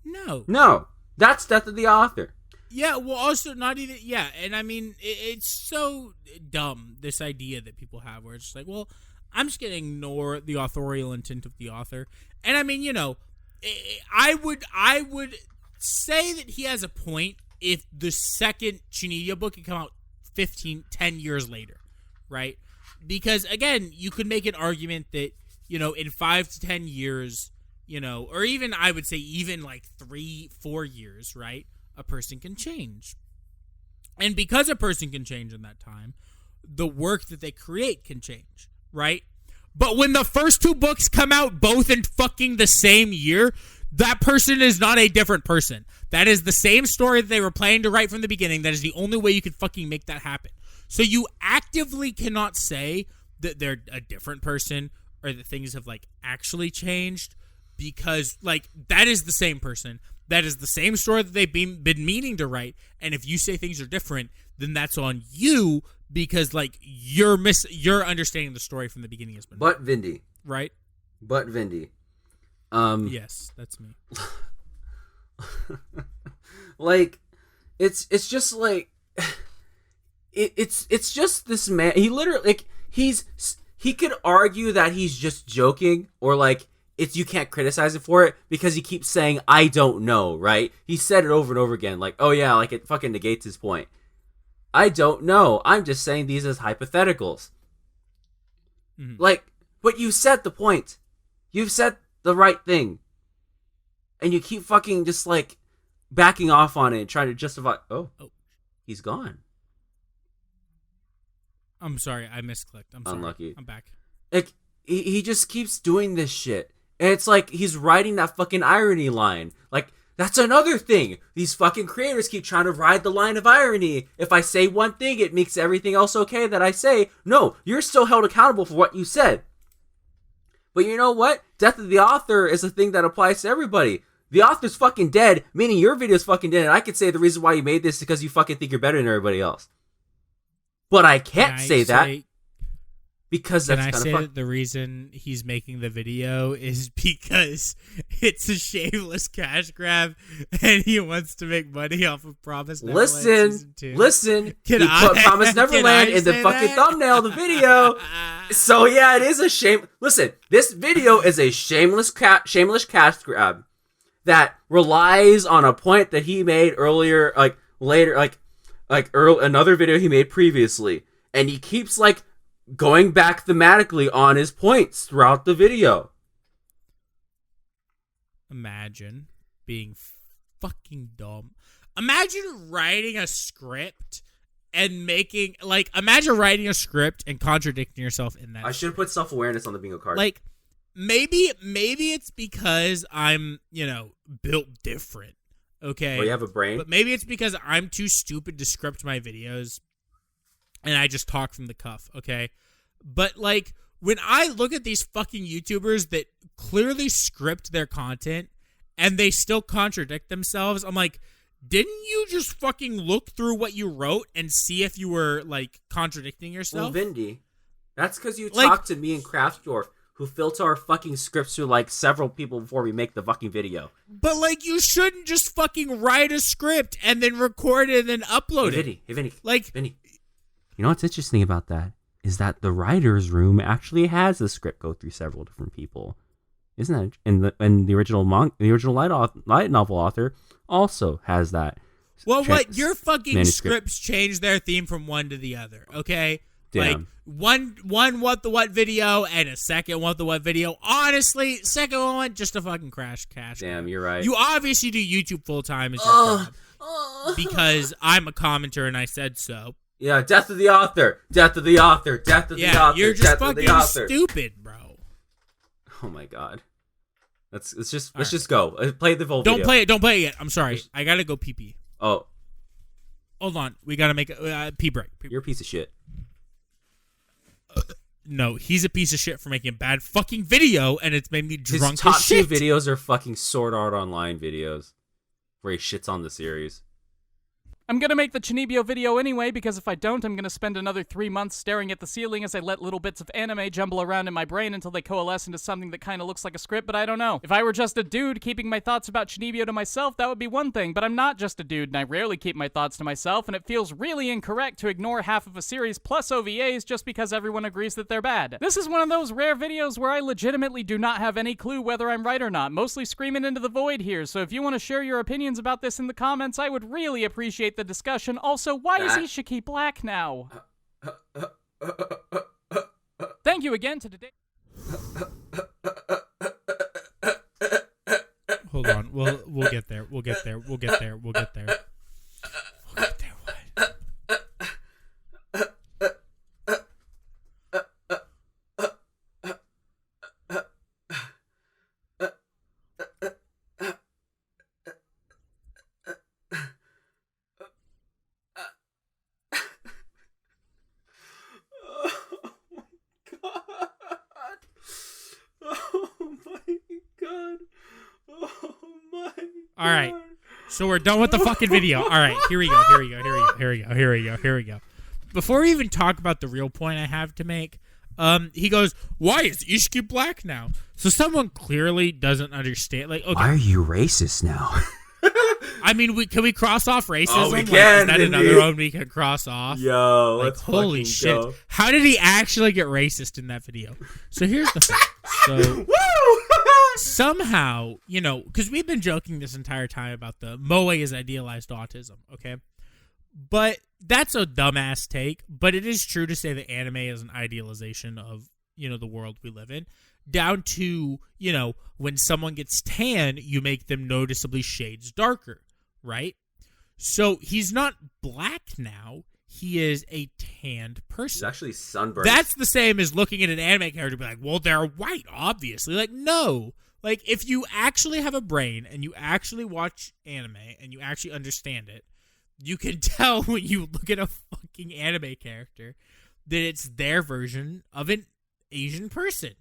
No. No. That's death of the author. Yeah, well, also not even, yeah, and I mean, it's so dumb, this idea that people have, where it's just like, well, I'm just going to ignore the authorial intent of the author. And I mean, you know, I would say that he has a point if the second Chuunibyou book had come out 10 years later, right? Because, again, you could make an argument that, you know, in 5 to 10 years, you know, or even, I would say, even like 3-4 years, right? A person can change. And because a person can change in that time, the work that they create can change, right? But when the first 2 books come out both in fucking the same year, that person is not a different person. That is the same story that they were planning to write from the beginning. That is the only way you could fucking make that happen. So you actively cannot say that they're a different person or that things have, like, actually changed, because, like, that is the same person. That is the same story that they've been meaning to write. And if you say things are different, then that's on you, because, like, you're understanding the story from the beginning has been But Vindy. right. But Vindy. Yes, that's me. Like, it's just like it's just this man. He literally, like, he could argue that he's just joking, or like, it's, you can't criticize it for it because he keeps saying, I don't know, right? He said it over and over again, like, oh yeah, like, it fucking negates his point. I don't know. I'm just saying these as hypotheticals. Mm-hmm. Like, but you said the point. You've said the right thing. And you keep fucking just, like, backing off on it and trying to justify, oh. He's gone. I'm sorry, I misclicked. I'm sorry. Unlucky. I'm back. Like, he just keeps doing this shit. And it's like he's writing that fucking irony line. Like, that's another thing. These fucking creators keep trying to ride the line of irony. If I say one thing, it makes everything else okay that I say. No, you're still held accountable for what you said. But you know what? Death of the author is a thing that applies to everybody. The author's fucking dead, meaning your video's fucking dead, and I could say the reason why you made this is because you fucking think you're better than everybody else. But I can't say that. Because that's kind of fun. That the reason he's making the video is because it's a shameless cash grab and he wants to make money off of Promised Neverland Season 2? Listen. He put Promised Neverland in the fucking thumbnail of the video. So yeah, it is a shame. Listen, this video is a shameless cash grab that relies on a point that he made earlier, like later, another video he made previously. And he keeps, like, going back thematically on his points throughout the video. Imagine being fucking dumb. Imagine writing a script and making, like, imagine writing a script and contradicting yourself in that. I should have put self-awareness on the bingo card. Like, maybe it's because I'm, you know, built different. Okay. Or you have a brain. But maybe it's because I'm too stupid to script my videos and I just talk from the cuff, okay? But, like, when I look at these fucking YouTubers that clearly script their content and they still contradict themselves, I'm like, didn't you just fucking look through what you wrote and see if you were, like, contradicting yourself? Well, Vindy, that's because you Like, talked to me and Kraftsdorf, who filter our fucking scripts through, like, several people before we make the fucking video. But, like, you shouldn't just fucking write a script and then record it and then upload it. Hey, Vindy. Like, Vindy. You know what's interesting about that is that the writer's room actually has the script go through several different people. Isn't that? And the original light novel author also has that. Well, what? Your fucking scripts change their theme from one to the other, okay? Damn. Like, one WattheWut video and a second WattheWut video. Honestly, second one, just a fucking cash. Damn, you're right. You obviously do YouTube full-time as your job. Because I'm a commenter and I said so. Yeah, death of the author. Death of the author. Death of the author. Yeah, you're just death fucking stupid, bro. Oh my god. Let's just go. Play the full Don't video. play it. Don't play it yet. I'm sorry. I gotta go pee-pee. Oh. Hold on. We got to make a pee break. You're a piece of shit. No, he's a piece of shit for making a bad fucking video, and it's made me drunk His top as shit. 2 videos are fucking Sword Art Online videos where he shits on the series. I'm gonna make the Chuunibyou video anyway, because if I don't, I'm gonna spend another 3 months staring at the ceiling as I let little bits of anime jumble around in my brain until they coalesce into something that kinda looks like a script, but I don't know. If I were just a dude keeping my thoughts about Chuunibyou to myself, that would be one thing, but I'm not just a dude, and I rarely keep my thoughts to myself, and it feels really incorrect to ignore half of a series plus OVAs just because everyone agrees that they're bad. This is one of those rare videos where I legitimately do not have any clue whether I'm right or not, mostly screaming into the void here, so if you want to share your opinions about this in the comments, I would really appreciate the discussion. Also, why is Ishiki black now? Thank you again to today. Hold on. We'll get there. We'll get there. We'll get there. We'll get there. We'll get there. What? All right. So we're done with the fucking video. All right. Here we go. Before we even talk about the real point I have to make, he goes, why is Ishiki black now? So someone clearly doesn't understand. Like, okay. Why are you racist now? I mean, can we cross off racism? Oh, we Like, can, is that Vindy. another one we can cross off? Yo, Like, let's holy fucking shit. go. How did he actually get racist in that video? So here's the thing. So somehow, you know, because we've been joking this entire time about the Moe is idealized autism, okay? But that's a dumbass take, but it is true to say that anime is an idealization of, you know, the world we live in. Down to, you know, when someone gets tan, you make them noticeably shades darker, right? So he's not black now. He is a tanned person. He's actually sunburned. That's the same as looking at an anime character and be like, well, they're white, obviously. Like, no. Like, if you actually have a brain and you actually watch anime and you actually understand it, you can tell when you look at a fucking anime character that it's their version of an Asian person.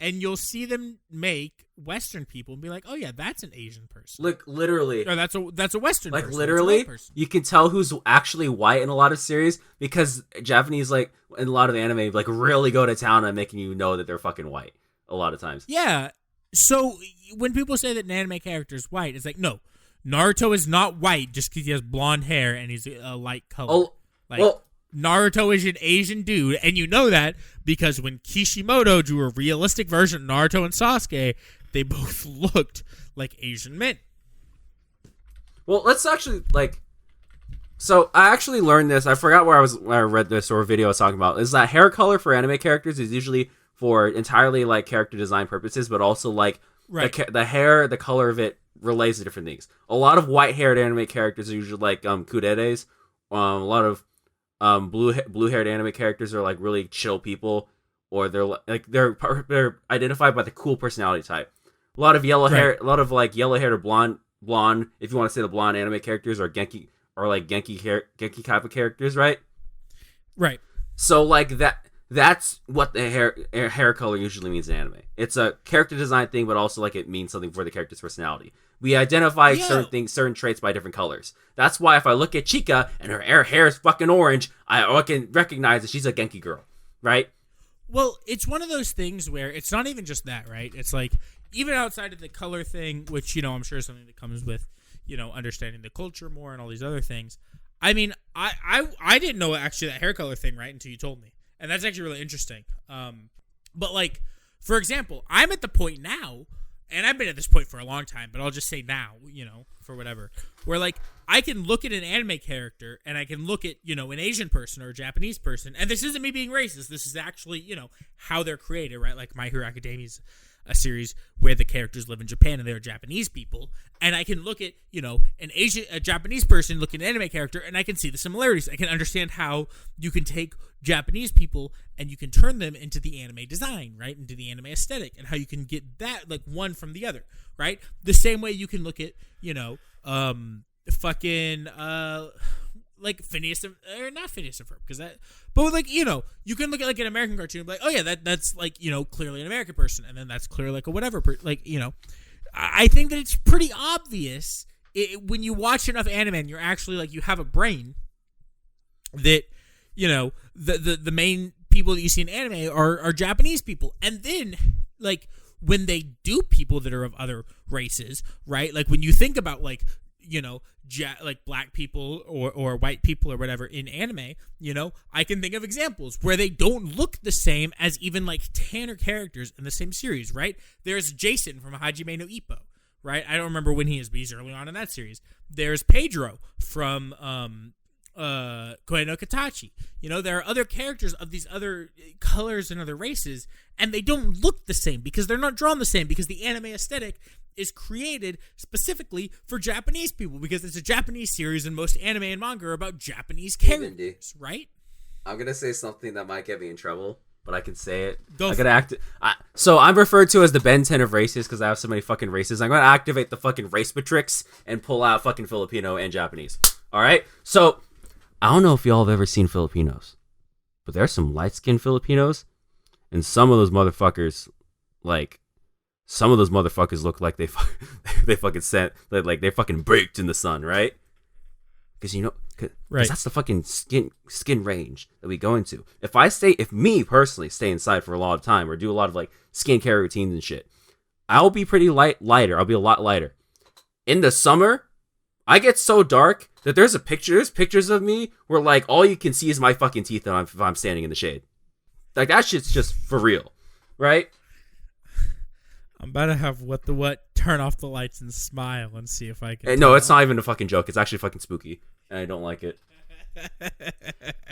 And you'll see them make Western people and be like, oh, yeah, that's an Asian person. Look, literally. Or that's a Western Like, person. literally, That's a white person. you can tell who's actually white in a lot of series because Japanese, like, in a lot of anime, like, really go to town on making you know that they're fucking white a lot of times. Yeah. So when people say that an anime character is white, it's like, no. Naruto is not white just because he has blonde hair and he's a light color. Oh, like, well, Naruto is an Asian dude, and you know that because when Kishimoto drew a realistic version of Naruto and Sasuke, they both looked like Asian men. well, let's actually, like, so I actually learned this. I forgot where I read this or a video I was talking about. Is that hair color for anime characters is usually for entirely, like, character design purposes, but also, like, Right. the hair, the color of it relates to different things. A lot of white-haired anime characters are usually, like, kureres. A lot of blue-haired anime characters are, like, really chill people, or they're identified by the cool personality type. A lot of yellow hair, a lot of, like, yellow-haired or blonde, if you want to say the blonde anime characters, or Genki type of characters, right? Right. So, like, that's what the hair color usually means in anime. It's a character design thing, but also, like, it means something for the character's personality. We identify certain traits by different colors. That's why if I look at Chika and her hair is fucking orange, I can recognize that she's a Genki girl, right? Well, it's one of those things where it's not even just that, right? It's like, even outside of the color thing, which, you know, I'm sure is something that comes with, you know, understanding the culture more and all these other things. I mean, I didn't know actually that hair color thing, right, until you told me. And that's actually really interesting. But, like, for example, I'm at the point now, and I've been at this point for a long time, but I'll just say now, you know, for whatever, where, like, I can look at an anime character, and I can look at, you know, an Asian person or a Japanese person, and this isn't me being racist. This is actually, you know, how they're created, right? Like, My Hero Academia is a series where the characters live in Japan and they're Japanese people, and I can look at, you know, a Japanese person look at an anime character, and I can see the similarities. I can understand how you can take Japanese people and you can turn them into the anime design, right, into the anime aesthetic, and how you can get that, like, one from the other, right? The same way you can look at, you know, like Phineas or not Phineas and Ferb, because that, but like you can look at like an American cartoon and be like, oh yeah, that's like clearly an American person, and then that's clearly like a whatever like I think that it's pretty obvious when you watch enough anime and you're actually like you have a brain that the main people that you see in anime are Japanese people, and then like when they do people that are of other races, right? Like when you think about like like black people or white people or whatever in anime, I can think of examples where they don't look the same as even like 10 characters in the same series, right? There's Jason from Hajime no Ippo, right? I don't remember when he is, but he's early on in that series. There's Pedro from Koe no Katachi. There are other characters of these other colors and other races, and they don't look the same because they're not drawn the same, because the anime aesthetic is created specifically for Japanese people, because it's a Japanese series and most anime and manga are about Japanese characters, right? I'm gonna say something that might get me in trouble, but I can say it. Go. I gotta act. So I'm referred to as the Ben 10 of races because I have so many fucking races. I'm gonna activate the fucking race matrix and pull out fucking Filipino and Japanese. All right. So I don't know if y'all have ever seen Filipinos, but there's some light-skinned Filipinos, and some of those motherfuckers, look like they fucking sent, like they fucking baked in the sun, right? Because right, that's the fucking skin range that we go into. If me personally stay inside for a lot of time or do a lot of like skincare routines and shit, I'll be pretty lighter. I'll be a lot lighter. In the summer, I get so dark that there's pictures of me where like all you can see is my fucking teeth if I'm standing in the shade. Like that shit's just for real, right? I'm about to have WattheWut turn off the lights and smile and see if I can. No, it's not even a fucking joke. It's actually fucking spooky, and I don't like it.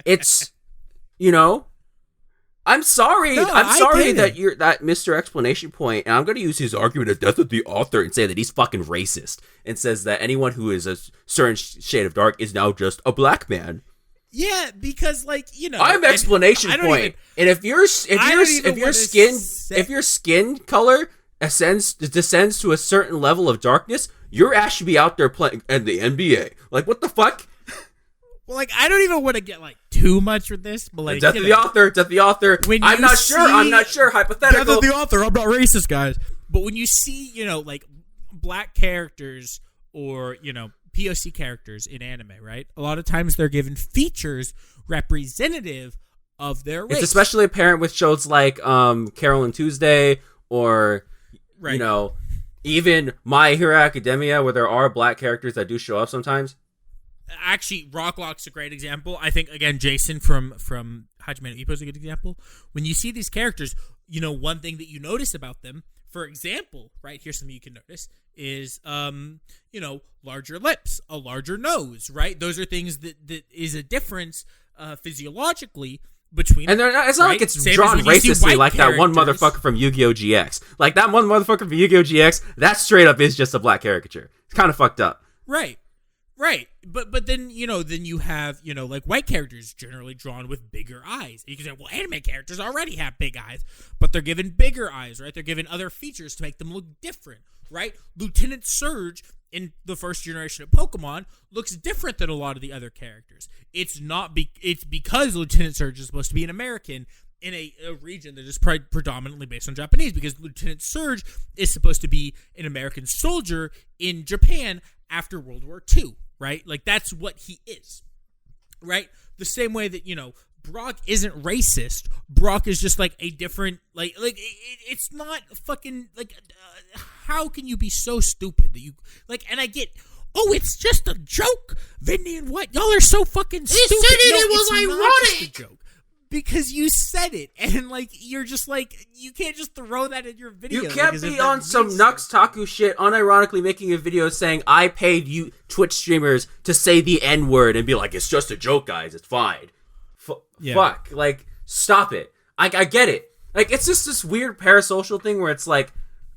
It's, I'm sorry. No, I'm sorry that you're that Mr. Explanation Point, and I'm going to use his argument of death of the author and say that he's fucking racist and says that anyone who is a certain shade of dark is now just a black man. Yeah, because like I'm Explanation Point, and if your skin color descends to a certain level of darkness, your ass should be out there playing in the NBA. Like, what the fuck? Well, like, I don't even want to get like too much with this, but like, death of the author. I'm not sure. Hypothetical. Death of the author. I'm not racist, guys. But when you see, like black characters or POC characters in anime, right? A lot of times they're given features representative of their race. It's especially apparent with shows like Carol and Tuesday or. Right. Even My Hero Academia, where there are black characters that do show up sometimes. Actually, Rocklock's a great example. I think, again, Jason from Hajime no Ippo is a good example. When you see these characters, one thing that you notice about them, for example, right, here's something you can notice, is, larger lips, a larger nose, right? Those are things that is a difference physiologically between, and it's not like it's drawn racistly like that one motherfucker from Yu-Gi-Oh! GX. Like that one motherfucker from Yu-Gi-Oh! GX, that straight up is just a black caricature. It's kind of fucked up. Right. But then, then you have, like white characters generally drawn with bigger eyes. And you can say, well, anime characters already have big eyes, but they're given bigger eyes, right? They're given other features to make them look different, right? Lieutenant Surge in the first generation of Pokemon looks different than a lot of the other characters. It's because Lieutenant Surge is supposed to be an American in a region that is predominantly based on Japanese, because Lieutenant Surge is supposed to be an American soldier in Japan after World War II, right? Like, that's what he is, right? The same way that, Brock isn't racist. Brock is just like a different, it's not fucking, how can you be so stupid that you, and I get, oh, it's just a joke, Vindy and what? Y'all are so fucking stupid. He said it was ironic. Just a joke. Because you said it, and you're just you can't just throw that in your video. You can't be on some Nux Taku shit, unironically making a video saying I paid you Twitch streamers to say the N word and be like, it's just a joke, guys. It's fine. Fuck, stop it. I get it. It's just this weird parasocial thing where it's like,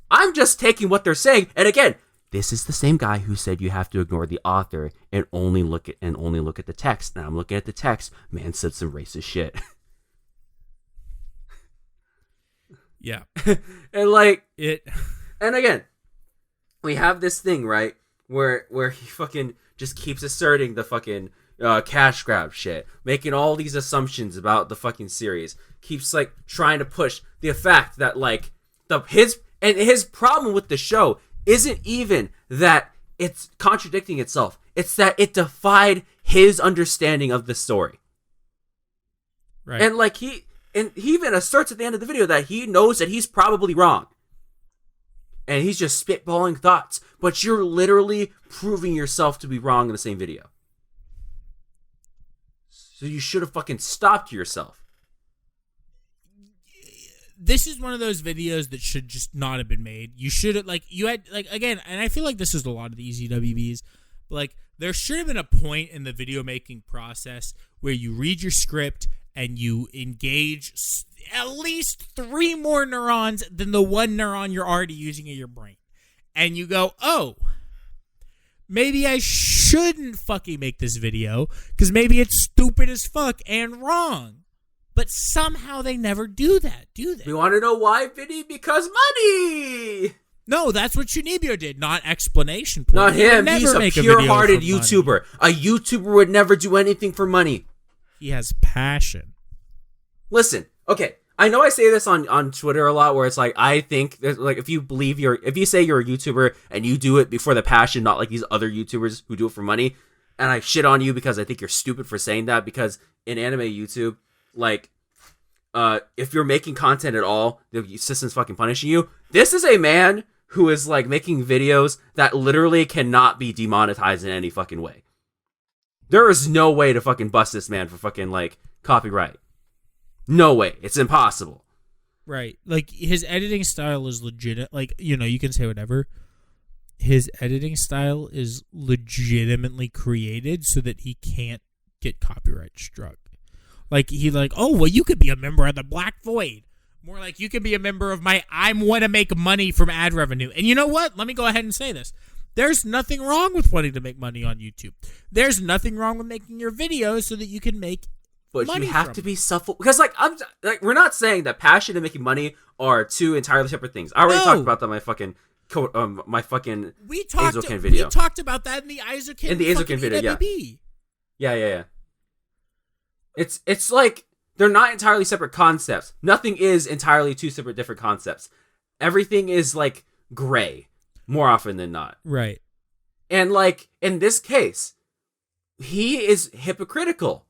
I'm just taking what they're saying, and again, this is the same guy who said you have to ignore the author and only look at the text. Now I'm looking at the text. Man said some racist shit. Yeah. And again, we have this thing, right, where he fucking just keeps asserting the fucking cash grab shit, making all these assumptions about the fucking series, keeps like trying to push the fact that like his problem with the show isn't even that it's contradicting itself. It's that it defied his understanding of the story. Right. And like he even asserts at the end of the video that he knows that he's probably wrong. And he's just spitballing thoughts, but you're literally proving yourself to be wrong in the same video. So you should have fucking stopped yourself. This is one of those videos that should just not have been made. You should have, like, you had, like, again, and I feel like this is a lot of these EWBs, but, like, there should have been a point in the video making process where you read your script and you engage at least 3 more neurons than the 1 neuron you're already using in your brain. And you go, oh, maybe I shouldn't fucking make this video because maybe it's stupid as fuck and wrong. But somehow they never do that, do they? You want to know why, Vinny? Because money! No, that's what Chuunibyou did, not explanation point. Not him. He's a pure-hearted YouTuber. A YouTuber would never do anything for money. He has passion. Listen, okay, I know I say this on Twitter a lot, where it's like, I think, like, if you say you're a YouTuber and you do it before the passion, not like these other YouTubers who do it for money, and I shit on you because I think you're stupid for saying that, because in anime YouTube, like, if you're making content at all, the system's fucking punishing you. This is a man who is, like, making videos that literally cannot be demonetized in any fucking way. There is no way to fucking bust this man for fucking, like, copyright. No way. It's impossible. Right. Like, his editing style is legit. Like, you know, you can say whatever. His editing style is legitimately created so that he can't get copyright struck. Like, oh, well, you could be a member of the Black Void. More like, you could be a member of my I want to make money from ad revenue. And you know what? Let me go ahead and say this. There's nothing wrong with wanting to make money on YouTube. There's nothing wrong with making your videos so that you can make but money you have to be because, like, we're not saying that passion and making money are 2 entirely separate things. I already talked about that in my fucking Aizoken video. We talked about that in the Aizoken video, yeah. It's like they're not entirely separate concepts. Nothing is entirely 2 separate different concepts. Everything is like gray more often than not. Right. And like in this case, he is hypocritical.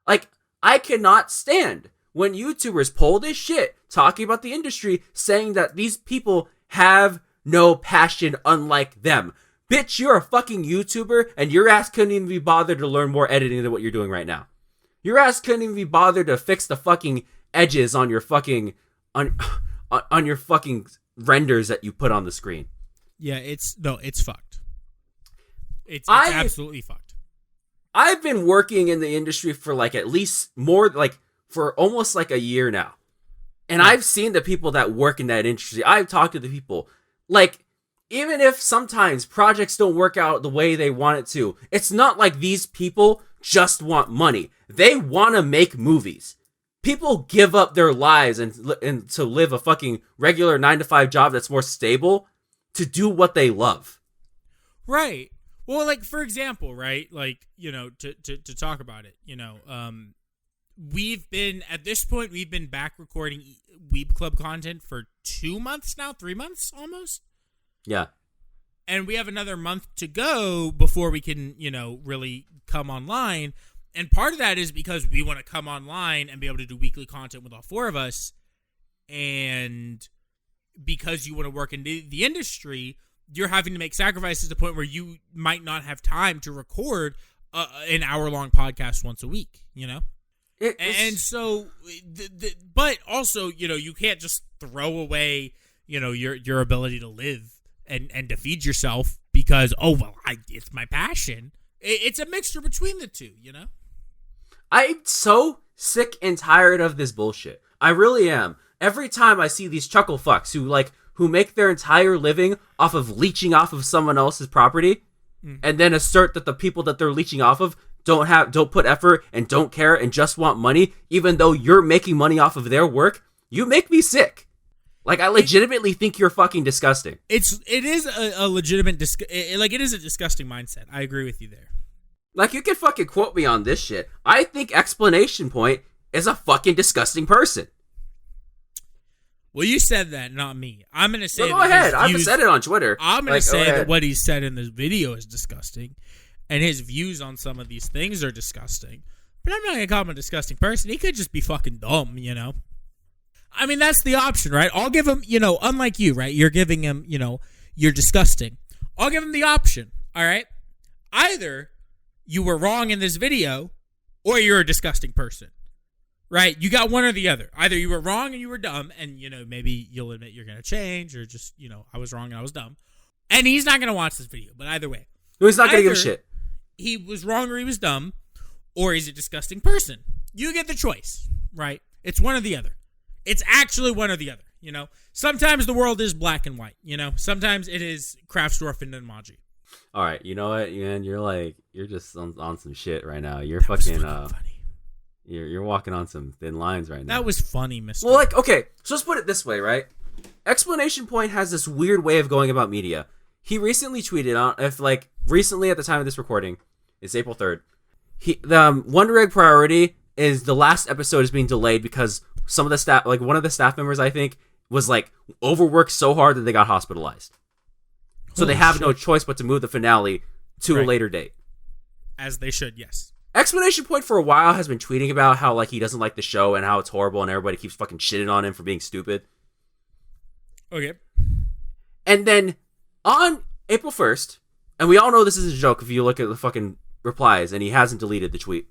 Like, I cannot stand when YouTubers pull this shit talking about the industry, saying that these people have no passion unlike them. Bitch, you're a fucking YouTuber and your ass couldn't even be bothered to learn more editing than what you're doing right now. Your ass couldn't even be bothered to fix the fucking edges on your fucking on your fucking renders that you put on the screen. Yeah, it's fucked. It's absolutely fucked. I've been working in the industry for like at least more like for almost like a year now. And I've seen the people that work in that industry. I've talked to the people. Like, even if sometimes projects don't work out the way they want it to, it's not like these people just want money. They want to make movies. People give up their lives and to live a fucking regular 9-to-5 job that's more stable to do what they love. Right. Well, like, for example, right? Like, you know, to talk about it, you know, we've been back recording Weeb Club content for 2 months now, 3 months almost. Yeah. And we have another month to go before we can, you know, really come online. And part of that is because we want to come online and be able to do weekly content with all 4 of us. And because you want to work in the industry, you're having to make sacrifices to the point where you might not have time to record an hour-long podcast once a week, you know? And so, but also, you know, you can't just throw away, you know, your ability to live and to feed yourself because, oh, well, it's my passion. It's a mixture between the two, you know? I'm so sick and tired of this bullshit. I really am. Every time I see these chuckle fucks who make their entire living off of leeching off of someone else's property and then assert that the people that they're leeching off of don't put effort and don't care and just want money, even though you're making money off of their work, you make me sick. Like, I legitimately think you're fucking disgusting. It is a legitimate it is a disgusting mindset. I agree with you there. Like, you can fucking quote me on this shit. I think exclamation point is a fucking disgusting person. Well, you said that, not me. I'm going to say go ahead. I haven't said it on Twitter. I'm going to say that what he said in this video is disgusting, and his views on some of these things are disgusting. But I'm not going to call him a disgusting person. He could just be fucking dumb, you know? I mean, that's the option, right? I'll give him, you know, unlike you, right? You're giving him, you know, you're disgusting. I'll give him the option, all right? Either you were wrong in this video, or you're a disgusting person. Right? You got one or the other. Either you were wrong and you were dumb, and, you know, maybe you'll admit you're going to change, or just, you know, I was wrong and I was dumb. And he's not going to watch this video, but either way. No, he's not going to give a shit. He was wrong or he was dumb, or he's a disgusting person. You get the choice, right? It's one or the other. It's actually one or the other, you know? Sometimes the world is black and white, you know? Sometimes it is Kraftsdorf and Nenmaji. All right, you know what, man? You're just on some shit right now. You're fucking funny. You're walking on some thin lines right now. That was funny, mister. Well, like, okay, so let's put it this way, right? Exclamation point has this weird way of going about media. He recently tweeted on, recently at the time of this recording, it's April 3rd, the Wonder Egg priority is the last episode is being delayed because some of the staff, like one of the staff members, I think, was like overworked so hard that they got hospitalized. So they have no choice but to move the finale to a later date. As they should, yes. Exclamation point for a while has been tweeting about how like he doesn't like the show and how it's horrible and everybody keeps fucking shitting on him for being stupid. Okay. And then on April 1st, and we all know this is a joke if you look at the fucking replies, and he hasn't deleted the tweet.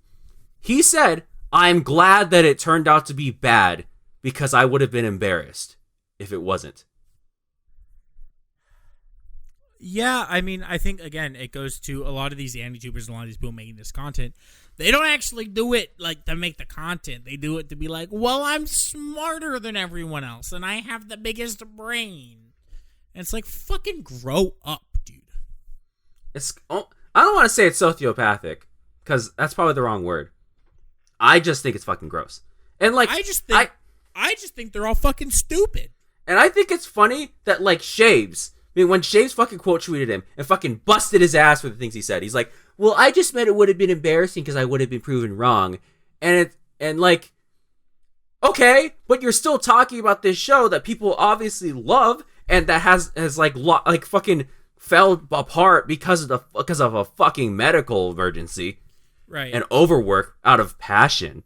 He said, "I'm glad that it turned out to be bad because I would have been embarrassed if it wasn't." Yeah, I mean, I think, again, it goes to a lot of these anti-tubers and a lot of these people making this content. They don't actually do it, like, to make the content. They do it to be like, well, I'm smarter than everyone else, and I have the biggest brain. And it's like, fucking grow up, dude. I don't want to say it's sociopathic, because that's probably the wrong word. I just think it's fucking gross. And, like, I just think they're all fucking stupid. And I think it's funny that, like, Shaves... I mean, when Shaves fucking quote tweeted him and fucking busted his ass for the things he said, he's like, well, I just meant it would have been embarrassing because I would have been proven wrong. And like, okay, but you're still talking about this show that people obviously love and that has like fucking fell apart because of a fucking medical emergency. Right. And overwork out of passion.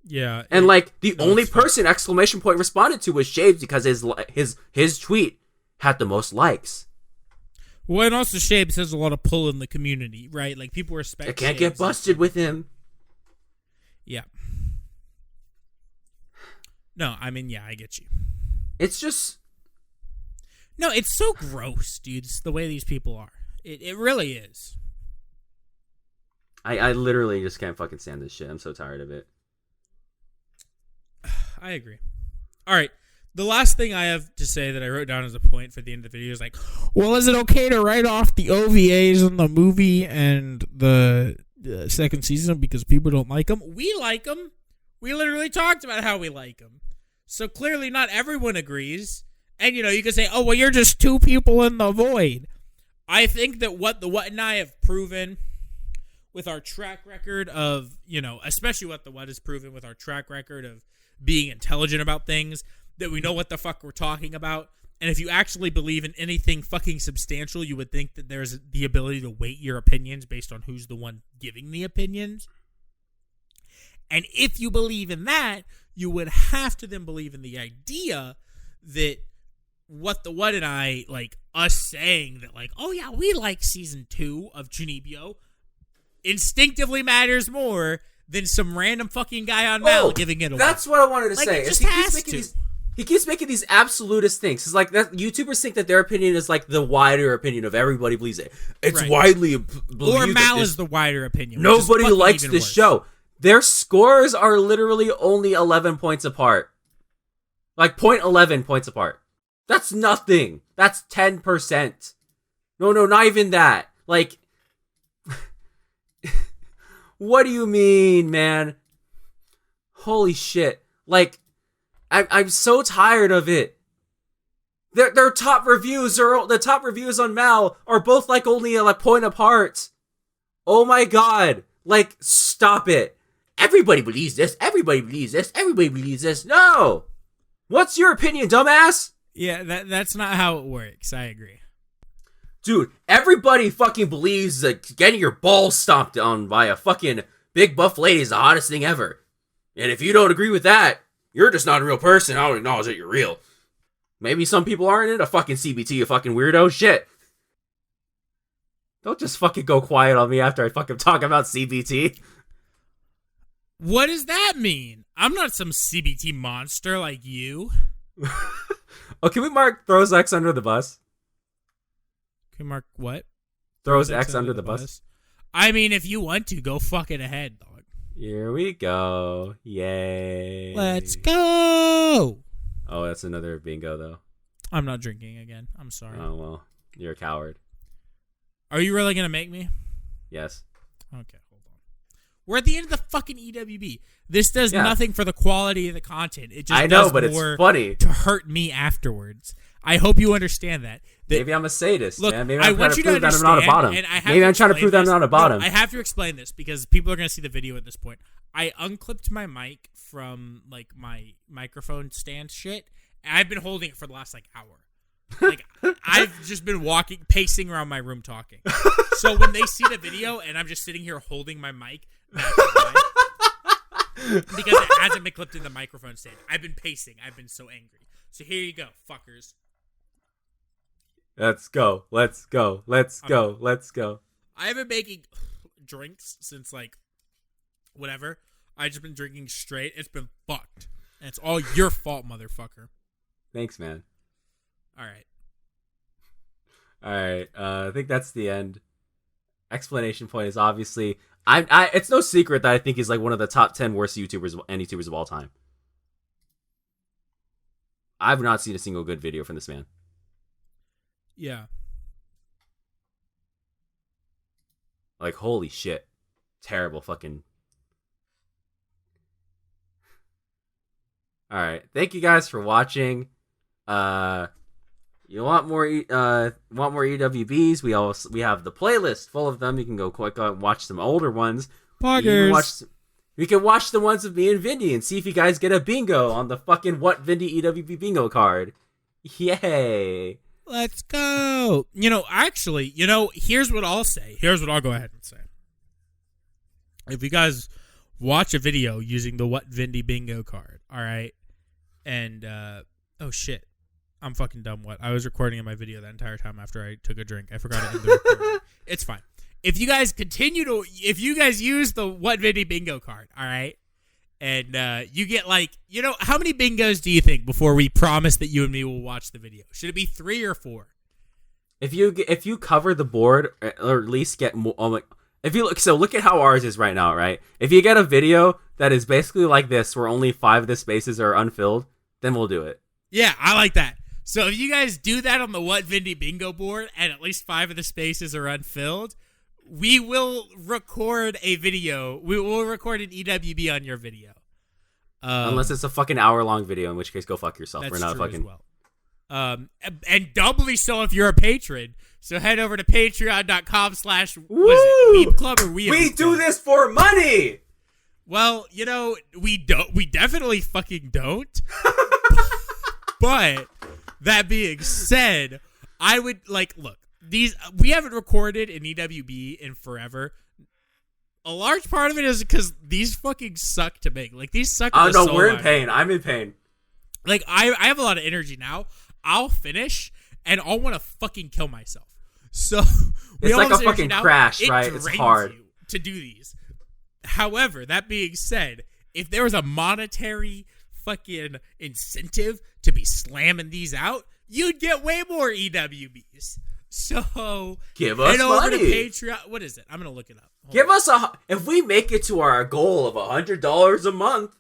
Yeah. And like the only person exclamation point responded to was Shaves because his tweet had the most likes. Well, and also Shaves has a lot of pull in the community, right? Like, people respect They can't Shaves get busted with him. Yeah. No, I mean, yeah, I get you. It's just... No, it's so gross, dude. It's the way these people are. It really is. I literally just can't fucking stand this shit. I'm so tired of it. I agree. All right. The last thing I have to say that I wrote down as a point for the end of the video is like, well, is it okay to write off the OVAs in the movie and the second season because people don't like them? We like them. We literally talked about how we like them. So clearly not everyone agrees. And, you know, you can say, oh, well, you're just two people in the void. I think that what and I have proven with our track record of, you know, especially what has proven with our track record of being intelligent about things, that we know what the fuck we're talking about. And if you actually believe in anything fucking substantial, you would think that there's the ability to weight your opinions based on who's the one giving the opinions. And if you believe in that, you would have to then believe in the idea that WattheWut and I, like, us saying that, like, oh yeah, we like season 2 of Chuunibyou instinctively matters more than some random fucking guy on Mal giving it away. That's what I wanted to like, say. It just has to. He keeps making these absolutist things. It's like that YouTubers think that their opinion is like the wider opinion of everybody believes it. It's widely believed. Or Mal is the wider opinion. Nobody likes this show. Their scores are literally only 11 points apart. Like 0.11 points apart. That's nothing. That's 10%. No, not even that. Like, what do you mean, man? Holy shit. Like, I'm so tired of it. Their top reviews the top reviews on Mal are both like only a point apart. oh my god, like, stop it. Everybody believes this. Everybody believes this. Everybody believes this. No! What's your opinion, dumbass? Yeah, that's not how it works. I agree. Dude, everybody fucking believes that getting your balls stomped on by a fucking big buff lady is the hottest thing ever. And if you don't agree with that, you're just not a real person. I don't acknowledge that you're real. Maybe some people aren't into fucking CBT, you fucking weirdo. Shit. Don't just fucking go quiet on me after I fucking talk about CBT. What does that mean? I'm not some CBT monster like you. Oh, can we mark throws X under the bus? Can we mark what? Throws X under the bus? I mean, if you want to, go fucking ahead, dog. Here we go. Yay. Let's go. Oh, that's another bingo, though. I'm not drinking again. I'm sorry. Oh, well. You're a coward. Are you really going to make me? Yes. Okay, hold on. We're at the end of the fucking EWB. This does nothing for the quality of the content. It just does but more it's funny to hurt me afterwards. I hope you understand that. Maybe I'm a sadist, look, man. Maybe I I'm want trying you to prove to that I'm not a bottom. Maybe I'm trying to prove that I'm not a bottom. No, I have to explain this because people are going to see the video at this point. I unclipped my mic from like my microphone stand shit. And I've been holding it for the last like hour. Like I've just been pacing around my room talking. So when they see the video and I'm just sitting here holding my mic, that's why. Because it hasn't been clipped in the microphone stand. I've been pacing. I've been so angry. So here you go, fuckers. Let's go. Let's go. Let's go. Let's go. I haven't been making drinks since like whatever. I've just been drinking straight. It's been fucked. And it's all your fault, motherfucker. Thanks, man. All right. I think that's the end. Explanation point is obviously it's no secret that I think he's like one of the top 10 worst YouTubers of all time. I've not seen a single good video from this man. Yeah. Like, holy shit. Terrible fucking. Alright. Thank you guys for watching. You want more EWBs? We have the playlist full of them. You can go quick and watch some older ones. Poggers. We can watch the ones of me and Vindy and see if you guys get a bingo on the fucking What Vindy EWB bingo card. Yay. Let's go. Actually, here's what I'll say. Here's what I'll go ahead and say. If you guys watch a video using the What Vindy bingo card, all right, and, oh shit, I'm fucking dumb. What? I was recording in my video the entire time after I took a drink. I forgot to end the recording. It's fine. If you guys use the What Vindy bingo card, all right, and you get how many bingos do you think before we promise that you and me will watch the video? Should it be 3 or 4? If you cover the board, or at least get more, look at how ours is right now, right? If you get a video that is basically like this, where only 5 of the spaces are unfilled, then we'll do it. Yeah, I like that. So if you guys do that on the What Vindy bingo board, and at least 5 of the spaces are unfilled, we will record a video. We will record an EWB on your video. Unless it's a fucking hour-long video, in which case go fuck yourself. That's We're not true fucking. as well. And doubly so if you're a patron. So head over to patreon.com/Weeb Club or We do this for money. Well, we don't. We definitely fucking don't. But that being said, I would look. We haven't recorded an EWB in forever. A large part of it is because these fucking suck to make. These suck. Oh no, we're in pain. I'm in pain. I have a lot of energy now. I'll finish and I'll want to fucking kill myself. So it's like a fucking crash, right? It's hard to do these. However, that being said, if there was a monetary fucking incentive to be slamming these out, you'd get way more EWBs. So give us head over money. to Patreon. What is it? I'm gonna look it up. Give us if we make it to our goal of $100 a month,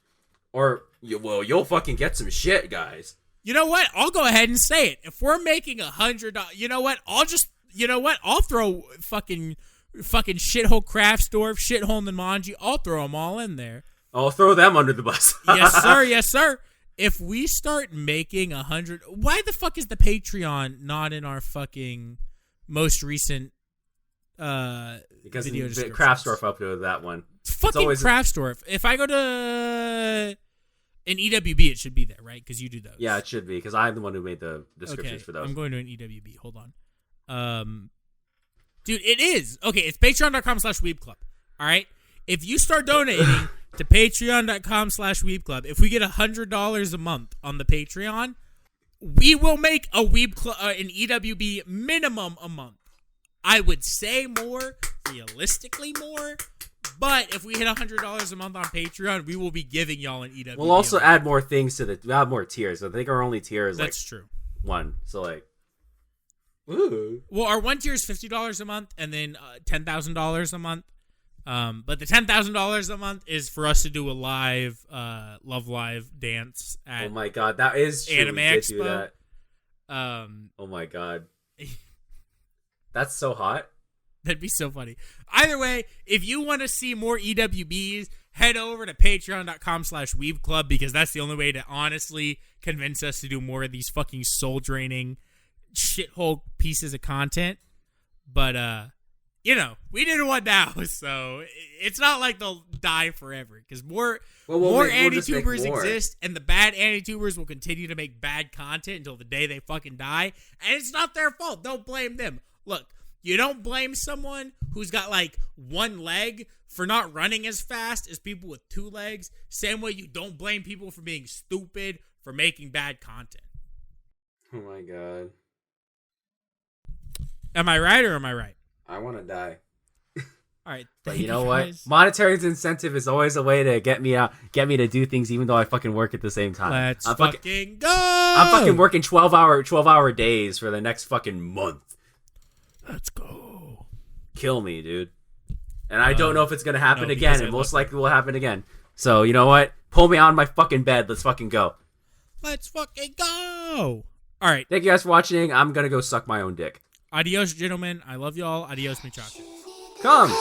you'll fucking get some shit, guys. You know what? I'll go ahead and say it. If we're making $100, you know what? I'll throw fucking shithole craft store, shithole Nimanji. I'll throw them all in there. I'll throw them under the bus. Yes, sir. Yes, sir. If we start making 100, why the fuck is the Patreon not in our fucking most recent because video the descriptions. Craft Store uploaded that one. It's fucking always Craft Store. If I go to an EWB, it should be there, right? Because you do those. Yeah, it should be because I'm the one who made the descriptions for those. I'm going to an EWB. Hold on. Dude, it is. Okay, it's patreon.com/weebclub. All right? If you start donating to patreon.com/weebclub, if we get $100 a month on the Patreon, we will make a Weeb Club, an EWB minimum a month. I would say more, realistically more, but if we hit $100 a month on Patreon, we will be giving y'all an EWB. We'll also add more things to we'll add more tiers. I think our only tier is That's true. one. So like, ooh. Well, our one tier is $50 a month, and then $10,000 a month. But the $10,000 a month is for us to do a live, Love Live dance at. Oh my god, that is true. Anime we did Expo. do that. Oh my god, that's so hot. That'd be so funny. Either way, if you want to see more EWBs, head over to patreon.com/weebclub because that's the only way to honestly convince us to do more of these fucking soul-draining shithole pieces of content. But, you know, we did one now, so it's not like they'll die forever because more anti-tubers exist, and the bad anti-tubers will continue to make bad content until the day they fucking die, and it's not their fault. Don't blame them. Look, you don't blame someone who's got like one leg for not running as fast as people with two legs. Same way you don't blame people for being stupid for making bad content. Oh my god. Am I right or am I right? I want to die. All right. But you know what? Monetary incentive is always a way to get me to do things even though I fucking work at the same time. Let's fucking go. I'm fucking working 12-hour days for the next fucking month. Let's go. Kill me, dude. And I don't know if it's going to happen no, again, and most likely will happen again. So, you know what? Pull me on my fucking bed. Let's fucking go. Let's fucking go. All right. Thank you guys for watching. I'm going to go suck my own dick. Adios, gentlemen. I love y'all. Adios, muchachos. Come.